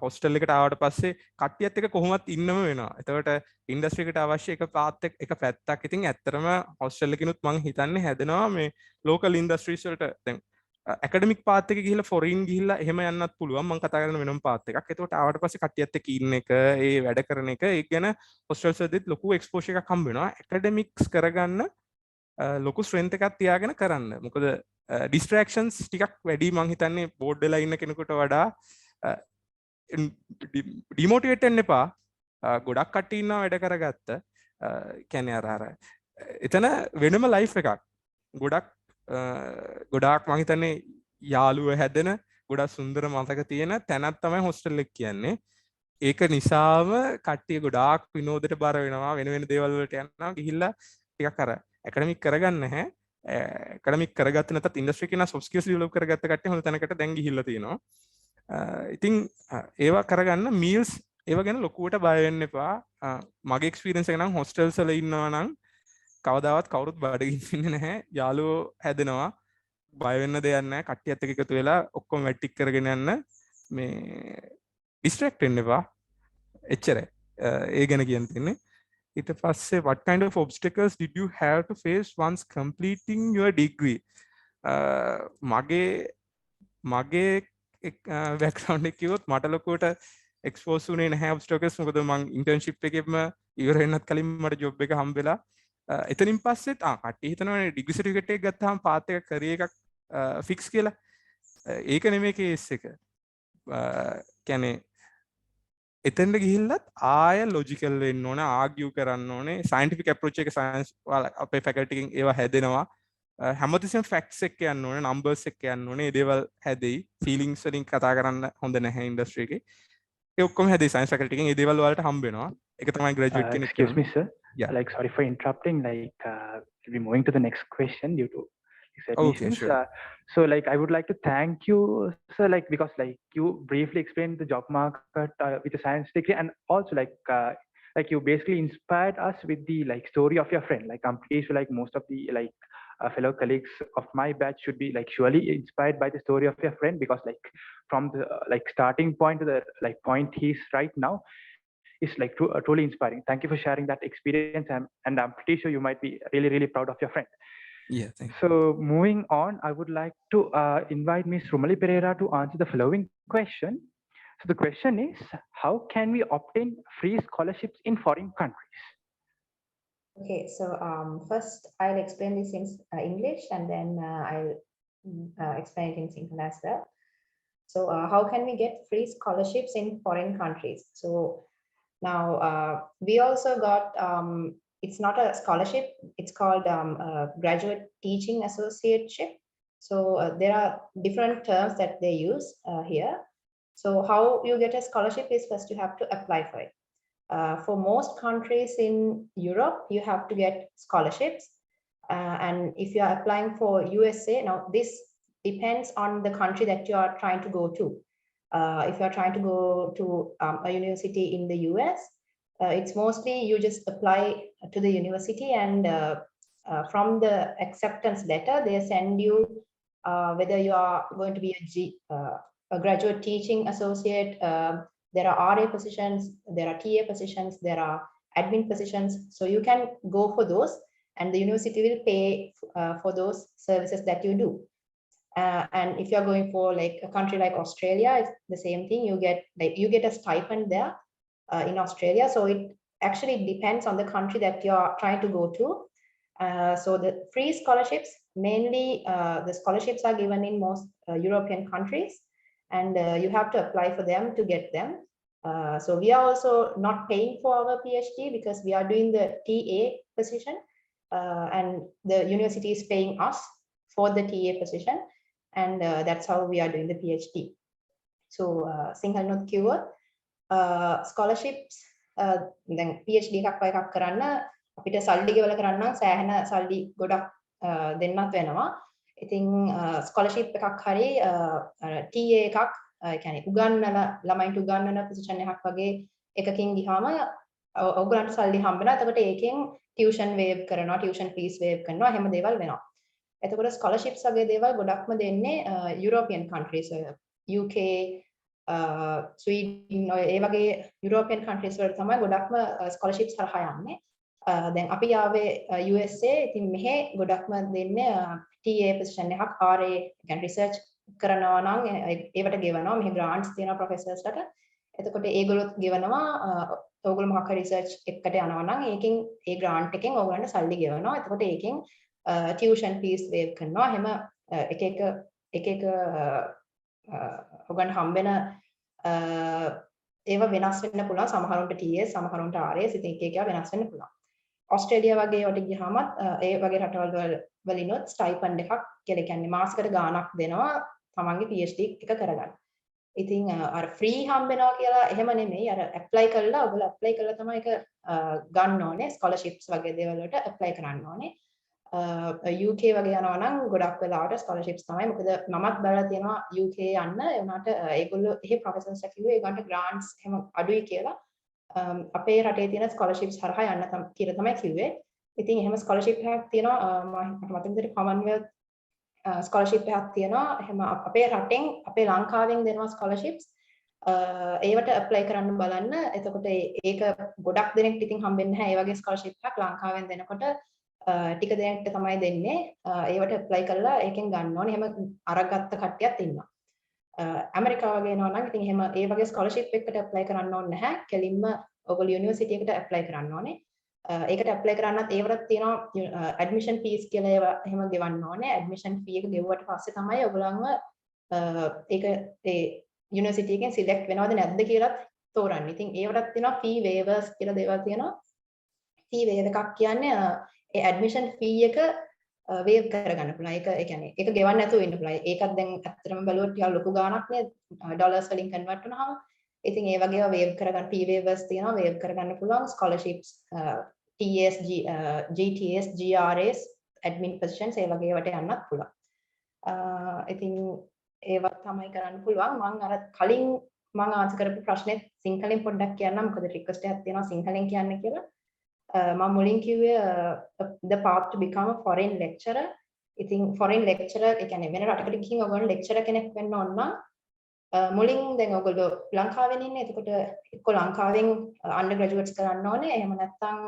හොස්ටල් එකට ආවට පස්සේ කට්ටියත් එක්ක කොහොමත් ඉන්නම වෙනවා. එතකොට ඉන්ඩස්ට්‍රි එකට අවශ්‍ය එක පැත්තක් ඉතින් ඇත්තටම හොස්ටල් එකකිනුත් මම හිතන්නේ හැදෙනවා මේ ලෝකල් ඉන්ඩස්ට්‍රීස් වලට. දැන් ඇකඩමික් පාත් එක ගිහිල්ලා ෆොරින් ගිහිල්ලා එහෙම යන්නත් පුළුවන්. මම කතා කරන වෙනම පාත් එකක්. එතකොට ආවට පස්සේ කට්ටියත් එක්ක ඉන්න එක, ඒ වැඩ කරන එක, ඒක ගැන හොස්ටල්ස් වලදීත් ලොකු එක්ස්පෝෂර් එකක් හම්බ වෙනවා. ඇකඩමික්ස් කරගන්න ලොකු ස්ට්‍රෙන්ත් එකක් තියාගෙන කරන්න. මොකද ඩිස්ට්‍රැක්ෂන්ස් ටිකක් වැඩි මං හිතන්නේ බෝඩ් වෙලා ඉන්න කෙනෙකුට වඩා. ඩිමෝටිවේට් වෙන්න එපා. ගොඩක් කට්ටිය ඉන්නවා වැඩ කරගත්ත. කියන්නේ අර එතන වෙනම ලයිෆ් එකක්. ගොඩාක් මං හිතන්නේ යාළුව හැදෙන, ගොඩක් සුන්දර මතක තියෙන තැනක් තමයි හොස්ටල් එක කියන්නේ. ඒක නිසාම කට්ටිය ගොඩාක් විනෝදයට බර වෙනවා, වෙන වෙන දේවල් වලට යනවා. ගිහිල්ලා ටිකක් අර ඇකඩමික් කරගන්න නැහැ. ඇකඩමික් කරගත්තේ නැත්නම් ඉන්ඩස්ට්‍රි එකේ නා සොෆ්ට් ස්කිල්ස් ඩෙවලොප් කරගත්ත කට්ටිය හොඳ තැනකට දැන් ගිහිල්ලා තියෙනවා. ඉතින් ඒවා කරගන්න මීල්ස් ඒව ගැන ලොකුවට බය වෙන්න එපා. මගේ එක්ස්පීරියන්ස් එක නම් හොස්ටල්ස් වල ඉන්නවා නම් කවදාවත් කවුරුත් බඩගින්න ඉන්නේ නැහැ. යාළුවෝ හැදෙනවා. බය වෙන්න දෙයක් නැහැ. කට්ටියත් එක්ක එකතු වෙලා ඔක්කොම වැටික් කරගෙන යන්න. මේ ඩිස්ට්‍රැක්ට් වෙන්න එපා. එච්චරයි. ඒ ගැන කියන්න තියෙන්නේ. ඊට පස්සේ what kind of obstacles did you have to face once completing your degree? මගේ background එක කිව්වොත් මට ලොකුවට expose වුණේ නැහැ obstacles. මොකද මම internship එකෙම ඉවර වෙන්නත් කලින් මට job එක හම්බෙලා. එතනින් පස්සෙත් කට්ටිය හිතනවානේ degree certificate එක ගත්තාම path එක career එකක් fix කියලා. ඒක නෙමෙයි case එක. කියන්නේ එතෙන්ට ගිහිල්ලත් ආය ලොජිකල් වෙන්න ඕනේ, ආගියු කරන්න ඕනේ. සයන්ටිෆික් අප්‍රෝච් එක සයන්ස් අපේ ෆැකල්ටි එකෙන් ඒවා හැදෙනවා. හැමතිස්සෙම ෆැක්ට්ස් එක්ක යන්න ඕනේ, නම්බර්ස් එක්ක යන්න ඕනේ. ඒ දේවල් හැදෙයි. ෆීලිංග්ස් වලින් කතා කරන්න හොඳ නැහැ ඉන්ඩස්ට්‍රි එකේ. ඒ ඔක්කොම හැදෙයි සයන්ස් ෆැකල්ටි එකෙන්. ඒ දේවල් වලට හම්බ වෙනවා. ඒක තමයි ග්‍රැජුවේට් කෙනෙක්. Excuse me, sir. Yeah. Like, sorry for interrupting. Like, we'll be moving to the next question due to okay, sure. So like I would like to thank you, sir, like because like you briefly explained the job market with a science degree, and also like you basically inspired us with the like story of your friend. Like I'm pretty sure like most of the like fellow colleagues of my batch should be like surely inspired by the story of your friend, because like from the like starting point to the like point he's right now is like truly inspiring. Thank you for sharing that experience, and I'm pretty sure you might be really proud of your friend. Yeah, thank you. So moving on, I would like to invite Ms. Rumali Pereira to answer the following question. So the question is, how can we obtain free scholarships in foreign countries? Okay, so first I'll explain this in English, and then I'll explain it in Sinhala as well. So how can we get free scholarships in foreign countries? So now we also got it's not a scholarship, it's called graduate teaching associateship. So there are different terms that they use here. So how you get a scholarship is first you have to apply for it. For most countries in Europe, you have to get scholarships. And if you are applying for USA, now this depends on the country that you are trying to go to. If you are trying to go to a university in the US, it's mostly you just apply to the university, and from the acceptance letter, they send you whether you are going to be a graduate teaching associate. There are RA positions, there are TA positions, there are admin positions. So you can go for those, and the university will pay for those services that you do. And if you are going for like a country like Australia, it's the same thing. You get a stipend there in Australia. So it actually depends on the country that you are trying to go to. So the free scholarships mainly the scholarships are given in most European countries, and you have to apply for them to get them. So we are also not paying for our PhD because we are doing the TA position, and the university is paying us for the TA position, and that's how we are doing the PhD. So Sinhala not cure scholarships then PhD එකක් වගේ එකක් කරන්න අපිට සල්ලි ගෙවලා කරන්න නම් සෑහෙන සල්ලි ගොඩක් දෙන්නත් වෙනවා. ඉතින් ස්කෝලර්ෂිප් එකක් හරි TA එකක් ඒ කියන්නේ උගන්වන ළමයින්ට උගන්වන පොසිෂන් එකක් වගේ එකකින් ගියාම ඔයගොල්ලන්ට සල්ලි හම්බ වෙනවා. එතකොට ඒකෙන් ටියුෂන් වේව් කරනවා, ටියුෂන් ෆීස් වේව් කරනවා, එහෙම දේවල් වෙනවා. එතකොට ස්කෝලර්ෂිප්ස් වගේ දේවල් ගොඩක්ම දෙන්නේ යුරෝපියන් කන්ට්‍රීස් UK ස්වීඩන් ඒ වගේ යුරෝපියන් කන්ට්‍රීස් වලට තමයි ගොඩක්ම ස්කෝලර්ෂිප්ස් හරහා යන්නේ. දැන් අපි ආවේ USA. ඉතින් මෙහෙ ගොඩක්ම දෙන්නේ TA පොසිෂන් එකක් RA කියන්නේ රිසර්ච් කරනවා නම් ඒවට ගෙවනවා. මෙහෙ ග්‍රාන්ට්ස් තියෙනවා ප්‍රොෆෙසර්ස්ලට. එතකොට ඒගොල්ලොත් ගෙවනවා ඔයගොල්ලෝ මොකක් හරි රිසර්ච් එකකට යනවා නම් ඒකෙන් ඒ ග්‍රාන්ට් එකෙන් ඔයගොල්ලන්ට සල්ලි ගෙවනවා. එතකොට ඒකෙන් ටියුෂන් ෆීස් වේව් කරනවා. එහෙම එක ඔයගොල්ලන්ට හම්බෙන ඒවා වෙනස් වෙන්න පුළුවන්. සමහරුන්ට TS, සමහරුන්ට RS, ඉතින් එක එක වෙනස් වෙන්න පුළුවන්. ඔස්ට්‍රේලියා වගේ වට ගියාම ඒ වගේ රටවල් වලිනොත් ස්ටයිපන්ඩ් එකක් කියලා කියන්නේ මාසෙකට ගාණක් දෙනවා තමන්ගේ PhD එක කරගන්න. ඉතින් අර ෆ්‍රී හම්බෙනවා කියලා එහෙම නෙමෙයි. අර ඇප්ලයි කළා ඔයගොල්ලෝ ඇප්ලයි කළා තමයි ඒක ගන්න ඕනේ. ස්කෝලර්ෂිප්ස් වගේ දේවල් වලට ඇප්ලයි කරන්න ඕනේ. UK වගේ යනවා නම් ගොඩක් වෙලාවට ස්කෝලර්ෂිප්ස් තමයි. මොකද මමත් බලලා තියෙනවා UK යන්න. ඒ වුණාට ඒගොල්ලෝ එහෙ ප්‍රොෆෙසර්ස්ලා කිව්වේ ඒගොල්ලන්ට ග්‍රාන්ට්ස් එහෙම අඩුයි කියලා. අපේ රටේ තියෙන ස්කෝලර්ෂිප්ස් හරහා යන්න කියලා තමයි කිව්වේ. ඉතින් එහෙම ස්කෝලර්ෂිප් එකක් තියෙනවා මට මතක විදිහට කොමන්වෙල්ත් ස්කෝලර්ෂිප් එකක් තියෙනවා. එහෙම අපේ රටෙන් අපේ ලංකාවෙන් දෙනවා ස්කෝලර්ෂිප්ස්. ඒවට ඇප්ලයි කරන්න බලන්න. එතකොට ඒක ගොඩක් දෙනෙක්ට ඉතින් හම්බෙන්නේ නැහැ. ඒ වගේ ස්කෝලර්ෂිප් එකක් ලංකාවෙන් දෙනකොට ටික දෙනෙක්ට තමයි දෙන්නේ. ඒවට ඇප්ලයි කරලා ඒකෙන් ගන්න ඕනේ. එහෙම අරගත්ත කට්ටියත් ඉන්නවා. ඇමරිකාව වගේ යනවා නම් ඉතින් එහෙම ඒ වගේ ස්කෝලර්ෂිප් එකකට ඇප්ලයි කරන්න ඕනේ නැහැ. කෙලින්ම ඔයගොල්ලෝ යුනිවර්සිටි එකට ඇප්ලයි කරන්න ඕනේ. ඒකට ඇප්ලයි කරන්නත් ඒවලත් තියෙනවා ඇඩ්මිෂන් ෆීස් කියලා ඒවා එහෙම ගෙවන්න ඕනේ. ඇඩ්මිෂන් ෆී එක ගෙවුවට පස්සේ තමයි ඔයගොල්ලන්ව ඒක ඒ යුනිවර්සිටි එකෙන් සිලෙක්ට් වෙනවද නැද්ද කියලාත් තෝරන්නේ. ඉතින් ඒවලත් තියෙනවා ෆී වේවර්ස් කියලා දේවල් තියෙනවා. ෆී වේව් එකක් කියන්නේ ඒ ඇඩ්මිෂන් ෆී එක වේව් කරගන්න පුළුවන්. ඒක ඒ කියන්නේ ඒක ගෙවන්න නැතුව ඉන්න පුළුවන්. ඒකත් දැන් ඇත්තටම බලුවොත් ටිකක් ලොකු ගාණක් නේ ඩොලර්ස් වලින් කන්වර්ට් වුණාම. ඉතින් ඒ වගේ වේව් කරගන්න ෆී වේවර්ස් තියෙනවා. වේව් කරගන්න පුළුවන් scholarships TS GTS GRS admin positions ඒ වගේ වට යන්නත් පුළුවන්. ඉතින් ඒවත් තමයි කරන්න පුළුවන්. මම අර කලින් මම ආන්සර් කරපු ප්‍රශ්නේ සිංහලෙන් පොඩ්ඩක් කියන්නම්. මොකද රික්වෙස්ට් එකක් තියෙනවා සිංහලෙන් කියන්න කියලා. මම මුලින් කිව්වේ the path to become a foreign lecturer. ඉතින් foreign lecturer ඒ කියන්නේ වෙන රටකට ගිහින් ඔයගොල්ලෝ lecturer කෙනෙක් වෙන්න ඕන නම් මුලින් දැන් ඔයගොල්ලෝ ලංකාවෙන් ඉන්නේ. එතකොට එක්ක ලංකාවෙන් undergraduates කරන්න ඕනේ. එහෙම නැත්නම්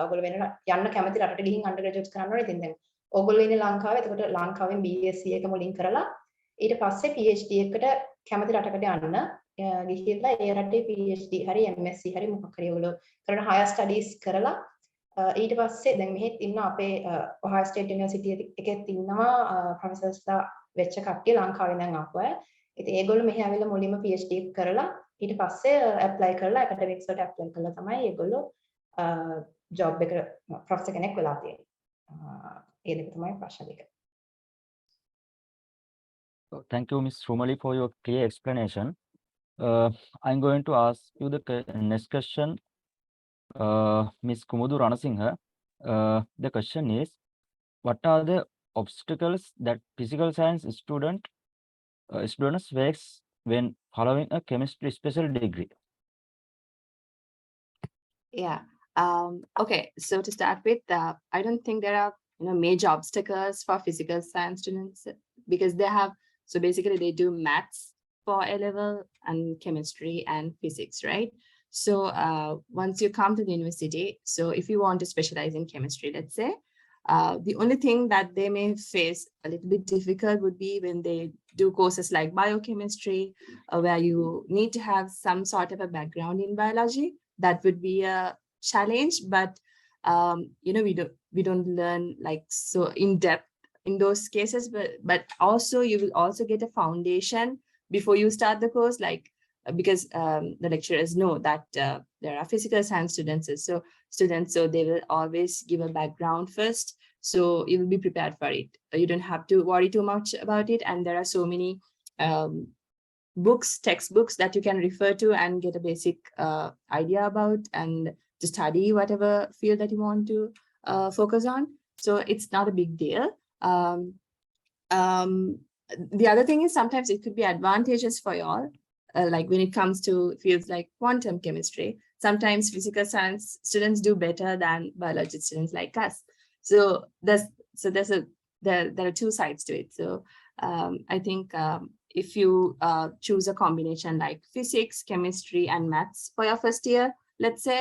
ඔයගොල්ලෝ වෙන යන්න කැමති රටට ගිහින් undergraduates කරන්න ඕනේ. ඉතින් දැන් ඔයගොල්ලෝ ඉන්නේ ලංකාවේ. එතකොට ලංකාවෙන් BSc එක මුලින් කරලා ඊට පස්සේ PhD එකට කැමති රටකට යන්න ගිහිල්ලා ඒ රටේ PhD හරි MSc හරි මොකක් හරි ඔයගොල්ලෝ කරන higher studies කරලා ඊට පස්සේ දැන් මෙහෙත් ඉන්න අපේ Ohio State University එකෙත් ඉන්නවා ප්‍රොෆෙසර්ස්ලා වෙච්ච කට්ටිය ලංකාවෙන් දැන් ආපු අය. ඉතින් ඒගොල්ලෝ මෙහි ආවිල්ලා මුලින්ම PhD එක කරලා ඊට පස්සේ ඇප්ලයි කරලා academics වලට ඇප්ලයි කරලා තමයි ඒගොල්ලෝ ජොබ් එක ප්‍රොෆෙසර් කෙනෙක් වෙලා තියෙන්නේ. ඒ දෙක තමයි ප්‍රශ්න දෙක. Thank you, Ms. Rumali, for your clear explanation. I'm going to ask you the next question, Ms. Kumudu Ranasinghe. The question is, what are the obstacles that physical science students face when following a chemistry special degree? Yeah. Okay. So to start with, I don't think there are major obstacles for physical science students because they have. So basically, they do maths for A level and chemistry and physics, right? So once you come to the university, so if you want to specialize in chemistry, let's say, the only thing that they may face a little bit difficult would be when they do courses like biochemistry, where you need to have some sort of a background in biology. That would be a challenge, but we don't learn like so in depth in those cases, but also you will also get a foundation before you start the course, like because the lecturers know that there are physical science students, so they will always give a background first, so you will be prepared for it. You don't have to worry too much about it, and there are so many textbooks that you can refer to and get a basic idea about, and to study whatever field that you want to focus on. So it's not a big deal. The other thing is sometimes it could be advantageous for you all, like when it comes to fields like quantum chemistry. Sometimes physical science students do better than biology students like us. So there are two sides to it. So I think if you choose a combination like physics, chemistry, and maths for your first year, let's say,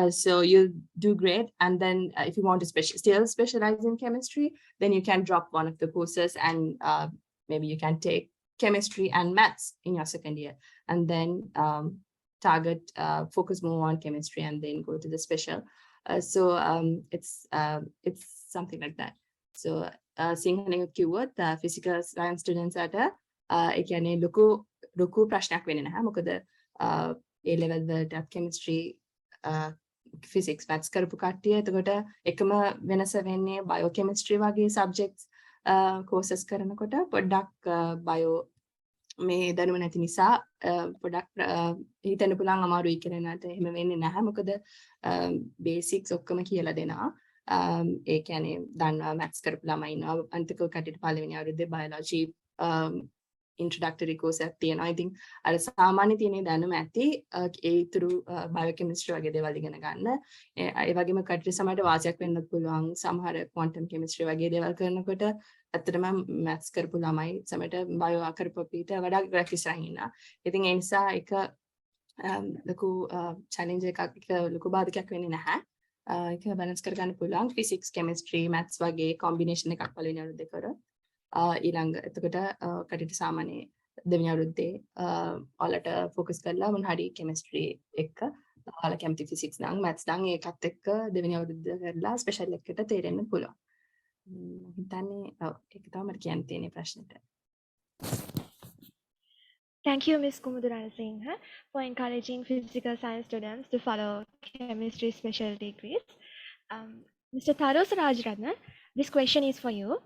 so you do great. And then if you want to still specialize in chemistry, then you can drop one of the courses, and maybe you can take chemistry and maths in your second year, and then focus more on chemistry and then go to the special. So it's something like that. So සිංහලෙන් කිව්වොත් physical science students අට ඒ කියන්නේ ලොකු ප්‍රශ්නයක් වෙන්නේ නැහැ. මොකද A level වලට chemistry physics maths කරපු කට්ටිය එතකොට එකම වෙනස වෙන්නේ biochemistry වගේ subjects courses කරනකොට පොඩ්ඩක් bio මේ දැනුම නැති නිසා පොඩ්ඩක් හිතන්න පුළුවන් අමාරුයි කියලා නේද? එහෙම වෙන්නේ නැහැ. මොකද basics ඔක්කොම කියලා දෙනවා. ඒ කියන්නේ දන්නවා maths කරපු ළමයි ඉන්නවා. අන්තික කටට පළවෙනි අවුරුද්දේ biology introductory course එකක් තියෙනවා. ඉතින් අර සාමාන්‍ය තියෙන දැනුම ඇති ඒ ඉතුරු biochemistry වගේ දේවල් ඉගෙන ගන්න. ඒ වගේම කටට සමහරට වාසියක් වෙන්නත් පුළුවන්. සමහර quantum chemistry වගේ දේවල් කරනකොට ඇත්තටම maths කරපු ළමයි සමහරට bio කරපු පිට වඩා ගොඩක් ඉස්සරහින් ඉන්නවා. ඉතින් ඒ නිසා එක ලොකු challenge එකක් ලොකු බාධකයක් වෙන්නේ නැහැ. ඒක balance කරගන්න පුළුවන්. physics, chemistry, maths වගේ combination එකක් පළවෙනි අවුරුද්දේ කරොත් ඊළඟ එතකොට කටට සාමාන්‍ය දෙවෙනි අවුරුද්දේ ඔයාලට focus කරලා මොන හරි chemistry එක්ක ඔයාලා කැමති physics නම් maths නම් ඒකත් එක්ක දෙවෙනි අවුරුද්ද කරලා special එකකට තේරෙන්න පුළුවන්. මම හිතන්නේ ඒක තමයි මට කියන්න තියෙන ප්‍රශ්නෙට. Thank you, Ms. Kumudurana Singh, for encouraging physical science students to follow chemistry specialty degrees. Mr. Tharos Rajratnan, this question is for you.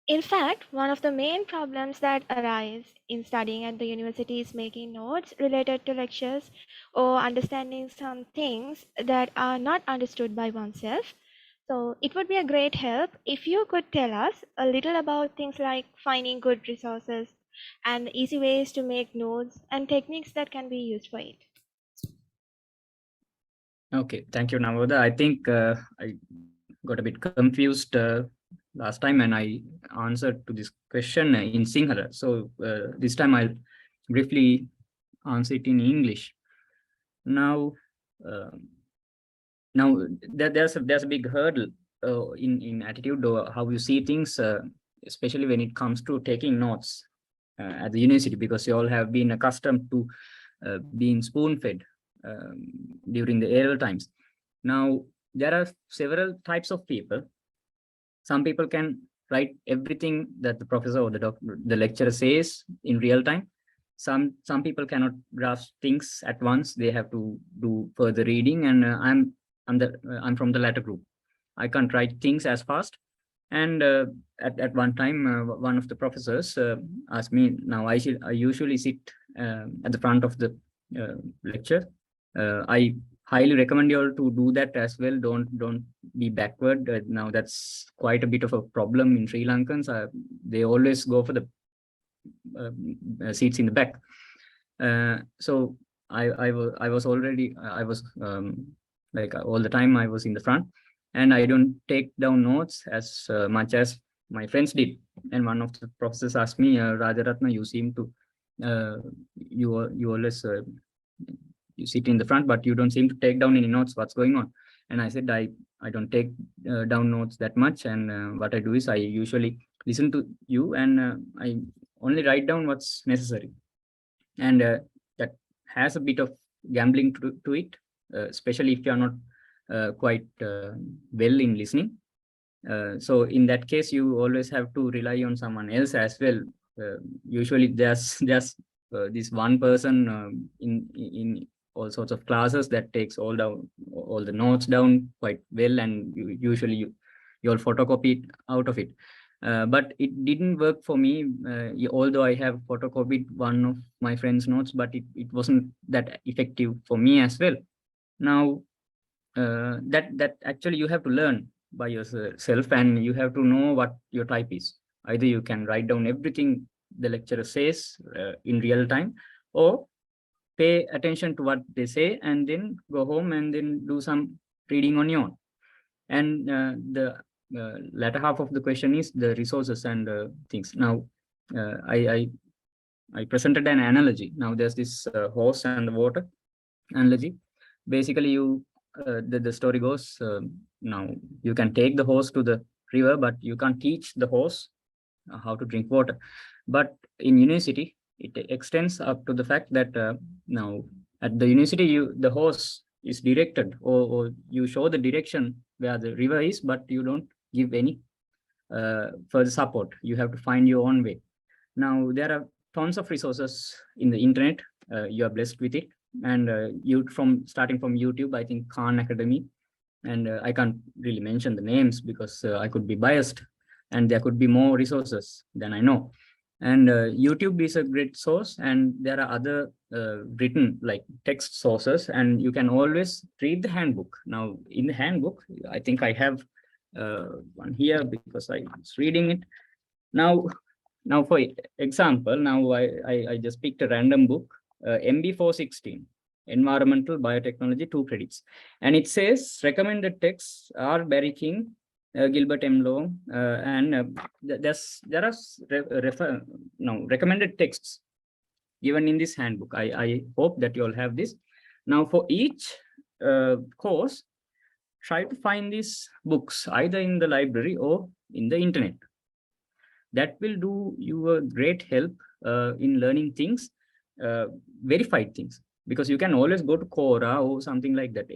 In fact, one of the main problems that arise in studying at the university is making notes related to lectures or understanding some things that are not understood by oneself. So it would be a great help if you could tell us a little about things like finding good resources and easy ways to make notes and techniques that can be used for it. Okay, thank you, Navoda. I think I got a bit confused last time and I answered to this question in Sinhala. So this time I'll briefly answer it in English. Now there's a big hurdle in attitude or how you see things, especially when it comes to taking notes at the university, because you all have been accustomed to being spoon-fed during the A-level times. Now there are several types of people. Some people can write everything that the professor or the lecturer says in real time. Some people cannot grasp things at once. They have to do further reading, and I'm from the latter group. I can't write things as fast. And at one time, one of the professors asked me. Now I usually sit at the front of the lecture. I highly recommend you all to do that as well. Don't be backward. Now that's quite a bit of a problem in Sri Lankans. They always go for the seats in the back. So I was like all the time I was in the front, and I don't take down notes as much as my friends did. And one of the professors asked me, Rajaratna, you seem to you always you sit in the front, but you don't seem to take down any notes. What's going on? And I said, I don't take down notes that much. And what I do is I usually listen to you, and I only write down what's necessary. And that has a bit of gambling to it, especially if you're not quite well in listening. So in that case, you always have to rely on someone else as well. Usually there's just this one person in all sorts of classes that takes all the notes down quite well, and usually you'll photocopy it out of it. But it didn't work for me, although I have photocopied one of my friend's notes, but it wasn't that effective for me as well. Now, that actually you have to learn by yourself, and you have to know what your type is. Either you can write down everything the lecturer says in real time, or pay attention to what they say and then go home and then do some reading on your own. And the latter half of the question is the resources and things. Now, I presented an analogy. Now there's this horse and the water analogy. Basically, the story goes, now you can take the horse to the river, but you can't teach the horse how to drink water. But in university, it extends up to the fact that now at the university, the horse is directed, or you show the direction where the river is, but you don't give any further support. You have to find your own way. Now, there are tons of resources in the internet. You are blessed with it. And starting from YouTube, I think Khan Academy, and I can't really mention the names because I could be biased, and there could be more resources than I know. And YouTube is a great source, and there are other written like text sources, and you can always read the handbook. Now, in the handbook, I think I have one here because I was reading it. Now, for example, now I just picked a random book, MB 416, Environmental Biotechnology, 2 credits. And it says recommended texts are Barry King, Gilbert M. Lowe, and there are recommended texts given in this handbook. I hope that you all have this. Now, for each course, try to find these books either in the library or in the internet. That will do you a great help in learning things, verified things, because you can always go to Quora or something like that.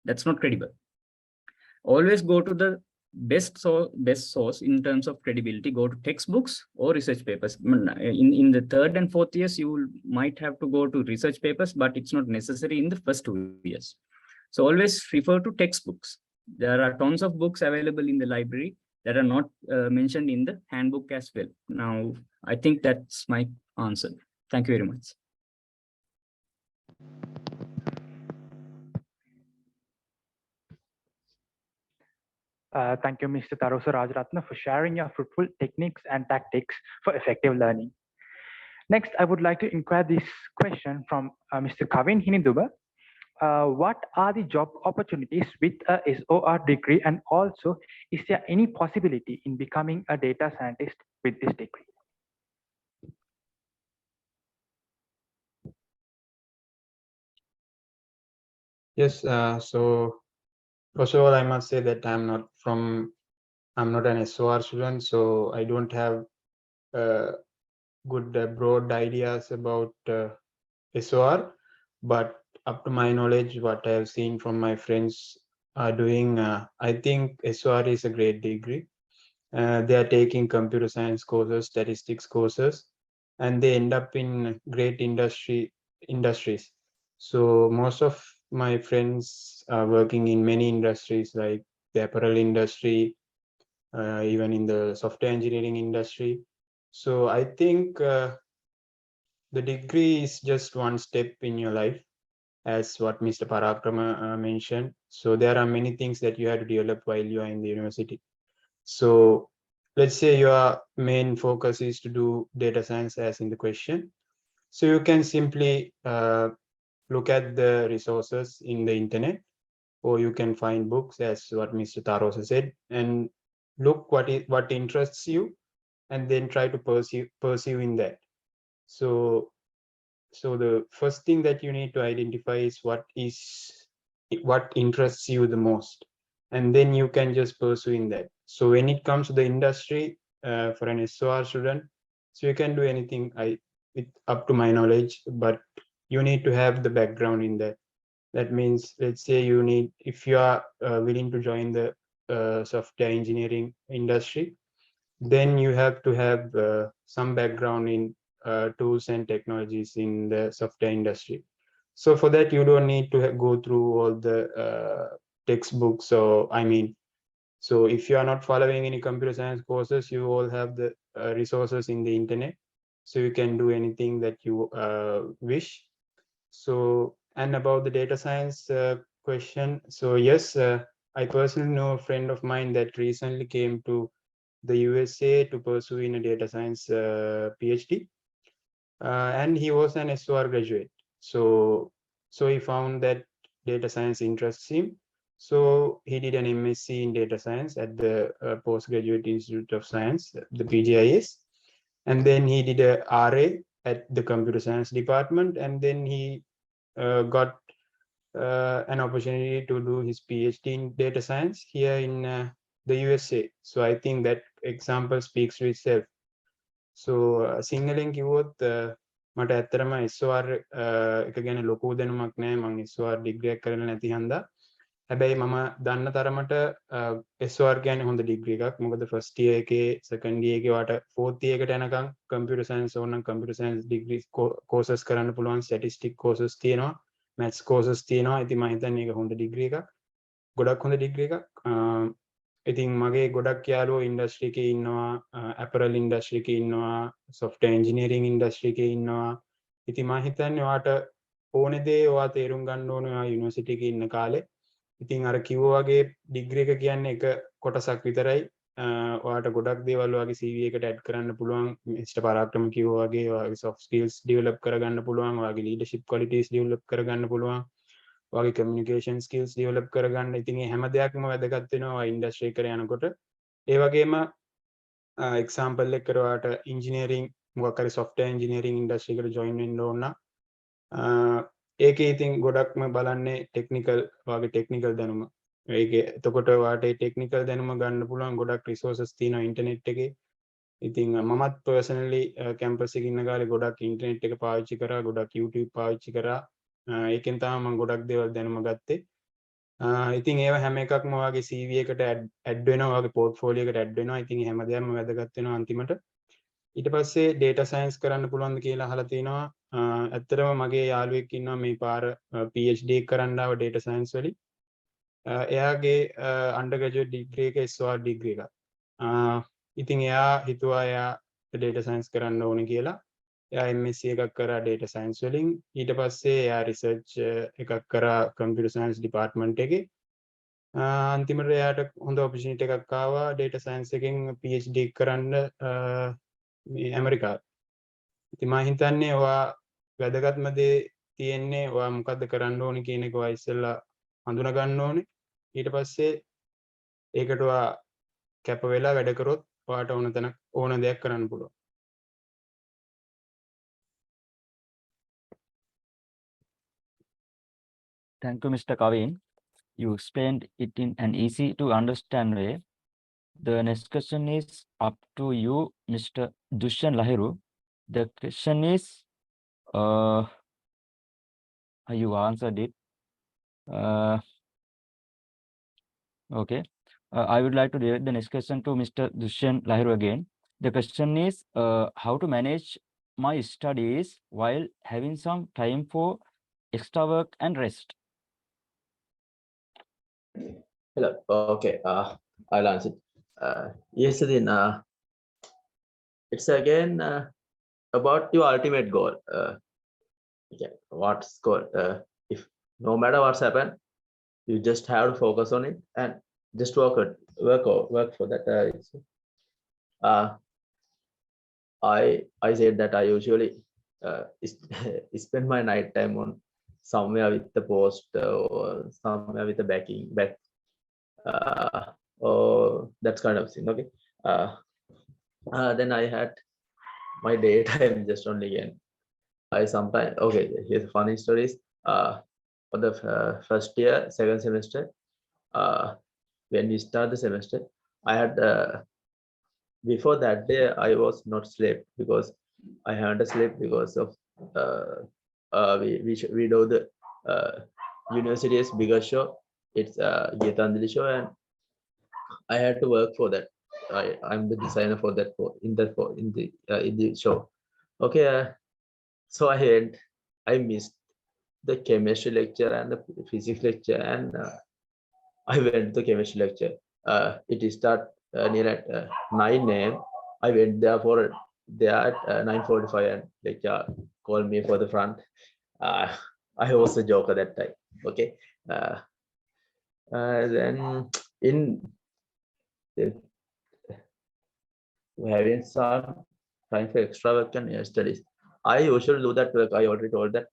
That's not credible. Always go to the best source in terms of credibility. Go to textbooks or research papers. In the 3rd and 4th years, you might have to go to research papers, but it's not necessary in the first 2 years. So always refer to textbooks. There are tons of books available in the library that are not mentioned in the handbook as well. Now, I think that's my answer. Thank you very much. Thank you, Mr. Tarosa Rajaratna, for sharing your fruitful techniques and tactics for effective learning. Next, I would like to inquire this question from Mr. Kavin Hiniduba. What are the job opportunities with a SOR degree, and also is there any possibility in becoming a data scientist with this degree? Yes, so first of all, I must say that I'm not an SOR student, so I don't have good broad ideas about SOR, but up to my knowledge, what I have seen from my friends are doing, I think SOR is a great degree. They are taking computer science courses, statistics courses, and they end up in great industries. So most of my friends are working in many industries, like the apparel industry, even in the software engineering industry. So I think the degree is just one step in your life, as what Mr. Parakrama mentioned. So there are many things that you have to develop while you are in the university. So let's say your main focus is to do data science, as in the question. So you can simply look at the resources in the internet, or you can find books, as what Mr. Tarosa said, and look what interests you, and then try to pursue in that. So the first thing that you need to identify is what interests you the most, and then you can just pursue in that. So when it comes to the industry, for an SOR student, so you can do anything, up to my knowledge, but you need to have the background in that. That means, let's say if you are willing to join the software engineering industry, then you have to have some background in tools and technologies in the software industry. So for that, you don't need to go through all the textbooks. So if you are not following any computer science courses, you all have the resources in the internet. So you can do anything that you wish. So, and about the data science question. So yes, I personally know a friend of mine that recently came to the USA to pursue in a data science PhD. And he was an SOR graduate. So he found that data science interests him. So he did an MSc in data science at the Postgraduate Institute of Science, the PGIS. And then he did a RA at the computer science department. And then he got an opportunity to do his PhD in data science here in the USA. So I think that example speaks for itself. So සිංහලෙන් කිව්වොත් මට ඇත්තටම SOR එක ගැන ලොකු දැනුමක් නැහැ. මම SOR ඩිග්‍රී එකක් කරලා නැති හන්දා. හැබැයි මම දන්න තරමට SOR කියන්නේ හොඳ ඩිග්‍රී එකක්. මොකද ෆස්ට් ඉයර් එකේ සෙකන්ඩ් ඉයර් එකේ වාට ෆෝර්ත් ඉයර් එකට යනකම් කම්පියුටර් සයන්ස් ඕන නම් කම්පියුටර් සයන්ස් ඩිග්‍රී කෝසස් කරන්න පුළුවන්. ස්ටැටිස්ටික් කෝසස් තියෙනවා, මැත්ස් කෝසස් තියෙනවා. ඉතින් මම හිතන්නේ ඒක හොඳ ඩිග්‍රී එකක්. ගොඩක් හොඳ ඩිග්‍රී එකක්. ඉතින් මගේ ගොඩක් යාළුවෝ ඉන්ඩස්ට්‍රි එකේ ඉන්නවා, ඇපරල් ඉන්ඩස්ට්‍රි එකේ ඉන්නවා, සොෆ්ට්වෙයාර් ඉන්ජිනියරින් ඉන්ඩස්ට්‍රි එකේ ඉන්නවා. ඉතින් මම හිතන්නේ ඔයාට ඕනේ දේ ඔයා තේරුම් ගන්න ඕනේ ඔයා යුනිවර්සිටි එකේ ඉන්න කාලේ. ඉතින් අර කිව්වා වගේ ඩිග්‍රී එක කියන්නේ එක කොටසක් විතරයි. ඔයාට ගොඩක් දේවල් ඔයාගේ CV එකට ඇඩ් කරන්න පුළුවන්. මිස්ටර් පරාක්‍රම කිව්වා වගේ ඔයාගේ soft skills develop කරගන්න පුළුවන්, ඔයාගේ leadership qualities develop කරගන්න පුළුවන්, ඔයාගේ communication skills develop කරගන්න. ඉතින් මේ හැම දෙයක්ම වැදගත් වෙනවා ඉන්ඩස්ට්‍රි එකට යනකොට. ඒ වගේම එක්සැම්පල් එකකට ඔයාට ඉන්ජිනියරින් මොකක් හරි software engineering industry එකට join වෙන්න ඕන නම් ඒකේ ඉතින් ගොඩක්ම බලන්නේ ටෙක්නිකල් වගේ ටෙක්නිකල් දැනුම. ඒකේ එතකොට ඔයාට ඒ ටෙක්නිකල් දැනුම ගන්න පුළුවන් ගොඩක් රිසෝසස් තියෙනවා ඉන්ටර්නෙට් එකේ. ඉතින් මමත් පර්සනලි කැම්පස් එකේ ඉන්න කාලේ ගොඩක් ඉන්ටර්නෙට් එක පාවිච්චි කරා, ගොඩක් YouTube පාවිච්චි කරා. ඒකෙන් තමයි මම ගොඩක් දේවල් දැනුම ගත්තේ. ඉතින් ඒව හැම එකක්ම ඔයාගේ CV එකට ඇඩ් වෙනවා, ඔයාගේ පෝර්ට්ෆෝලියෝ එකට ඇඩ් වෙනවා. ඉතින් හැම දෙයක්ම වැදගත් වෙනවා අන්තිමට. ඊට පස්සේ data science කරන්න පුළුවන්ද කියලා අහලා තිනවා. ඇත්තටම මගේ යාළුවෙක් ඉන්නවා මේ පාර PhD එක කරන්න ආව data science වලින්. එයාගේ undergraduate degree එක SOR degree එකක්. ඉතින් එයා හිතුවා එයා data science කරන්න ඕනේ කියලා. එයා MSc එකක් කරා data science වලින්. ඊට පස්සේ එයා research එකක් කරා computer science department එකේ. අන්තිමට එයාට හොඳ opportunity එකක් ආවා data science එකෙන් PhD එක කරන්න මේ ඇමරිකාවේ. ඉතින් මම හිතන්නේ ඔයා වැදගත්ම දේ තියෙන්නේ ඔයා මොකද්ද කරන්න ඕනේ කියන එක ඔයා ඉස්සෙල්ලා හඳුනා ගන්න ඕනේ. ඊට පස්සේ ඒකට ඔයා කැප වෙලා වැඩ කරොත් ඔයාට ඕන දෙයක් කරන්න පුළුවන්. Thank you, Mr. Kavin. You explained it in an easy to understand way. The next question is up to you, Mr. Dushan Lahiru. The question is, you answered it. Okay. I would like to direct the next question to Mr. Dushan Lahiru again. The question is, how to manage my studies while having some time for extra work and rest? Hello. Okay. I'll answer. Yes, then it's again about your ultimate goal. What's goal? If no matter what's happened, you just have to focus on it and just work for that. I said that I usually spend my night time on somewhere with the post or somewhere with the back or that kind of thing. Okay. Then I had my daytime just only again. I sometimes, okay, here's funny stories. For the first year, second semester, when we start the semester, I had before that day I was not slept because I had to sleep because of we do the university's bigger show. It's a Geethanjali show, and I had to work for that. I'm the designer for that in the show. Okay, so I missed the chemistry lecture and the physics lecture, and I went to the chemistry lecture. It start near at 9 a.m. I went there at 9:45, and lecturer called me for the front. I was a joker that time. Okay, then in having some time for extra work and studies, I usually do that work. I already told that.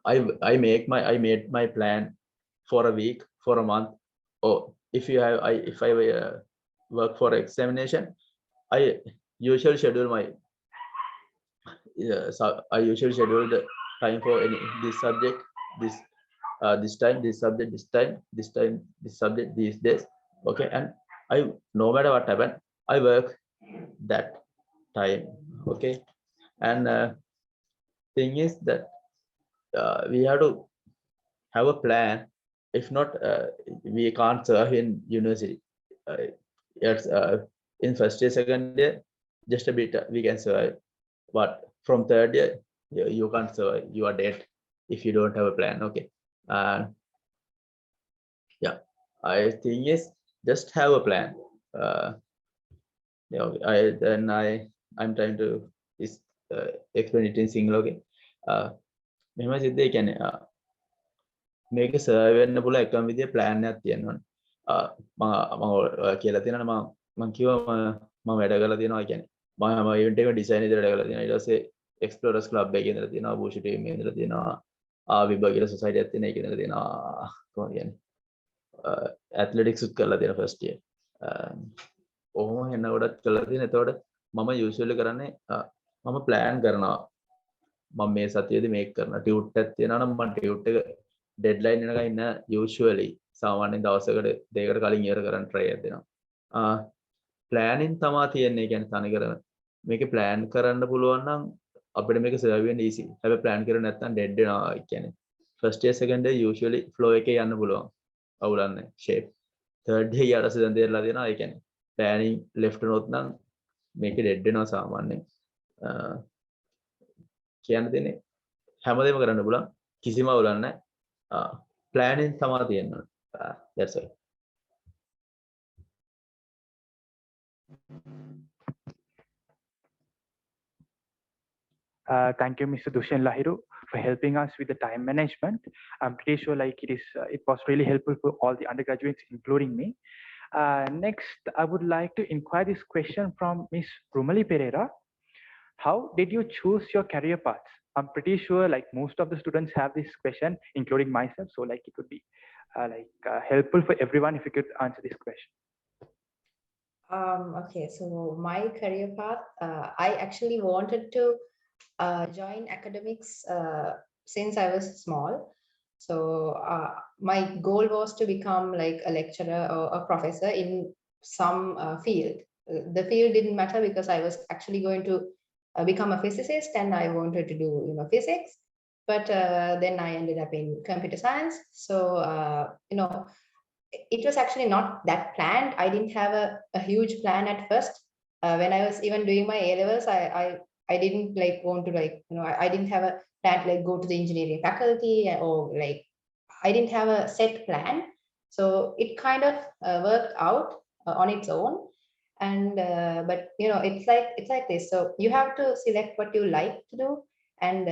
I made my plan for a week, for a month, or if I work for examination, I usually schedule I usually schedule the time for this subject, this time, this subject, this subject, these days. Okay, and I, no matter what happen, I work that time. Okay, and thing is that we have to have a plan. If not, we can't serve in university. It's in first year, second year, just a bit we can survive, but from third year you can't survive. You are dead if you don't have a plan. Okay, yeah, I think is just have a plan. I'm trying to explain it in single. Okay, මෙහෙම සිද්ධ ඒ කියන්නේ මේක serve වෙන්න පුළුවන් එකම විදිය plan එකක් තියෙනවා. මම කියලා තියෙනවා මම කිව්වා මම වැඩ කරලා තියෙනවා. ඒ කියන්නේ මම ඉවෙන්ට් එක ඩිසයින් විදියට වැඩ කරලා තියෙනවා. ඊට පස්සේ එක්ස්ප්ලෝරර්ස් ක්ලබ් එකේ ඉඳලා තියෙනවා, බූෂි ටීම් එකේ ඉඳලා තියෙනවා, විභාග කියලා සොසයිටි එකක් තියෙනවා, ඒකේ ඉඳලා තියෙනවා. කොහොමද කියන්නේ ඇත්ලටික්ස් උත් කරලා තියෙනවා ෆස්ට් ඉයර්. ඔහොම එන්න ගොඩක් කරලා තියෙනවා. එතකොට මම යූෂුවලි කරන්නේ මම ප්ලෑන් කරනවා. මම මේ සතියේදී මේක කරනවා. ටියුට් එකක් තියෙනවා නම් මම ටියුට් එක ඩෙඩ්ලයින් වෙනකන් ඉන්න යූෂුවලි සාමාන්‍යයෙන් දවසකට දෙකකට කලින් ඉවර කරන්න try එකක් දෙනවා. ප්ලෑනින් තමයි තියෙන්නේ. කියන්නේ තනිකරම මේකේ ප්ලෑන් කරන්න පුළුවන් නම් අපිට මේක සර්ව් වෙන්න easy. හැබැයි ප්ලෑන් කරුවේ නැත්නම් ඩෙඩ් වෙනවා. කියන්නේ first year second year usually flow එකේ යන්න පුළුවන්. අවුලන්නේ shape. third year ඊට පස්සේ දැන් දෙරලා දෙනවා. ඒ කියන්නේ planning left වුණොත් නම් මේක ඩෙඩ් වෙනවා සාමාන්‍යයෙන්. කියන්න දෙන්නේ හැමදේම කරන්න පුළුවන්, කිසිම අවුලක් නැහැ. ප්ලෑනින් තමයි තියෙන්නේ. That's all. Thank you, Mr. Dushan Lahiru, for helping us with the time management. I'm pretty sure like it was really helpful for all the undergraduates, including me. Next, I would like to inquire this question from Ms. Rumali Pereira. How did you choose your career path? I'm pretty sure like most of the students have this question, including myself. So like it would be helpful for everyone if you could answer this question. Okay, so my career path, I actually wanted to join academics since I was small. So my goal was to become like a lecturer or a professor in some field. The field didn't matter because I was actually going to become a physicist and I wanted to do physics, but then I ended up in computer science. So it was actually not that planned. I didn't have a huge plan at first. When I was even doing my A-levels, I didn't like want to like I didn't have a plan to like go to the engineering faculty, or like I didn't have a set plan. So it kind of worked out on its own. And but it's like this. So you have to select what you like to do and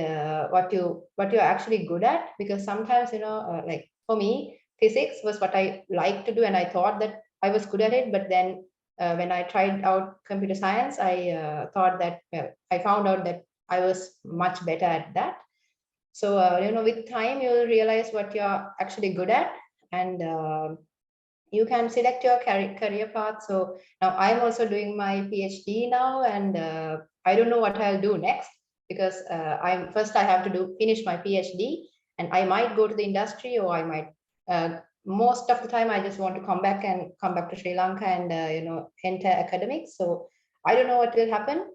what you're actually good at, because sometimes like for me, physics was what I like to do and I thought that I was good at it, but then when I tried out computer science, I thought that I found out that I was much better at that. So with time you'll realize what you're actually good at, and you can select your career path. So now I'm also doing my PhD now, and I don't know what I'll do next, because I have to finish my PhD, and I might go to the industry, or I might most of the time I just want to come back to Sri Lanka and enter academics. So I don't know what will happen.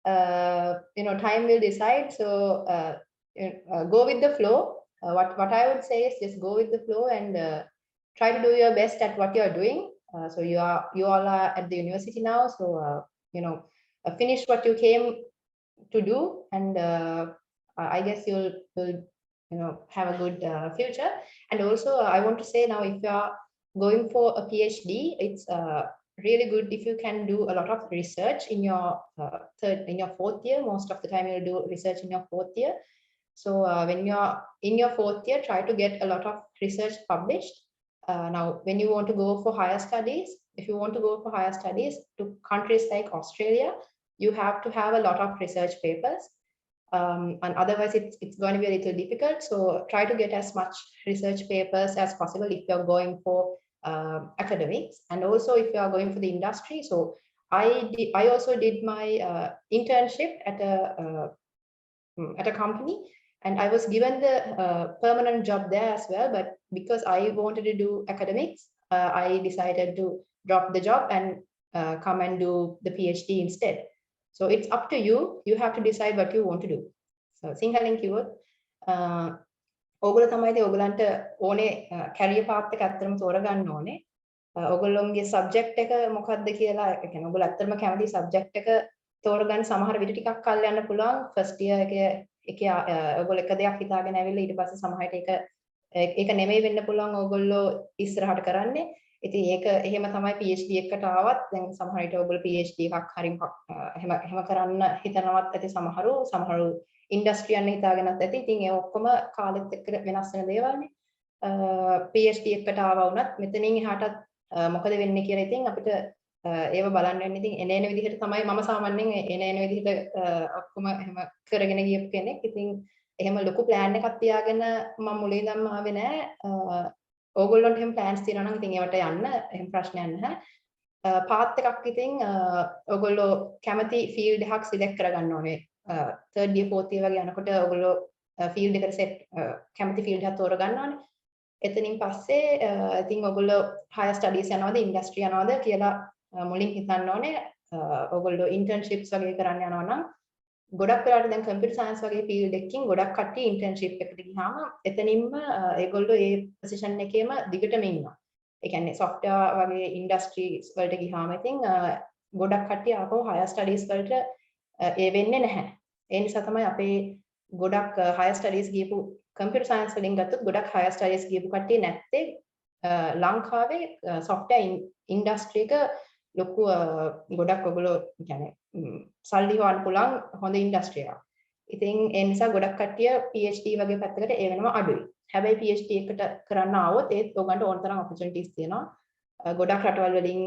Time will decide. So go with the flow. what I would say is just go with the flow and try to do your best at what you're doing. So you all are at the university now, so finish what you came to do, and I guess you'll have a good future. And also I want to say now, if you are going for a PhD, it's really good if you can do a lot of research in your fourth year. Most of the time you'll do research in your fourth year. So when you're in your fourth year, try to get a lot of research published. Now, when you want to go for higher studies, if you want to go for higher studies to countries like Australia, you have to have a lot of research papers. And otherwise it's going to be a little difficult. So try to get as much research papers as possible if you're going for academics, and also if you are going for the industry. So I also did my internship at a company, and I was given the permanent job there as well. But because I wanted to do academics, I decided to drop the job and come and do the PhD instead. So it's up to you. You have to decide what you want to do. So Sinhalin කිව්වොත් ඕගොල්ලෝ තමයි ඕගලන්ට ඕනේ career පාත් එක අත්‍තරම තෝරගන්න ඕනේ. ඕගොල්ලෝගේ subject එක මොකක්ද කියලා, ඒ කියන්නේ ඕගොල්ලෝ අත්‍තරම කැමති සබ්ජෙක්ට් එක තෝරගන්න සමහර විට ටිකක් කල් යන්න පුළුවන්. ෆස්ට් ඉයර් එකේ ඕගොල්ලෝ එක දෙයක් හිතාගෙන ඇවිල්ලා ඊට පස්සේ සමහර විට ඒක නෙමෙයි වෙන්න පුළුවන් ඕගොල්ලෝ ඉස්සරහට කරන්නේ. ඉතින් ඒක එහෙම තමයි PhD එකකට ආවත් දැන් සමහර විට ඔයගොල්ලෝ PhD එකක් හරි එහෙම කරන්න හිතනවත් ඇති, සමහරු ඉන්ඩස්ට්‍රි යන්න හිතාගෙනත් ඇති. ඉතින් ඒ ඔක්කොම කාලෙත් එක්ක වෙනස් වෙන දේවල්නේ. PhD එකකට ආවා වුණත් මෙතනින් එහාටත් මොකද වෙන්නේ කියලා ඉතින් අපිට ඒව බලන්න වෙන්නේ. ඉතින් එන විදිහට තමයි මම සාමාන්‍යයෙන් එන විදිහට ඔක්කොම එහෙම කරගෙන ගියපු කෙනෙක්. ඉතින් එහෙම ලොකු ප්ලෑන් එකක් තියාගෙන මම මුලින් ඉඳන්ම ආවේ නෑ. ඕගොල්ලන්ට එහෙම ප්ලෑන්ස් තියෙනවා නම් ඉතින් ඒවට යන්න එහෙම ප්‍රශ්නයක් නැහැ. පාත් එකක් ඉතින් ඕගොල්ලෝ කැමති ෆීල්ඩ් එකක් සිලෙක්ට් කරගන්න ඕනේ. third year fourth year වගේ යනකොට ඕගොල්ලෝ ෆීල්ඩ් එකට සෙට් කැමති ෆීල්ඩ් එකක් තෝරගන්න ඕනේ. එතනින් පස්සේ ඉතින් ඕගොල්ලෝ higher studies යනවාද industry යනවාද කියලා මුලින් හිතන්න ඕනේ. ඕගොල්ලෝ internships වගේ කරන්න යනවා නම් ගොඩක් වෙලාවට දැන් computer science වගේ field එකකින් ගොඩක් කට්ටිය internship එකට ගියාම එතනින්ම ඒගොල්ලෝ ඒ position එකේම දිගටම ඉන්නවා. ඒ කියන්නේ software වගේ industries වලට ගියාම ඉතින් ගොඩක් කට්ටිය ආපහු higher studies වලට ඒ වෙන්නේ නැහැ. ඒ නිසා තමයි අපේ ගොඩක් higher studies ගියපු computer science වලින් ගත්තොත් ගොඩක් higher studies ගියපු කට්ටිය නැත්තේ ලංකාවේ software industry එක ලොකු ගොඩක් ඔයගොල්ලෝ කියන්නේ සල්ලි හොයන්න පුළුවන් හොඳ ඉන්ඩස්ට්‍රි එකක්. ඉතින් ඒ නිසා ගොඩක් කට්ටිය PhD වගේ පැත්තකට ඒ වෙනම අඩුයි. හැබැයි PhD එකට කරන්න ආවොත් ඒත් ඔයගන්ට ඕන තරම් opportunities තියෙනවා. ගොඩක් රටවල් වලින්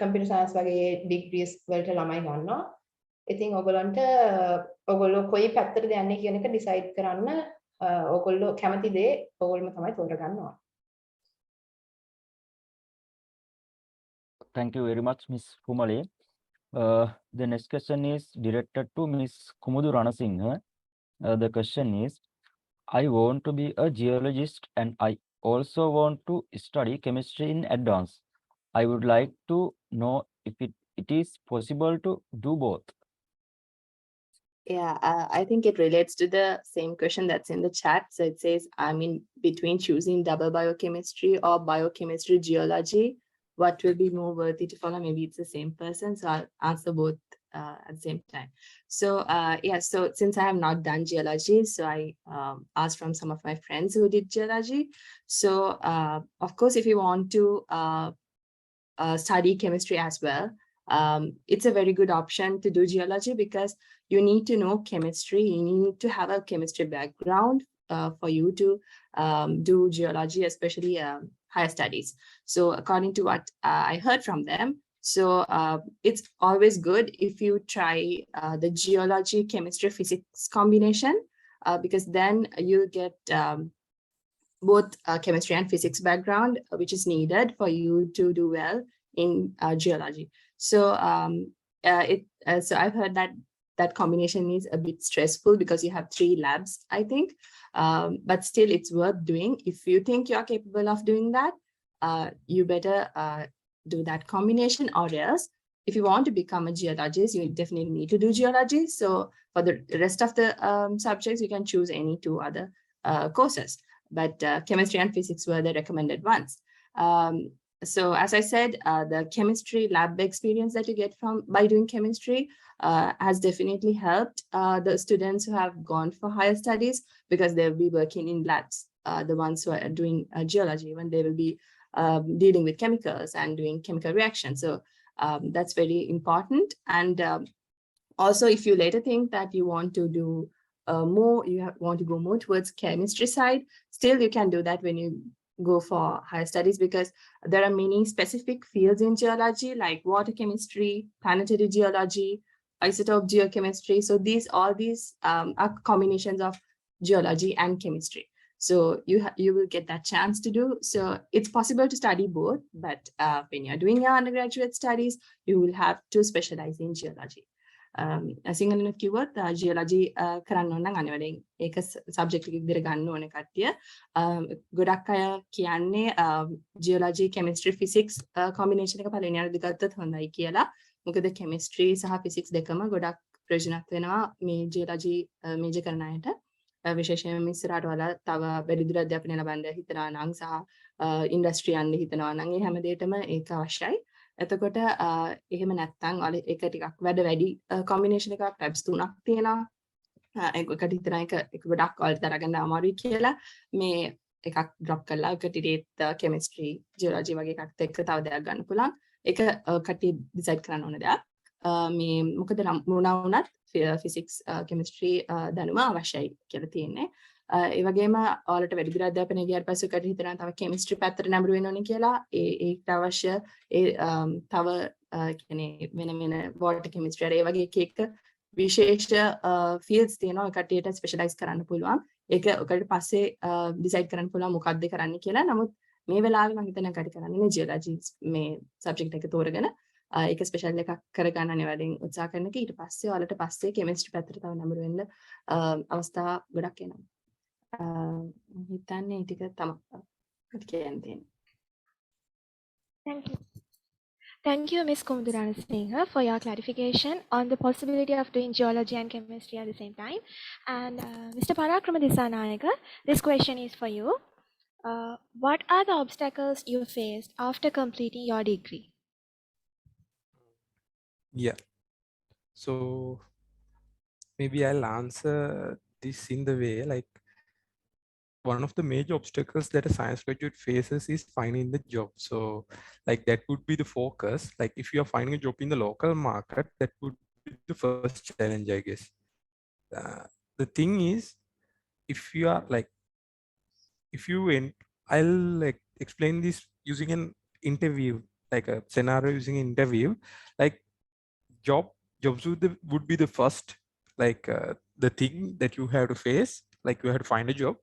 computer science වගේ degrees වලට ළමයි ගන්නවා. ඉතින් ඔයගොල්ලෝ කොයි පැත්තටද යන්නේ කියන එක decide කරන්න ඔයගොල්ලෝ කැමති දේ ඔයගොල්ලෝම තමයි තෝරගන්න ඕන. Thank you very much, Ms. Kumali. The next question is directed to Ms. Kumudu Ranasinghe. The question is, I want to be a geologist and I also want to study chemistry in advance. I would like to know if it is possible to do both. Yeah, I think it relates to the same question that's in the chat. So it says, I'm in between choosing double biochemistry or biochemistry geology. What will be more worthy to follow? Maybe it's the same person, so I'll answer both at the same time. So yeah, so since I have not done geology, so I asked from some of my friends who did geology. So of course, if you want to study chemistry as well, it's a very good option to do geology because you need to know chemistry. You need to have a chemistry background for you to do geology, especially higher studies. So according to what I heard from them, so it's always good if you try the geology, chemistry, physics combination, because then you get both chemistry and physics background, which is needed for you to do well in geology. So so I've heard that combination is a bit stressful because you have 3 labs, I think. But still it's worth doing. If you think you're capable of doing that, you better do that combination, or else if you want to become a geologist, you definitely need to do geology. So for the rest of the subjects, you can choose any 2 other courses, but chemistry and physics were the recommended ones. So as I said, the chemistry lab experience that you get by doing chemistry has definitely helped the students who have gone for higher studies, because they'll be working in labs. The ones who are doing geology, when they will be dealing with chemicals and doing chemical reactions. So that's very important. And also, if you later think that you want to do want to go more towards chemistry side, still you can do that when you go for higher studies, because there are many specific fields in geology, like water chemistry, planetary geology, isotope geochemistry. So all these are combinations of geology and chemistry. So you will get that chance to do. So it's possible to study both, but when you're doing your undergraduate studies, you will have to specialize in geology. සිංහලනුත් කිව්වොත් ජියොලොජි කරන්න ඕන නම් අනිවාර්යෙන් ඒක subject එක විදිහට ගන්න ඕන කට්ටිය. ගොඩක් අය කියන්නේ ජියොලොජි කෙමිස්ට්‍රි ෆිසික්ස් කොම්බිනේෂන් එක පළවෙනි අවුරුද්දේ ගත්තොත් හොඳයි කියලා. මොකද කෙමිස්ට්‍රි සහ ෆිසික්ස් දෙකම ගොඩක් ප්‍රයෝජනවත් වෙනවා මේ ජියොලොජි මේජර් කරන අයට. විශේෂයෙන්ම ඉස්සරහට වල තව වැඩිදුර අධ්‍යාපනය ලබන්න හිතනවා නම් සහ ඉන්ඩස්ට්‍රි යන්න හිතනවා නම් ඒ හැම දෙයකම ඒක අවශ්‍යයි. එතකොට එහෙම නැත්නම් ඒක ටිකක් වැඩි කොම්බිනේෂන් එකක් ටැබ්ස් 3ක් තියෙනවා. ඒකට හිතන එක ගොඩක් ඔයාලට දරගන්න අමාරුයි කියලා මේ එකක් ඩ්‍රොප් කරලා ඒකට කෙමිස්ට්‍රි ජියොලොජි වගේ එකක් එක්ක තව දෙයක් ගන්න පුළුවන්. ඒක කට්ටිය ඩිසයිඩ් කරන්න ඕන දෙයක්. මේ මොකද මොනවා වුණත් ෆිසික්ස් කෙමිස්ට්‍රි දැනුම අවශ්‍යයි කියලා තියෙන්නේ. ඒ වගේම ඔයාලට වැඩිදුර අධ්‍යාපනය ගියාට පස්සේ ඔකට හිතනවා තව කෙමිස්ට්‍රි පැත්තට නැඹුරු වෙන්න ඕනේ කියලා. ඒකට අවශ්‍ය තව කියන්නේ වෙන වෝටර් කෙමිස්ට්‍රි ඒ වගේ එක විශේෂ ෆීල්ඩ්ස් තියෙනවා. ඒ කට්ටියට ස්පෙෂලායිස් කරන්න පුළුවන්. ඒක ඔකට පස්සේ ඩිසයිඩ් කරන්න පුළුවන් මොකක්ද කරන්න කියලා. නමුත් මේ වෙලාවේ මම හිතන කටි කරන්නේ ජියොලොජි මේ සබ්ජෙක්ට් එක තෝරගෙන ඒක ස්පෙෂල් එකක් කරගන්න අනිවාර්යෙන් උත්සාහ කරන එක. ඊට පස්සේ ඔයාලට පස්සේ කෙමිස්ට්‍රි පැත්තට තව නැඹුරු වෙන්න අවස්ථා ගොඩක් එනවා. හිතන්නේ ටික තමයි කියන්න තියෙන්නේ. Thank you. Thank you, Ms. Kumudurana for your clarification on the possibility of doing geology and chemistry at the same time. And Mr. Parakrama Disanayaka, this question is for you. What are the obstacles you faced after completing your degree? Yeah. So maybe I'll answer this in the way like one of the major obstacles that a science graduate faces is finding the job. So like that would be the focus. Like if you are finding a job in the local market, that would be the first challenge, I guess. The thing is, if you are like, I'll like explain this using an interview, like a scenario using an interview, like jobs would be the first, like the thing that you have to face, like you have to find a job.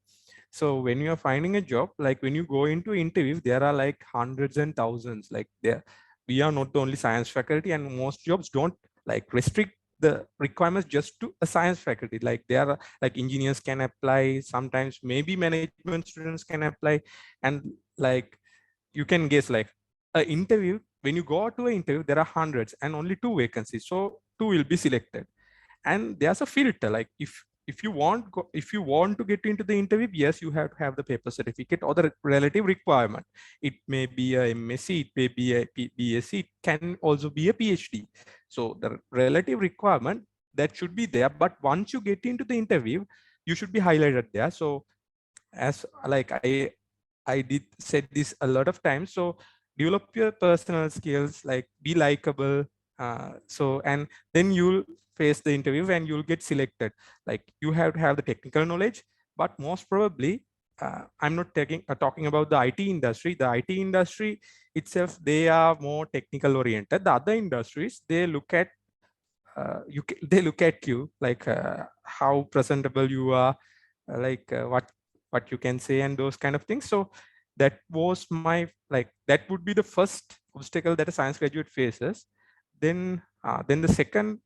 So when you are finding a job, like when you go into interview, there are like hundreds and thousands, like we are not the only science faculty, and most jobs don't like restrict the requirements just to a science faculty. Like there are like engineers can apply, sometimes maybe management students can apply, and like you can guess like an interview, when you go to an interview, there are hundreds and only 2 vacancies. So 2 will be selected. And there's a filter, like if you want to get into the interview, yes, you have to have the paper certificate or the relative requirement. It may be a MSc, it may be a BSc, it can also be a PhD. So the relative requirement that should be there, but once you get into the interview, you should be highlighted there. So as like I did said this a lot of times, so develop your personal skills, like be likable, so and then you'll face the interview and you'll get selected. Like you have to have the technical knowledge, but most probably I'm not talking about the IT industry. The IT industry itself, they are more technical oriented. The other industries, they look at you like how presentable you are, like what you can say and those kind of things. So that was my that would be the first obstacle that a science graduate faces. Then the second,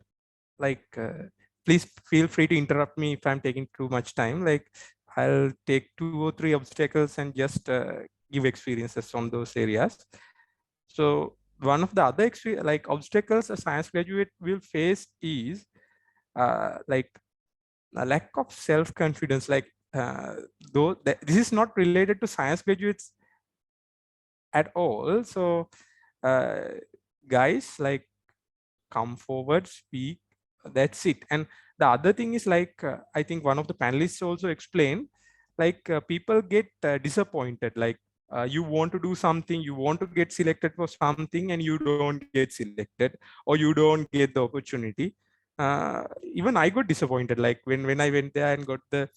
please feel free to interrupt me if I'm taking too much time. Like I'll take 2 or 3 obstacles and just give experiences on those areas. So one of the other obstacles a science graduate will face is like a lack of self-confidence. Like though this is not related to science graduates at all. So guys, like, come forward, speak, that's it. And the other thing is, like, I think one of the panelists also explained, like, people get disappointed, like, you want to do something, you want to get selected for something, and you don't get selected, or you don't get the opportunity. Even I got disappointed, like, when I went there and got the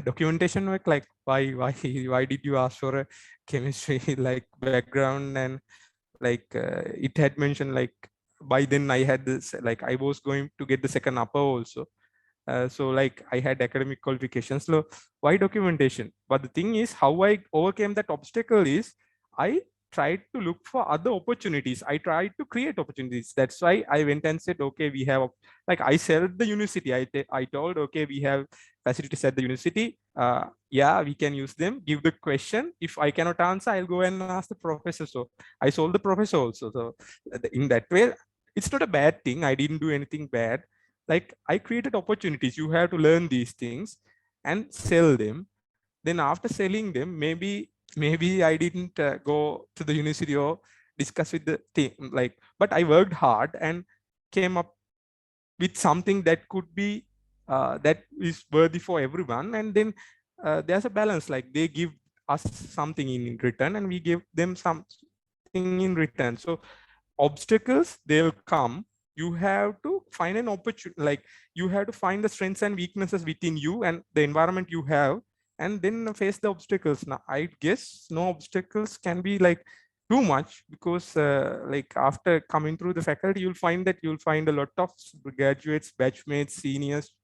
documentation work, like, why did you ask for a chemistry like background? And like, it had mentioned, like, by then I had this, like, I was going to get the second upper also. So like, I had academic qualifications, so why documentation? But the thing is, how I overcame that obstacle is, I tried to look for other opportunities. I tried to create opportunities. That's why I went and said, okay, we have, like, I said the university, I told, okay, we have facilities at the university. Yeah, we can use them. Give the question. If I cannot answer, I'll go and ask the professor. So I sold the professor also. So in that way, it's not a bad thing. I didn't do anything bad. Like, I created opportunities. You have to learn these things and sell them. Then after selling them, maybe I didn't go to the university or discuss with the team, like, but I worked hard and came up with something that could be that is worthy for everyone. And then there's a balance, like, they give us something in return and we give them something in return. So obstacles, they'll come. You have to find an opportunity, like, you have to find the strengths and weaknesses within you and the environment you have, and then face the obstacles. Now I guess no obstacles can be like too much, because like, after coming through the faculty, you'll find a lot of graduates, batchmates, seniors,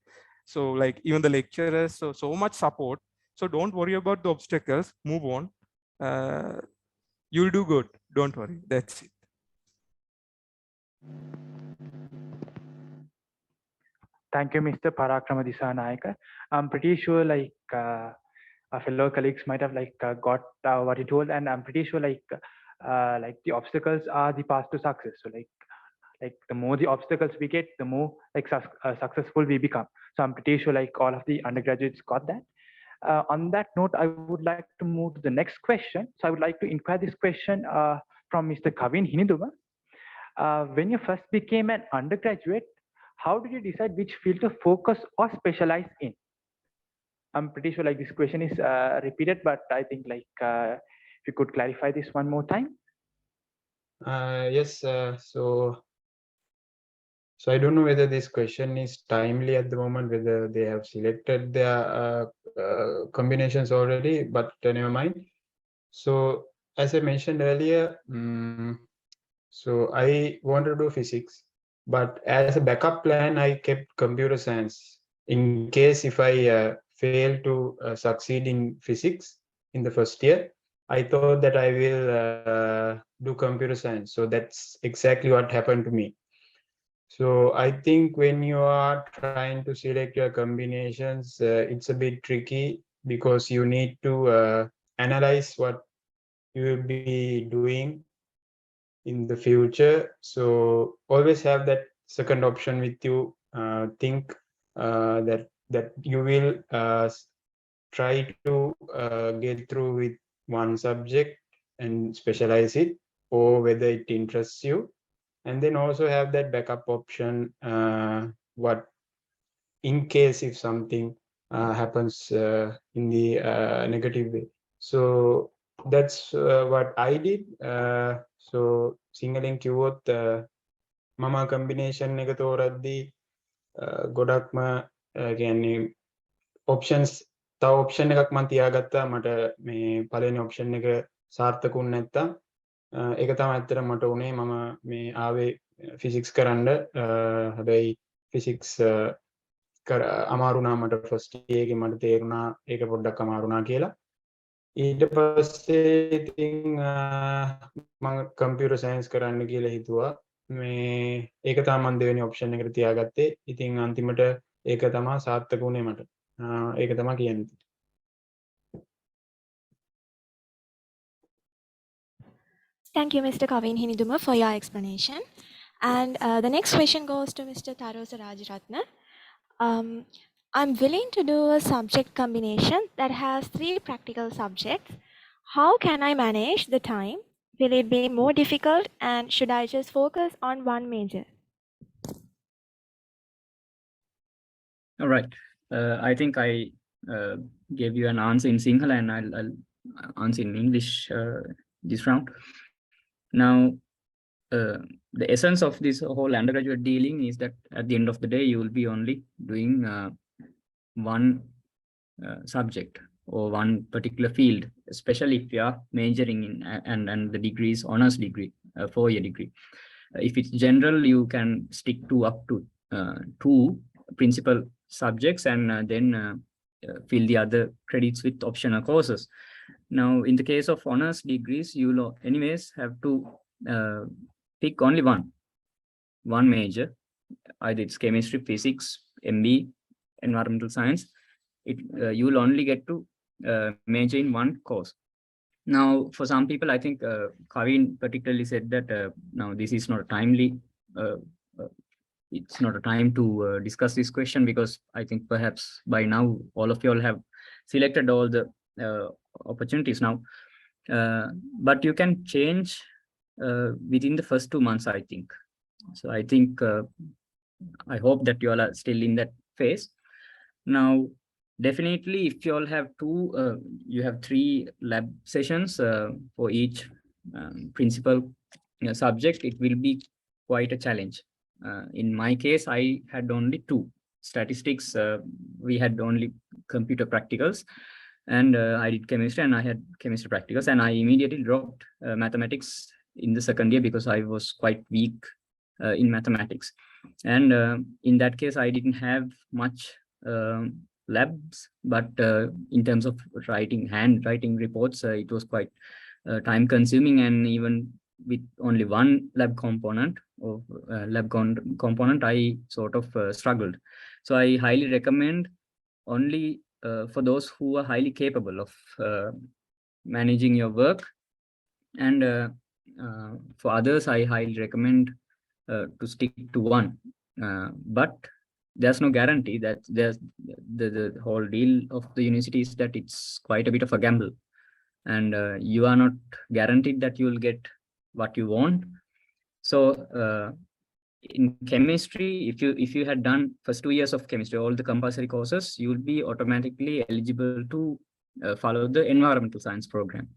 so like, even the lecturers, so much support. So don't worry about the obstacles, move on. You'll do good, don't worry. That's it. Thank you, Mr. Parakrama Disanayaka. I'm pretty sure, like, our fellow colleagues might have got what you told, and I'm pretty sure, like, the obstacles are the path to success. So like the more the obstacles we get, the more like successful we become. So I'm pretty sure, like, all of the undergraduates got that. On that note, I would like to move to the next question. So I would like to inquire this question from Mr. Kavin Hiniduma. When you first became an undergraduate, how did you decide which field to focus or specialize in? I'm pretty sure, like, this question is repeated, but I think, like, if you could clarify this one more time. Yes, so I don't know whether this question is timely at the moment, whether they have selected their combinations already, but never mind. So as I mentioned earlier, so I wanted to do physics, but as a backup plan, I kept computer science in case if I fail to succeed in physics in the first year. I thought that I will do computer science. So that's exactly what happened to me. So I think when you are trying to select your combinations, it's a bit tricky because you need to analyze what you will be doing in the future. So always have that second option with you. Think that you will try to get through with one subject and specialize it, or whether it interests you. And then also have that backup option, what in case if something happens in the negative way. So that's what I did. So සිංහලෙන් කිව්වොත් මම combination එක තෝරද්දී ගොඩක්ම කියන්නේ options තව option එකක් මම තියාගත්තා මට මේ පළවෙනි ඔප්ෂන් එක සාර්ථකුන් නැත්තම් ඒක තමයි ඇත්තට මට උනේ මම මේ ආවේ ෆිසික්ස් කරන්න හැබැයි ෆිසික්ස් අමාරු වුණා මට ෆස්ට් එකේ මට තේරුණා ඒක පොඩ්ඩක් අමාරු වුණා කියලා ඊට පස්සේ ඉතින් මම කම්පියුටර් සයන්ස් කරන්න කියලා හිතුවා මේ ඒක තමයි මම දෙවෙනි ඔප්ෂන් එකට තියාගත්තේ ඉතින් අන්තිමට ඒක තමයි සාර්ථක වුණේ මට ඒක තමයි කියන්නේ Thank you, Mr. Kavin Hiniduma, for your explanation. And the next question goes to Mr. Tarosa Rajaratna. I'm willing to do a subject combination that has 3 practical subjects. How can I manage the time? Will it be more difficult, and should I just focus on one major? All right. I think I gave you an answer in Sinhala, and I'll answer in English this round. Now, the essence of this whole undergraduate dealing is that at the end of the day, you will be only doing one subject or one particular field, especially if you are majoring in and the degree is honors degree, 4-year degree. If it's general, you can stick to up to 2 principal subjects and then fill the other credits with optional courses. Now, in the case of honors degrees, you will anyways have to pick only one major, either it's chemistry, physics, MB, environmental science. You will only get to major in one course. Now, for some people, I think Kavin particularly said that now this is not a timely, it's not a time to discuss this question, because I think perhaps by now all of you all have selected all the opportunities now. But you can change within the first 2 months, I think. So I think, I hope that you all are still in that phase. Now, definitely, if you all have you have 3 lab sessions for each principal subject, it will be quite a challenge. In my case, I had only 2 statistics. We had only computer practicals, and I did chemistry, and I had chemistry practicals, and I immediately dropped mathematics in the second year because I was quite weak in mathematics. And in that case, I didn't have much labs, but in terms of handwriting reports, it was quite time consuming, and even with only one lab component or component, I sort of struggled. So I highly recommend only for those who are highly capable of managing your work, and for others, I highly recommend to stick to one. But there's no guarantee that there's the whole deal of the university is that it's quite a bit of a gamble, and you are not guaranteed that you will get what you want. So in chemistry, if you had done first 2 years of chemistry, all the compulsory courses, you will be automatically eligible to follow the environmental science program.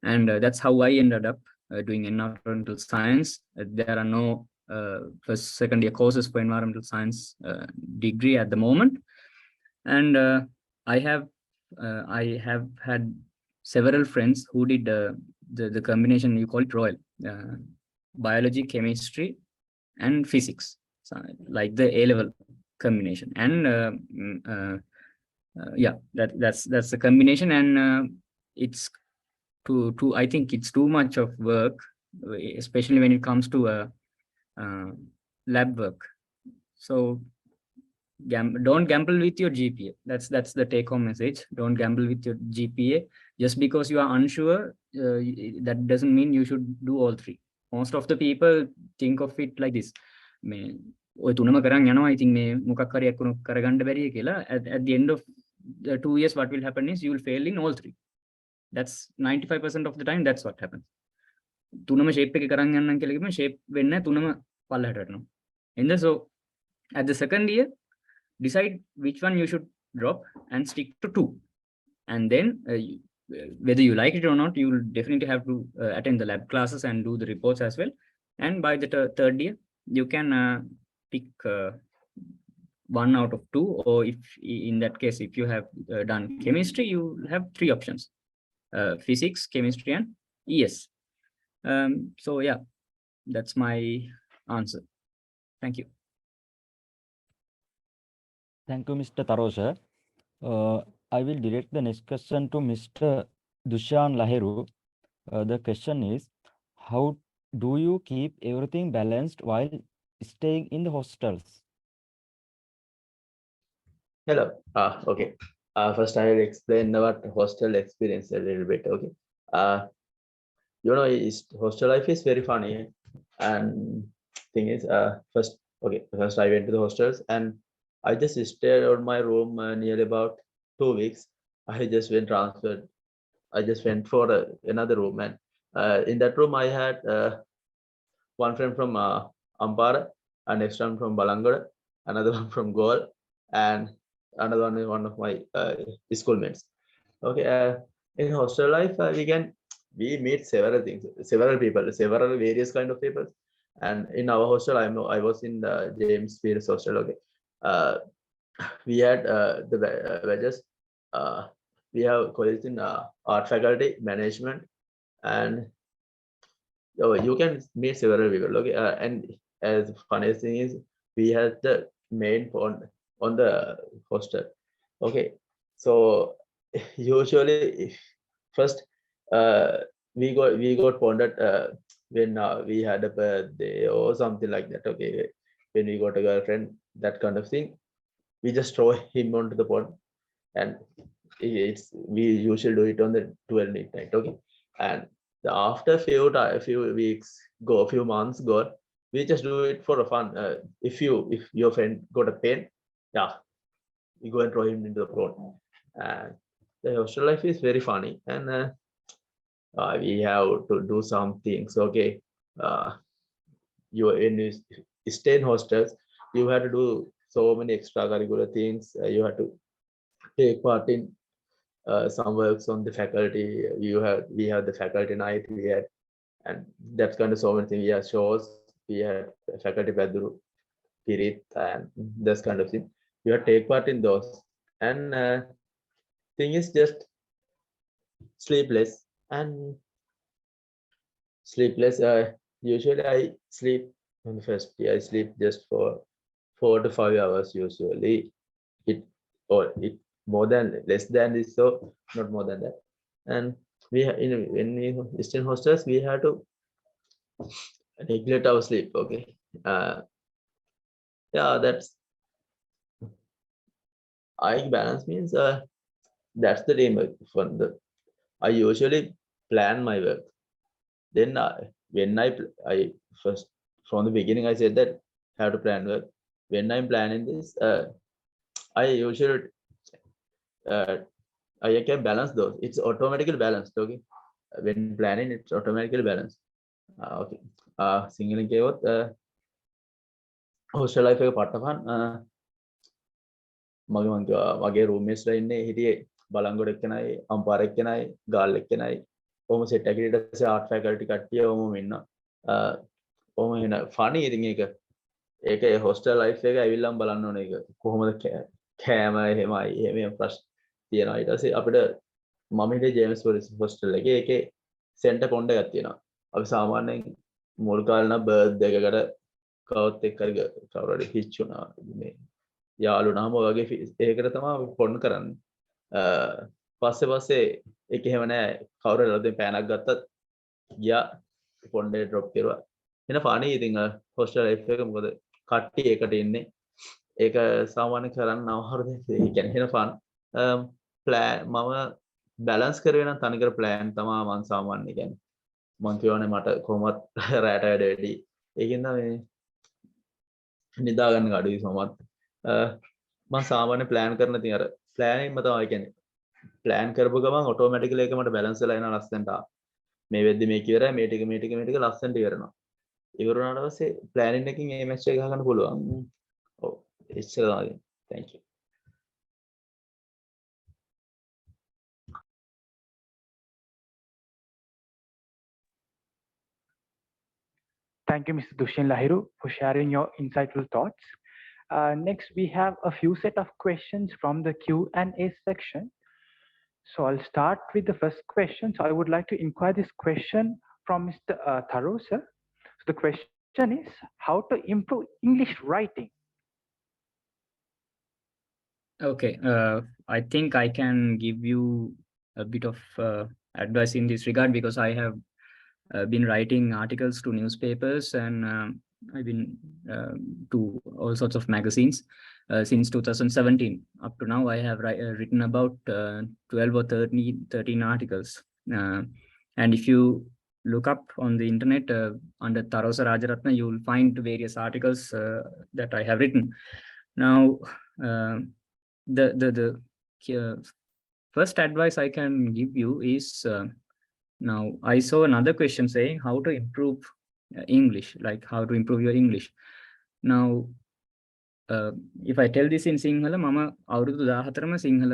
And that's how I ended up doing environmental science. There are no first, second year courses for environmental science degree at the moment. And I have had several friends who did the combination, you call it royal, biology, chemistry, and physics, so like the A-level combination. And yeah, that's the combination, and it's I think it's too much of work, especially when it comes to lab work. So don't gamble with your GPA. That's the take-home message. Don't gamble with your GPA just because you are unsure. That doesn't mean you should do all 3. Most of the people think of it like this. ඔය තුනම කරන් යනවා, ඉතින් මේ මොකක් හරි එක්කුණු කරගන්න බැරිය කියලා. At the end of the 2 years, what will happen is you will fail in all 3. That's 95% of the time. That's what happens. තුනම shape එක කරන් යන්නම් කියලා කිව්වම shape වෙන්නේ නැහැ, තුනම පල්ලහැට වැටෙනවා. And so at the second year, decide which one you should drop and stick to 2. And then whether you like it or not, you will definitely have to attend the lab classes and do the reports as well. And by the third year, you can pick 1 out of 2, or if in that case, if you have done chemistry, you have 3 options: physics, chemistry, and ES. So yeah, that's my answer. Thank you. Thank you, Mr. Tarosha. I will direct the next question to Mr. Dushan Lahiru. The question is, how do you keep everything balanced while staying in the hostels? Hello. Okay. First, I will explain about hostel experience a little bit. Okay. Hostel life is very funny. And thing is, first I went to the hostels, and I just stayed on my room nearly about 2 weeks. I just went transferred. I just went for another room, and in that room I had one friend from Ampara, and next one from Balangada, another one from Goal, and another one is one of my schoolmates. Okay, in hostel life we meet several things, several people, several various kind of people, and in our hostel I was in the James Pierce hostel. Okay, we had the wedges. We have colleges in art faculty, management, and you can meet several people. Okay, and as funniest thing is we had the main phone on the hostel. Okay, so usually first we got bonded when we had a birthday or something like that. Okay, when we got a girlfriend, that kind of thing, we just throw him onto the pond, and we usually do it on the 12 midnight. Okay, and after few weeks go, a few months go, we just do it for a fun. If your friend got a pen, yeah, you go and throw him into the pond. And the hostel life is very funny, and we have to do some things. Okay, when you stay in hostels, you have to do so many extracurricular things. You have to take part in some works on the faculty. We have the faculty night. We had, and that's kind of so many things. We have shows. We had faculty badru, pirit, and this kind of thing. You have to take part in those. And thing is just sleepless and sleepless. Usually I sleep on the first day. I sleep just for 4 to 5 hours usually. It more than less than this, so not more than that. And when we stay in hostels, we have to neglect our sleep. Okay, yeah, that's I balance means that's the teamwork. I usually plan my work. Then when I first from the beginning I said that I have to plan work. When I'm planning this, I usually I can balance those. It's automatically balanced. Okay, when planning, it's automatically balanced. Okay. Single keywords. Hostel life එක පට්ටපන් මගේ roommates ලා ඉන්නේ හිටියේ බලංගොඩ එක්කනයි අම්පාර එක්කනයි ගාල් එක්කනයි ඔහොම set එකකට ඊට පස්සේ art faculty කට්ටිය ඔහොම ඉන්නවා ඔහොම එන funny ඉතින් ඒක hostel life එක ඇවිල්ලාම බලන්න ඕනේ ඒක කොහොමද කෑම එහෙමයි එහෙම ප්‍රශ්න තියෙනවා ඊට පස්සේ අපිට මම හිටියේ ජේම්ස් hostel එකේ ඒකේ center pond එකක් තියෙනවා අපි සාමාන්‍යයෙන් මුල් කාලේ නම් birthday එකකට කවුත් එක්ක කවුරු හරි හිච්චුණා මේ යාළුවනාම වගේ ඒකට තමයි පොන්න කරන්නේ පස්සේ ඒක එහෙම නෑ කවුරු හරි පෑනක් ගත්තත් ගියා පොන්ඩේ ඩ්‍රොප් කරුවා එන ෆානි ඉතින් හොස්ටල් ලයිෆ් එක මොකද කට්ටිය එකට ඉන්නේ ඒක සාමාන්‍ය කරන්න අවහරුද ඒ කියන්නේ එන ෆාන් ප්ලෑන් මම බැලන්ස් කරේ නම් තනිකර ප්ලෑන් තමයි මම සාමාන්‍ය කියන්නේ මම කියවනේ මට කොහොමත් රැට වැඩ වැඩි ඒකින්ද මේ නිදා ගන්න අඩුයි සමත් මම සාමාන්‍ය ප්ලෑන් කරන ඉතින් අර ප්ලෑනින්ම තමයි කියන්නේ ප්ලෑන් කරපු ගමන් ඔටෝමැටිකලි ඒක මට බැලන්ස් වෙලා එනවා ලස්සනට මේ වෙද්දි මේක ඉවරයි මේ ටික ලස්සනට ඉවරනවා ඉවර වුණාට පස්සේ ප්ලෑනින් එකකින් මේ මැච් එක ගහගන්න පුළුවන් ඔව් එච්චර තමයි thank you Thank you, Mr. Dushin Lahiru, for sharing your insightful thoughts. Next, we have a few set of questions from the Q&A section. So I'll start with the first question. So I would like to inquire this question from Mr. Tharosa. So the question is, how to improve English writing? Okay, I think I can give you a bit of advice in this regard because I have been writing articles to newspapers and I've been to all sorts of magazines since 2017. Up to now, I have written about 12 or 13 articles. And if you look up on the internet under Tarosa Rajaratna, you will find various articles that I have written. Now, first advice I can give you is, now I saw another question saying how to improve English, like how to improve your English. Now, if I tell this in Sinhala, mama අවුරුදු 14ම Sinhala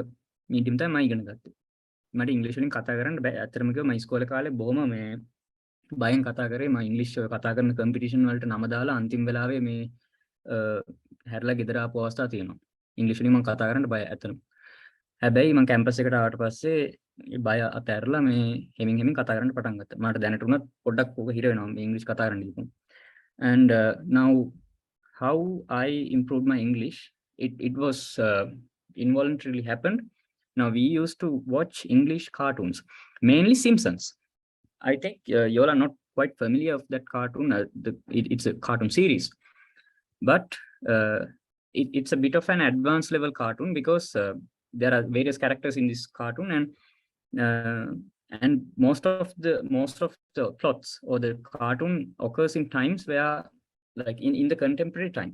medium තමයි ඉගෙන ගත්තේ. මට ඉංග්‍රීසි වලින් කතා කරන්න බෑ. අතරම කිව්වා මම ඉස්කෝලේ කාලේ බොහොම මේ බයෙන් කතා කරේ. මම ඉංග්‍රීසි කතා කරන කම්පිටිෂන් වලට නම දාලා අන්තිම වෙලාවේ මේ හැරලා ගෙදර ආපු අවස්ථා තියෙනවා. ඉංග්‍රීසි වලින් මම කතා කරන්න බය ඇත්තටම. හැබැයි මම කැම්පස් එකට ආවට පස්සේ බය අතහැරලා මේ හෙමින් කතා කරන්න පටන් ගත්තා. මට දැනට උනත් පොඩ්ඩක් ඕක හිර වෙනවා මේ ඉංග්‍රීසි කතා කරන්න ඉතින්. And now how I improved my English, it was involuntarily happened. Now we used to watch English cartoons, mainly Simpsons. I think you all are not quite familiar of that cartoon. It's a cartoon series, but it's a bit of an advanced level cartoon because there are various characters in this cartoon, and most of the plots or the cartoon occurs in times where, like in the contemporary time.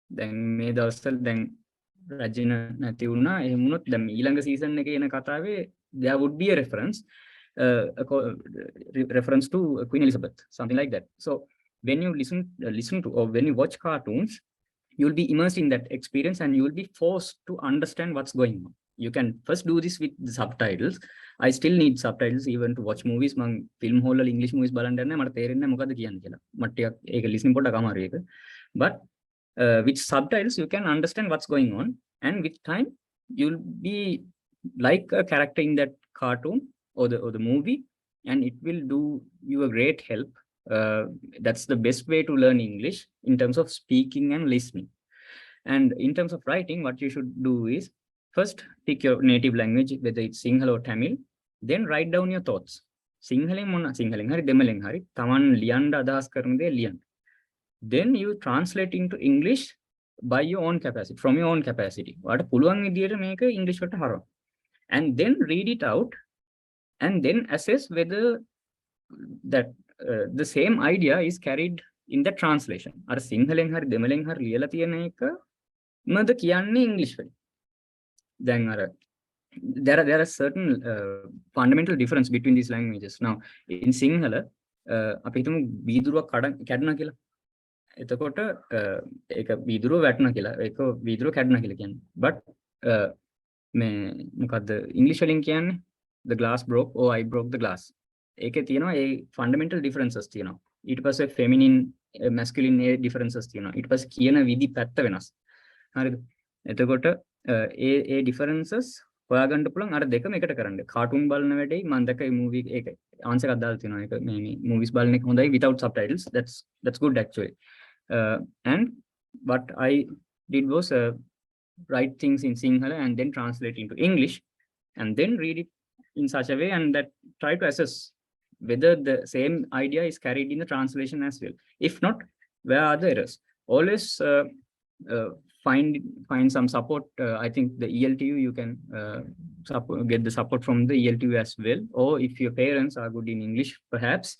Then මේ දවස්වල දැන් රජින නැති වුණා. එහෙම වුණොත් දැන් ඊළඟ season එකේ එන කතාවේ there would be a reference to Queen Elizabeth, something like that. So when you listen to or when you watch cartoons, you'll be immersed in that experience and you will be forced to understand what's going on. You can first do this with the subtitles. I still need subtitles even to watch movies. මම film hall වල English movies බලන්න යනවා. මට තේරෙන්නේ නැහැ මොකද්ද කියන්නේ කියලා. මට ටිකක් ඒක listening පොඩ්ඩක් අමාරුයි ඒක. But with subtitles you can understand what's going on, and with time you'll be like a character in that cartoon or the movie, and it will do you a great help. That's the best way to learn English in terms of speaking and listening. And in terms of writing, what you should do is first pick your native language, whether it's Sinhala or Tamil, then write down your thoughts. සිංහලෙන් හරි දෙමළෙන් හරි තමන් ලියන්න අදහස් කරන දේ ලියන්න. Then you translate into English by your own capacity, from your own capacity. ඔයාලට පුළුවන් විදියට මේක English වලට හරවන්න. And then read it out and then assess whether that the same idea is carried in the translation. අර සිංහලෙන් හරි දෙමළෙන් හරි ලියලා තියෙන එක මද කියන්නේ English වලින්. Then there are certain fundamental difference between these languages. Now in Sinhala අපි හිතමු වීදුරුවක් කැඩුණා කියලා. එතකොට ඒක වීදුරුව වැටුණා කියලා. ඒක වීදුරුව කැඩුණා කියලා කියන්නේ. But මේ මොකද්ද ඉංග්‍රීසි වලින් කියන්නේ the glass broke or I broke the glass. ඒකේ තියෙනවා ඒ fundamental differences තියෙනවා. ඊට පස්සේ feminine masculine differences තියෙනවා. ඊට පස්සේ කියන විදි පැත්ත වෙනස්. හරිද? එතකොට ඒ differences හොයාගන්න පුළුවන් අර දෙකම එකට කරන්න. කාටුන් බලන වැඩේ මම දැක්ක මේ මූවි ඒක ආන්සර් එකක් දාලා තියෙනවා. ඒක මේ movies බලන එක හොඳයි without subtitles. That's good actually. And what I did was write things in Sinhala and then translate into English and then read it in such a way, and that try to assess whether the same idea is carried in the translation as well. If not, where are the errors? Always find some support. I think the ELTU, you can get the support from the ELTU as well, or if your parents are good in English, perhaps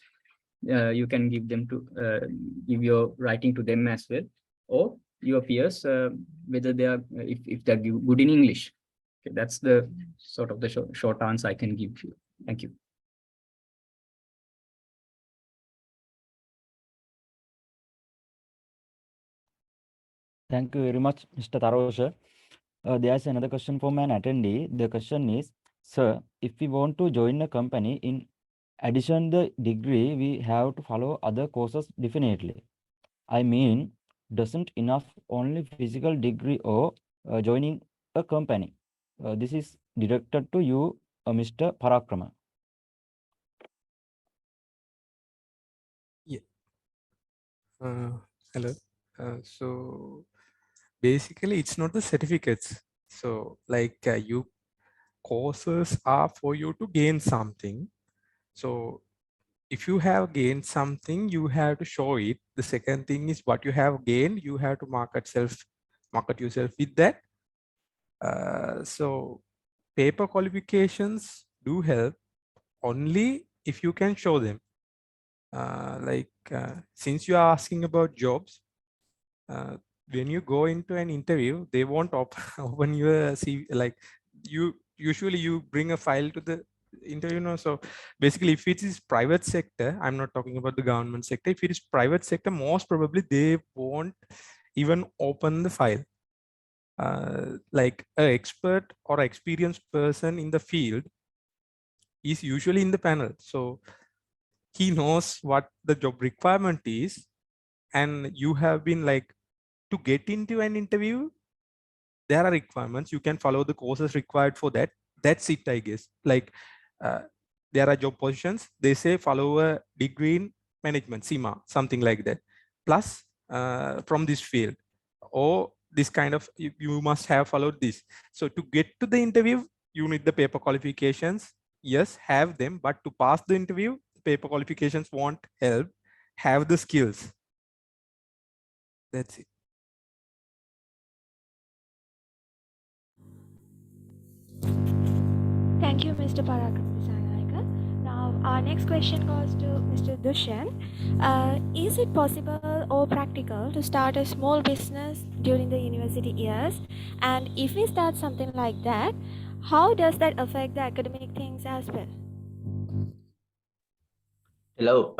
you can give them to give your writing to them as well, or your peers, whether they are if they're good in English. Okay, that's the sort of the short answer I can give you. Thank you. Thank you very much, Mr. Tarosha. There's another question from an attendee. The question is, sir, if we want to join a company, in addition the degree, we have to follow other courses definitely. I mean, doesn't enough only physical degree or joining a company? This is directed to you, Mr. Parakrama. Yeah. Hello. So basically, it's not the certificates. So like you courses are for you to gain something. So if you have gained something, you have to show it. The second thing is what you have gained, you have to market yourself with that. So paper qualifications do help only if you can show them. Since you are asking about jobs, when you go into an interview, they won't open your CV. Like usually you bring a file to the interview. No? So basically, if it is private sector, I'm not talking about the government sector. If it is private sector, most probably they won't even open the file. Like an expert or experienced person in the field is usually in the panel. So he knows what the job requirement is, and you have been like, to get into an interview, there are requirements. You can follow the courses required for that. That's it, I guess. Like there are job positions. They say follow a degree in management, SEMA, something like that. Plus from this field, or this kind of, you must have followed this. So to get to the interview, you need the paper qualifications. Yes, have them, but to pass the interview, paper qualifications won't help. Have the skills. That's it. Thank you, Mr. Parakramisa. Now, our next question goes to Mr. Dushan. Is it possible or practical to start a small business during the university years? And if we start something like that, how does that affect the academic things as well? Hello,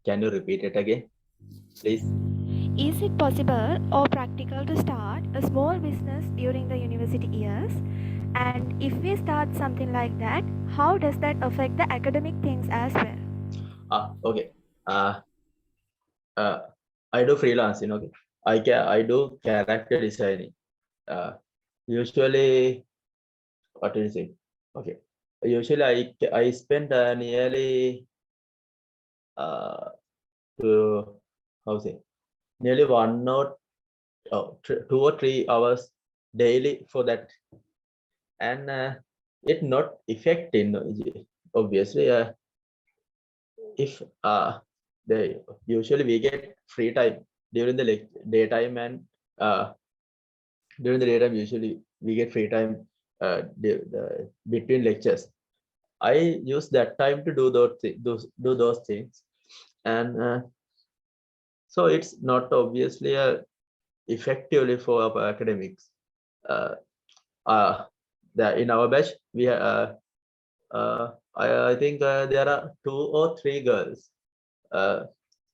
can you repeat it again, please? Is it possible or practical to start a small business during the university years? And if we start something like that, how does that affect the academic things as well? Okay. I do freelancing. Okay. I do character designing. Usually, what do you say? Okay. Usually, I spend nearly nearly 2 or 3 hours daily for that, and it not affecting, obviously. If usually we get free time during the daytime, and during the daytime usually we get free time between lectures. I use that time to do those things, and so it's not obviously effectively for our academics. In our batch, we I think there are 2 or 3 girls.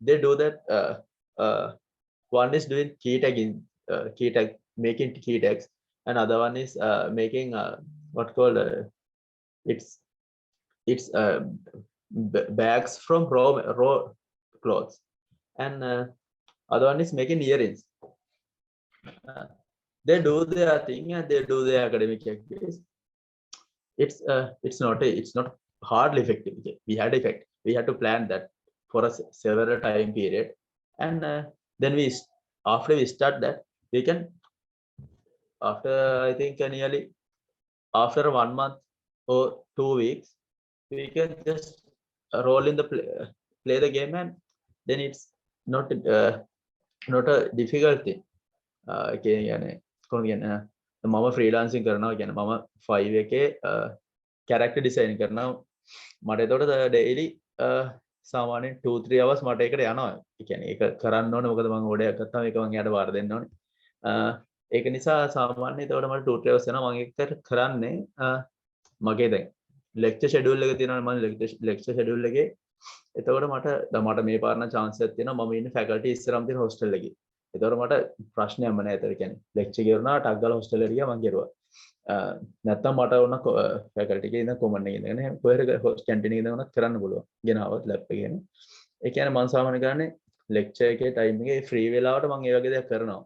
They do that. One is doing key tagging, making key tags, and other one is making what called it's bags from raw clothes, and other one is making earrings. They do their thing and they do their academic activities. It's not hardly effective. We had effect. We had to plan that for a several time period, and then after we start that, we can, after I think nearly after 1 month or 2 weeks, we can just roll in the play the game, and then it's not a difficult thing. මම freelancing කරනවා කියන මම 5 එකේ character design කරනවා. මට එතකොට daily සාමාන්‍යයෙන් 2-3 hours මට ඒකට යනවා. ඒ කියන්නේ ඒක කරන්න ඕනේ මොකද මම ඕඩරයක් ගත්තාම ඒක මම එයාට වාර දෙන්න ඕනේ. ඒක නිසා සාමාන්‍යයෙන් එතකොට මට 2-3 hours යනවා. මම ඒකට කරන්නේ මගේ දැන් ලෙක්චර් ෂෙඩියුල් එක තියෙනවානේ. මම ලෙක්චර් ෂෙඩියුල් එකේ එතකොට මට මේ පාරන chance එකක් තියෙනවා. මම ඉන්නේ ෆැකල්ටි ඉස්සරම් තියෙන හොස්ටල් එකේ. එතකොට මට ප්‍රශ්නයක්ම නැහැ. ඒතර කියන්නේ ලෙක්චර් ගෙවුණා ටක් ගාලා හොස්ටල් එකට ගියා මම ගෙරුවා. නැත්තම් මට ඕන ෆැකල්ටි එකේ ඉඳන් කොමන් එකේ ඉඳගෙන කොහෙද කැන්ටින් එකේ ඉඳන් උනත් කරන්න පුළුවන්. ගෙනාවත් ලැප් එකේ ගෙන. ඒ කියන්නේ මම සාමාන්‍ය කරන්නේ ලෙක්චර් එකේ ටයිම් එකේ ෆ්‍රී වෙලාවට මම ඒ වගේ දේවල් කරනවා.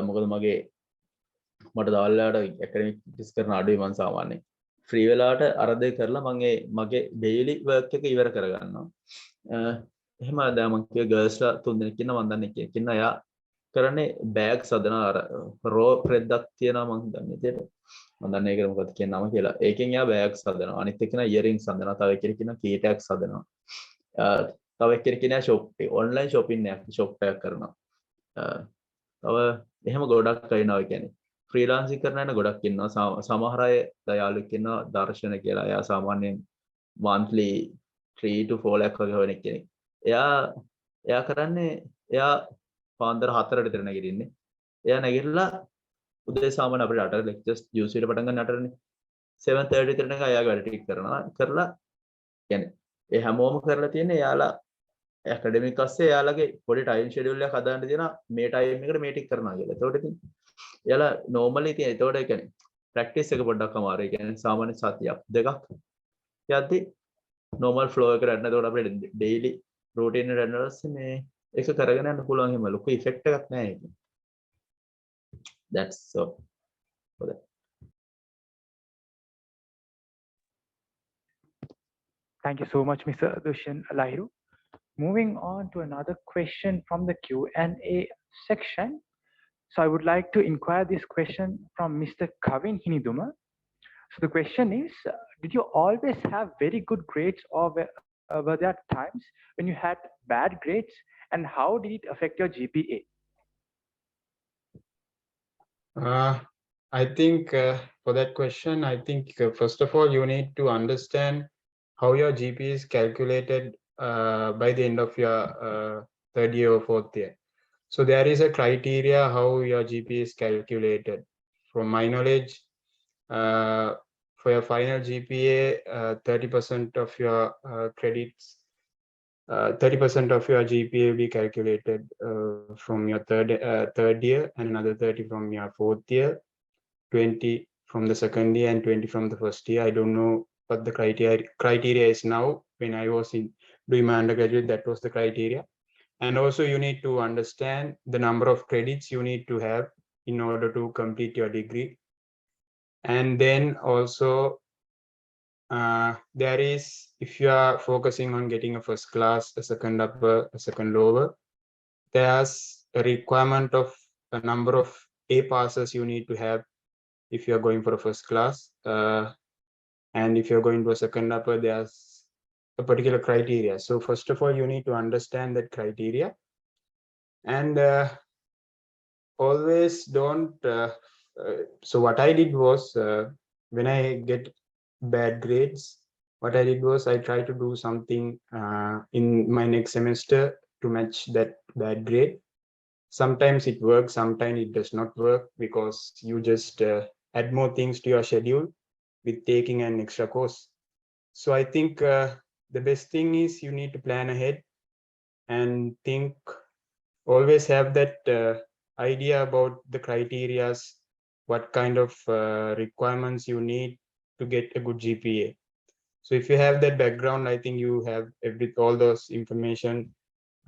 මොකද මට දවල් වලට ඇකඩමික් ටිස් කරන අඩුයි. මම සාමාන්‍යයෙන් ෆ්‍රී වෙලාවට අර දෙක කරලා මම මගේ ඩේලි වර්ක් එක ඉවර කරගන්නවා. එහෙම දැන් මම කිය ගර්ල්ස්ලා 3 දෙනෙක් ඉන්නවා. මම දන්නේ එකෙක් ඉන්නවා. එයා කරන්නේ බෑග් සදනවා. අර රෝ ප්‍රෙද්දක් තියෙනවා මම දන්නේ විදියට. මම දන්නේ ඒකට මොකද කියන නම කියලා. ඒකෙන් එයා බෑග් සදනවා. අනිත් එක්කෙනා ඉයරින්ග්ස් සදනවා. තව එක්කෙනෙක් ඉන්නවා කී ටැග්ස් සදනවා. තව එක්කෙනෙක් ඉන්නවා ෂොප් ඔන්ලයින් ෂොපින් එකක් ෂොප් එකක් කරනවා. තව එහෙම ගොඩක් අය ඉන්නවා. කියන්නේ ෆ්‍රීලාන්සින් කරන අය ගොඩක් ඉන්නවා. සමහර අය දයාලුවෙක් ඉන්නවා දර්ශන කියලා. එයා සාමාන්‍යයෙන් monthly 3 to 4 lakh වගේ වෙන කෙනෙක්. එයා කරන්නේ එයා පාන්දර 4ට විතර නැගිටින්නේ. එයා නැගිටලා උදේ සාමාන්‍ය අපිට 8 lectures UC ට පටන් ගන්න 8නේ 7:30 විතර නිකන් එයාගේ වැඩ ටික කරනවා කරලා කියන්නේ ඒ හැමෝම කරලා තියෙන්නේ එයාලා ඇකඩමික් අස්සේ එයාලගේ පොඩි ටයිම් ෂෙඩියුල් එකක් හදාන්න තියෙනවා මේ ටයිම් එකට මේ ටික කරනවා කියලා. ඒතකොට ඉතින් එයාලා normally තියෙන ඒතකොට ඒ කියන්නේ ප්‍රැක්ටිස් එක පොඩ්ඩක් අමාරුයි. ඒ කියන්නේ සාමාන්‍ය සතියක් දෙකක් යද්දි normal flow එකට යන්න. ඒතකොට අපිට daily routine එකට යන්න ඊපස්සේ මේ ඒක කරගෙන යන්න පුළුවන් එහෙම ලොකු effect එකක් නැහැ ඒක. That's so for that. Thank you so much, Mr. Dushan Lahiru. Moving on to another question from the Q&A section. So I would like to inquire this question from Mr. Kavin Hiniduma. So the question is, did you always have very good grades, or were there times when you had bad grades, and how did it affect your GPA? I think for that question, I think first of all, you need to understand how your GPA is calculated by the end of your third year or fourth year. So there is a criteria how your GPA is calculated. From my knowledge, for your final GPA, 30% of your credits, 30% of your GPA will be calculated from your third year, and another 30 from your fourth year, 20 from the second year, and 20 from the first year. I don't know what the criteria is now. When I was doing my undergraduate, that was the criteria. And also you need to understand the number of credits you need to have in order to complete your degree. And then also there is, if you are focusing on getting a first class, a second upper, a second lower, there's a requirement of a number of A passes you need to have if you are going for a first class. And if you're going to a second upper, there's a particular criteria. So first of all, you need to understand that criteria, and always don't. So what I did was, when I get bad grades, what I did was I tried to do something in my next semester to match that bad grade. Sometimes it works, sometimes it does not work, because you just add more things to your schedule with taking an extra course. So I think the best thing is you need to plan ahead and think, always have that idea about the criterias, what kind of requirements you need to get a good GPA. So if you have that background, I think you have all those information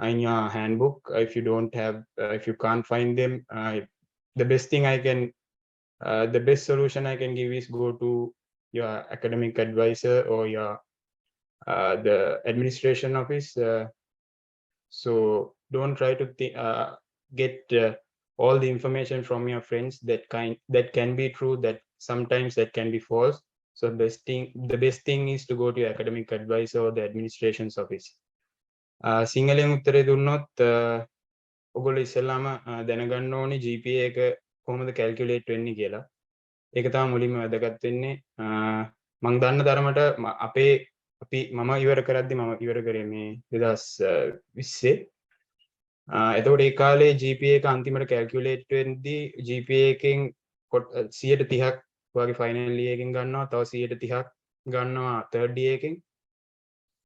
in your handbook. If you don't have, if you can't find them, the best thing I can, the best solution I can give is go to your academic advisor or your the administration office. So don't try to get all the information from your friends that can be true, that sometimes that can be false. So the best thing is to go to your academic advisor or the administration's office. සිංහලෙන් උත්තරේ දුන්නොත් ඔයගොල්ලෝ ඉස්සෙල්ලාම දැනගන්න ඕනේ GPA එක කොහොමද calculate වෙන්නේ කියලා. ඒක තමයි මුලින්ම වැදගත් වෙන්නේ. මම දන්න තරමට මම ඉවර කරද්දි මම ඉවර කරේ මේ 2020. එතකොට ඒ කාලේ GPA එක අන්තිමට කැල්කියුලේට් වෙද්දී GPA එකෙන් 130ක් වගේ ෆයිනල් ඉයර් එකෙන් ගන්නවා, තව 130ක් ගන්නවා තර්ඩ් ඉයර් එකෙන්,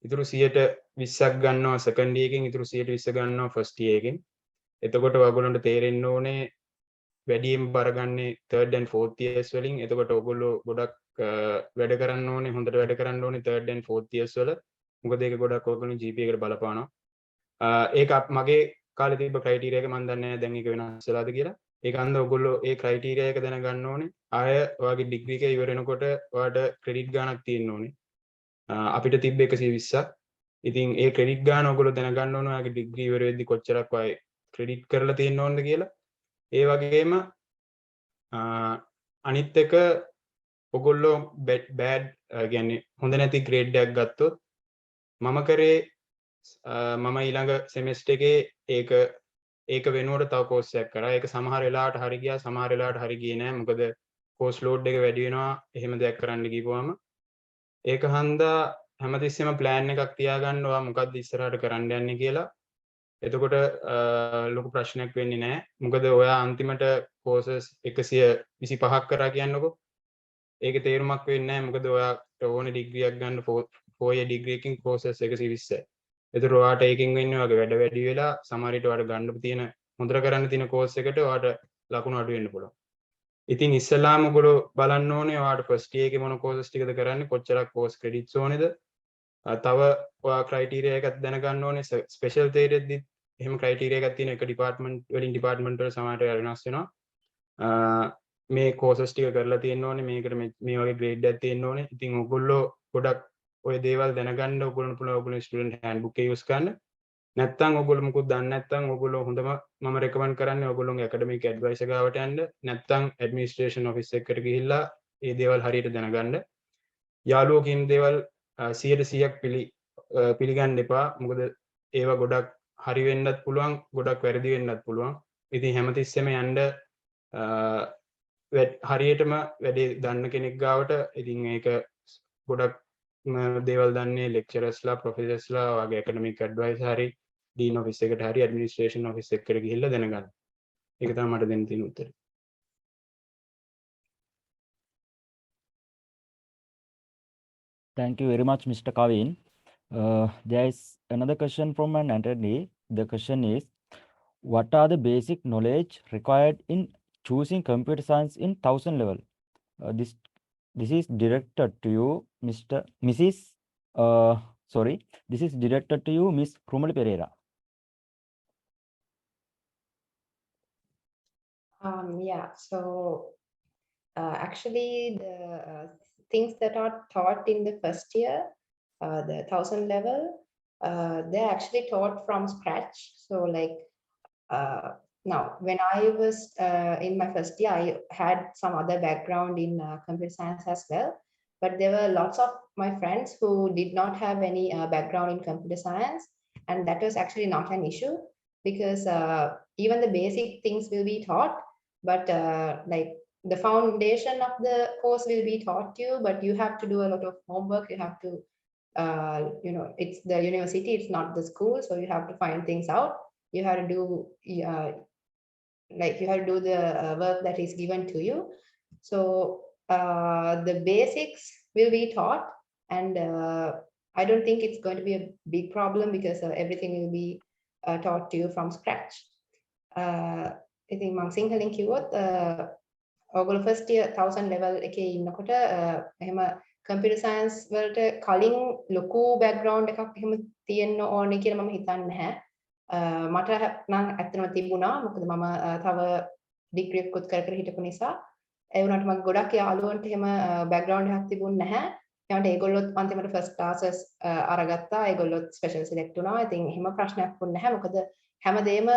ඉතුරු 120ක් ගන්නවා සෙකන්ඩ් ඉයර් එකෙන්, ඉතුරු 120 ගන්නවා ෆස්ට් ඉයර් එකෙන්. එතකොට ඔයගොල්ලන්ට තේරෙන්න ඕනේ වැඩියෙන් බර ගන්නේ third and fourth years වලින්. එතකොට ඔයගොල්ලෝ ගොඩක් වැඩ කරන්න ඕනේ, හොඳට වැඩ කරන්න ඕනේ third and fourth years වල. මොකද ඒක ගොඩක් ඔයගොල්ලෝ GPA එකට බලපානවා. ඒක මගේ කාලේ තිබ්බ ක්‍රයිටීරියා එක මම දන්නේ නැහැ දැන් ඒක වෙනස් වෙලාද කියලා. ඒක අන්ද ඔයගොල්ලෝ ඒ ක්‍රයිටීරියා එක දැනගන්න ඕනේ. ආය ඔයාගේ ඩිග්‍රී එක ඉවර වෙනකොට ඔයාට ක්‍රෙඩිට් ගාණක් තියෙන්න ඕනේ. අපිට තිබ්බ 120ක්. ඉතින් ඒ ක්‍රෙඩිට් ගාණ ඔයගොල්ලෝ දැනගන්න ඕනේ ඔයාගේ ඩිග්‍රී ඉවර වෙද්දි කොච්චරක් ඔය ක්‍රෙඩිට් කරලා තියෙන්න ඕනද කියලා. ඒ වගේම අනිත් එක ඔයගොල්ලෝ බෑඩ් කියන්නේ හොඳ නැති ග්‍රේඩ් එකක් ගත්තොත් මම කරේ මම ඊළඟ සෙමෙස්ටර් එකේ ඒක වෙනුවට තව කෝස් එකක් කරා. ඒක සමහර වෙලාවට හරි ගියා, සමහර වෙලාවට හරි ගියේ නෑ. මොකද කෝස් ලෝඩ් එක වැඩි වෙනවා එහෙම දෙයක් කරන්න ගිහුවාම. ඒක හන්දා හැමතිස්සෙම ප්ලෑන් එකක් තියාගන්න ඕවා මොකද්ද ඉස්සරහට කරන්න යන්නේ කියලා. එතකොට ලොකු ප්‍රශ්නයක් වෙන්නේ නැහැ. මොකද ඔයා අන්තිමට courses 125ක් කරා කියන්නකෝ. ඒකේ තේරුමක් වෙන්නේ නැහැ. මොකද ඔයාට ඕනේ ඩිග්‍රී එකක් ගන්න 4 year degree එකකින් courses 120යි. ඒතර ඔයාට ඒකෙන් වෙන්නේ ඔයාගේ වැඩ වැඩි වෙලා සමහර විට ඔයාට ගන්න තියෙන හොඳට කරන්න තියෙන course එකට ඔයාට ලකුණු අඩු වෙන්න පුළුවන්. ඉතින් ඉස්සෙල්ලාම ඔයගොල්ලෝ බලන්න ඕනේ ඔයාට first year එකේ මොන courses ටිකද කරන්නේ, කොච්චරක් course credits ඕනේද. තව ඔයා criteria එකක් දැනගන්න ඕනේ. special theory එකෙදිත් එහෙම criteria එකක් තියෙන එක department වලින් department වල සමහරට වෙනස් වෙනවා. මේ courses ටික කරලා තියෙන්න ඕනේ, මේකට මේ වගේ grade එකක් තියෙන්න ඕනේ. ඉතින් ඔයගොල්ලෝ ගොඩක් ඔය දේවල් දැනගන්න ඔයගොල්ලෝ පුළුවන් ඔයගොල්ලෝ student handbook එක use කරන්න. නැත්තම් ඔයගොල්ලෝ මොකුත් දන්නේ නැත්තම් ඔයගොල්ලෝ හොඳම මම recommend කරන්නේ ඔයගොල්ලෝගේ academic advisor ගාවට යන්න. නැත්තම් administration office එකට ගිහිල්ලා මේ දේවල් හරියට දැනගන්න. යාළුවෝ කියන දේවල් 100%ක් පිළිගන්න එපා. මොකද ඒවා ගොඩක් හරි වෙන්නත් පුළුවන්, ගොඩක් වැරදි වෙන්නත් පුළුවන්. ඉතින් හැමතිස්සෙම යන්න හරියටම වැඩේ දන්න කෙනෙක් ගාවට. ඉතින් ඒක ගොඩක් දේවල් දන්නේ lecturers ලා, professors ලා වගේ academic advisor හරි dean office එකට හරි administration office එකට ගිහිල්ලා දැනගන්න. ඒක තමයි මට දෙන්න තියෙන උත්තරය. Thank you very much, Mr. Kavin. There is another question from an attendee. The question is, what are the basic knowledge required in choosing computer science in 1000 level? This is directed to you, This is directed to you, Miss Rumali Pereira. Yeah, so actually the things that are taught in the first year, the 1000 level, they're actually taught from scratch. So like now when I was in my first year, I had some other background in computer science as well, but there were lots of my friends who did not have any background in computer science, and that was actually not an issue because even the basic things will be taught, but like the foundation of the course will be taught to you, but you have to do a lot of homework. You have to it's the university, it's not the school, so you have to find things out. You have to do the work that is given to you. So the basics will be taught, and I don't think it's going to be a big problem because everything will be taught to you from scratch. I think මම සිංහලෙන් කිව්වොත් ඔයගොල්ලෝ first year 1000 level එකේ ඉන්නකොට එහෙම computer science වලට කලින් ලොකු background එකක් එහෙම තියෙන්න ඕනේ කියලා මම හිතන්නේ නැහැ. මට නම් ඇත්තටම තිබුණා. මොකද මම තව degree එකකුත් කර හිටපු නිසා. ඒ වුණාට මම ගොඩක් යාළුවන්ට එහෙම background එකක් තිබුණ නැහැ. ඊට ඒගොල්ලොත් අන්තිමට first classes අරගත්තා. ඒගොල්ලොත් special select වුණා. ඉතින් එහෙම ප්‍රශ්නයක් වුණ නැහැ. මොකද හැමදේම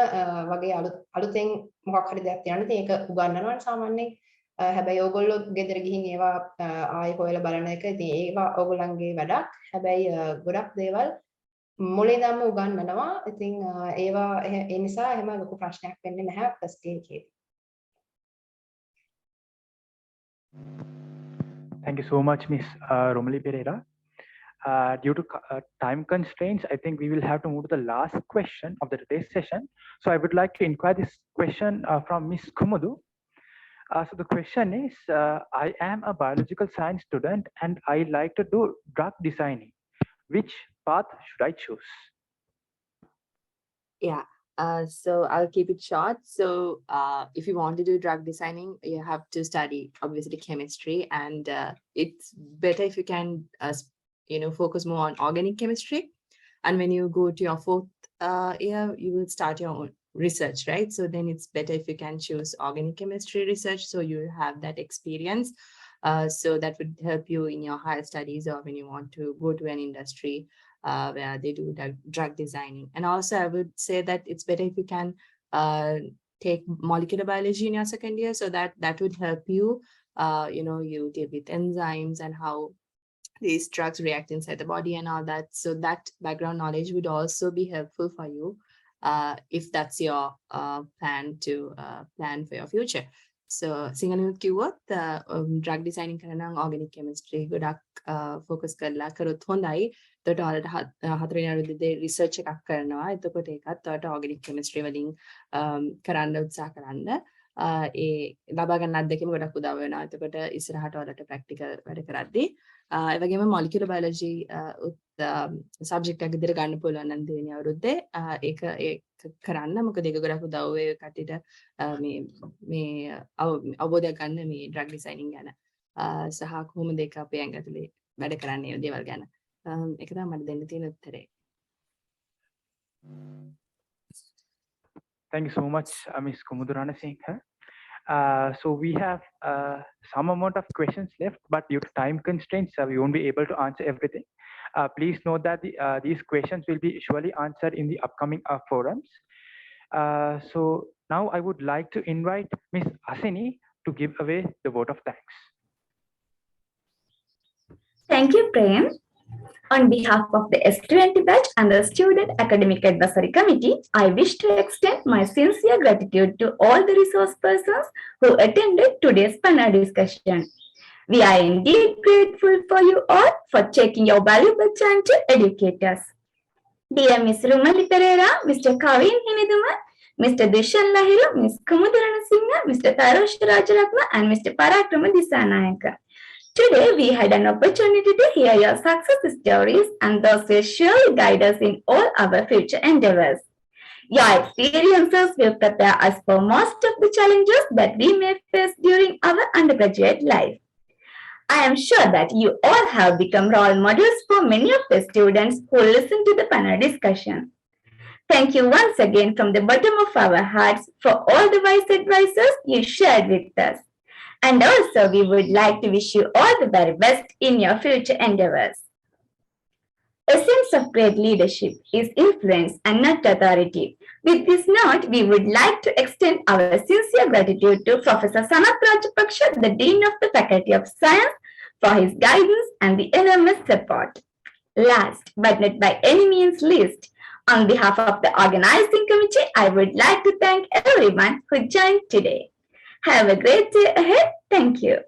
වගේ අලුතෙන් මොකක් හරි දෙයක් තියෙනවා. ඉතින් ඒක උගන්වනවා සාමාන්‍යයෙන්. හැබැයි ඕගොල්ලෝ ගෙදර ගිහින් ඒවා ආයෙ හොයලා බලන එක. ඉතින් ඒවා ඕගොල්ලන්ගේ වැඩක්. හැබැයි ගොඩක් දේවල් මුලින්දම උගන්වනවා. ඉතින් ඒවා ඒ නිසා එහෙම ලොකු ප්‍රශ්නයක් වෙන්නේ නැහැ first year එකේදී. Thank you so much, Miss Rumali Pereira. Due to time constraints, I think we will have to move to the last question of the today's session. So I would like to inquire this question from Miss Kumudu. So the question is, I am a biological science student and I like to do drug designing. Which path should I choose? Yeah. So I'll keep it short. So if you want to do drug designing, you have to study obviously chemistry, and it's better if you can focus more on organic chemistry. And when you go to your 4th year, you will start your own research, right? So then it's better if you can choose organic chemistry research, so you have that experience. So that would help you in your higher studies or when you want to go to an industry where they do drug designing. And also I would say that it's better if you can take molecular biology in your second year, so that would help you, you deal with enzymes and how these drugs react inside the body and all that. So that background knowledge would also be helpful for you if that's your plan for your future. So සිංහලෙන් කිව්වොත් drug designing කරන නම් organic chemistry ගොඩක් focus කරලා කරොත් හොඳයි. එතකොට ඔයාලට හතරවෙනි අවුරුද්දේ research එකක් කරනවා. එතකොට ඒකත් ඔයාලට organic chemistry වලින් කරන්න උත්සාහ කරන්න. ඒ ලබා ගන්න අත්දැකීම ගොඩක් උදව් වෙනවා. එතකොට ඉස්සරහට ඔයාලට ප්‍රැක්ටිකල් වැඩ කරද්දී ඒ වගේම මොලිකියුලර් බයොලොජි සබ්ජෙක්ට් එකක් විදිහට ගන්න පුළුවන් නම් දෙවෙනි අවුරුද්දේ ඒක කරන්න. මොකද ඒක ගොඩක් උදව් වේ කට්ටියට මේ අවබෝධයක් ගන්න මේ ඩ්‍රග් ඩිසයිනින් ගැන සහ කොහොමද ඒක අපේ ඇඟ ඇතුලේ වැඩ කරන්නේ ඒ දේවල් ගැන. ඒක තමයි මට දෙන්න තියෙන උත්තරේ. Thank you so much, Ms. Kumudurana Singh. So we have some amount of questions left, but due to time constraints, we won't be able to answer everything. Please note that these questions will be surely answered in the upcoming forums. So now I would like to invite Ms. Asini to give away the vote of thanks. Thank you, Prem. On behalf of the S20 batch and the Student Academic Advisory Committee, I wish to extend my sincere gratitude to all the resource persons who attended today's panel discussion. We are indeed grateful for you all for taking your valuable time to educate us. Dear Ms. Rumali Pereira, Mr. Kavin Hiniduma, Mr. Dushan Lahiru, Ms. Kumudurana Singh, Mr. Tarosh Rajaratna, and Mr. Parakrama Disanayaka. Today, we had an opportunity to hear your success stories, and those will surely guide us in all our future endeavors. Your experiences will prepare us for most of the challenges that we may face during our undergraduate life. I am sure that you all have become role models for many of the students who listen to the panel discussion. Thank you once again from the bottom of our hearts for all the wise advices you shared with us. And also, we would like to wish you all the very best in your future endeavors. Essence of great leadership is influence and not authority. With this note, we would like to extend our sincere gratitude to Professor Sanath Rajapaksha, the Dean of the Faculty of Science, for his guidance and the enormous support. Last, but not by any means least, on behalf of the organizing committee, I would like to thank everyone who joined today. Have a great day ahead. Thank you.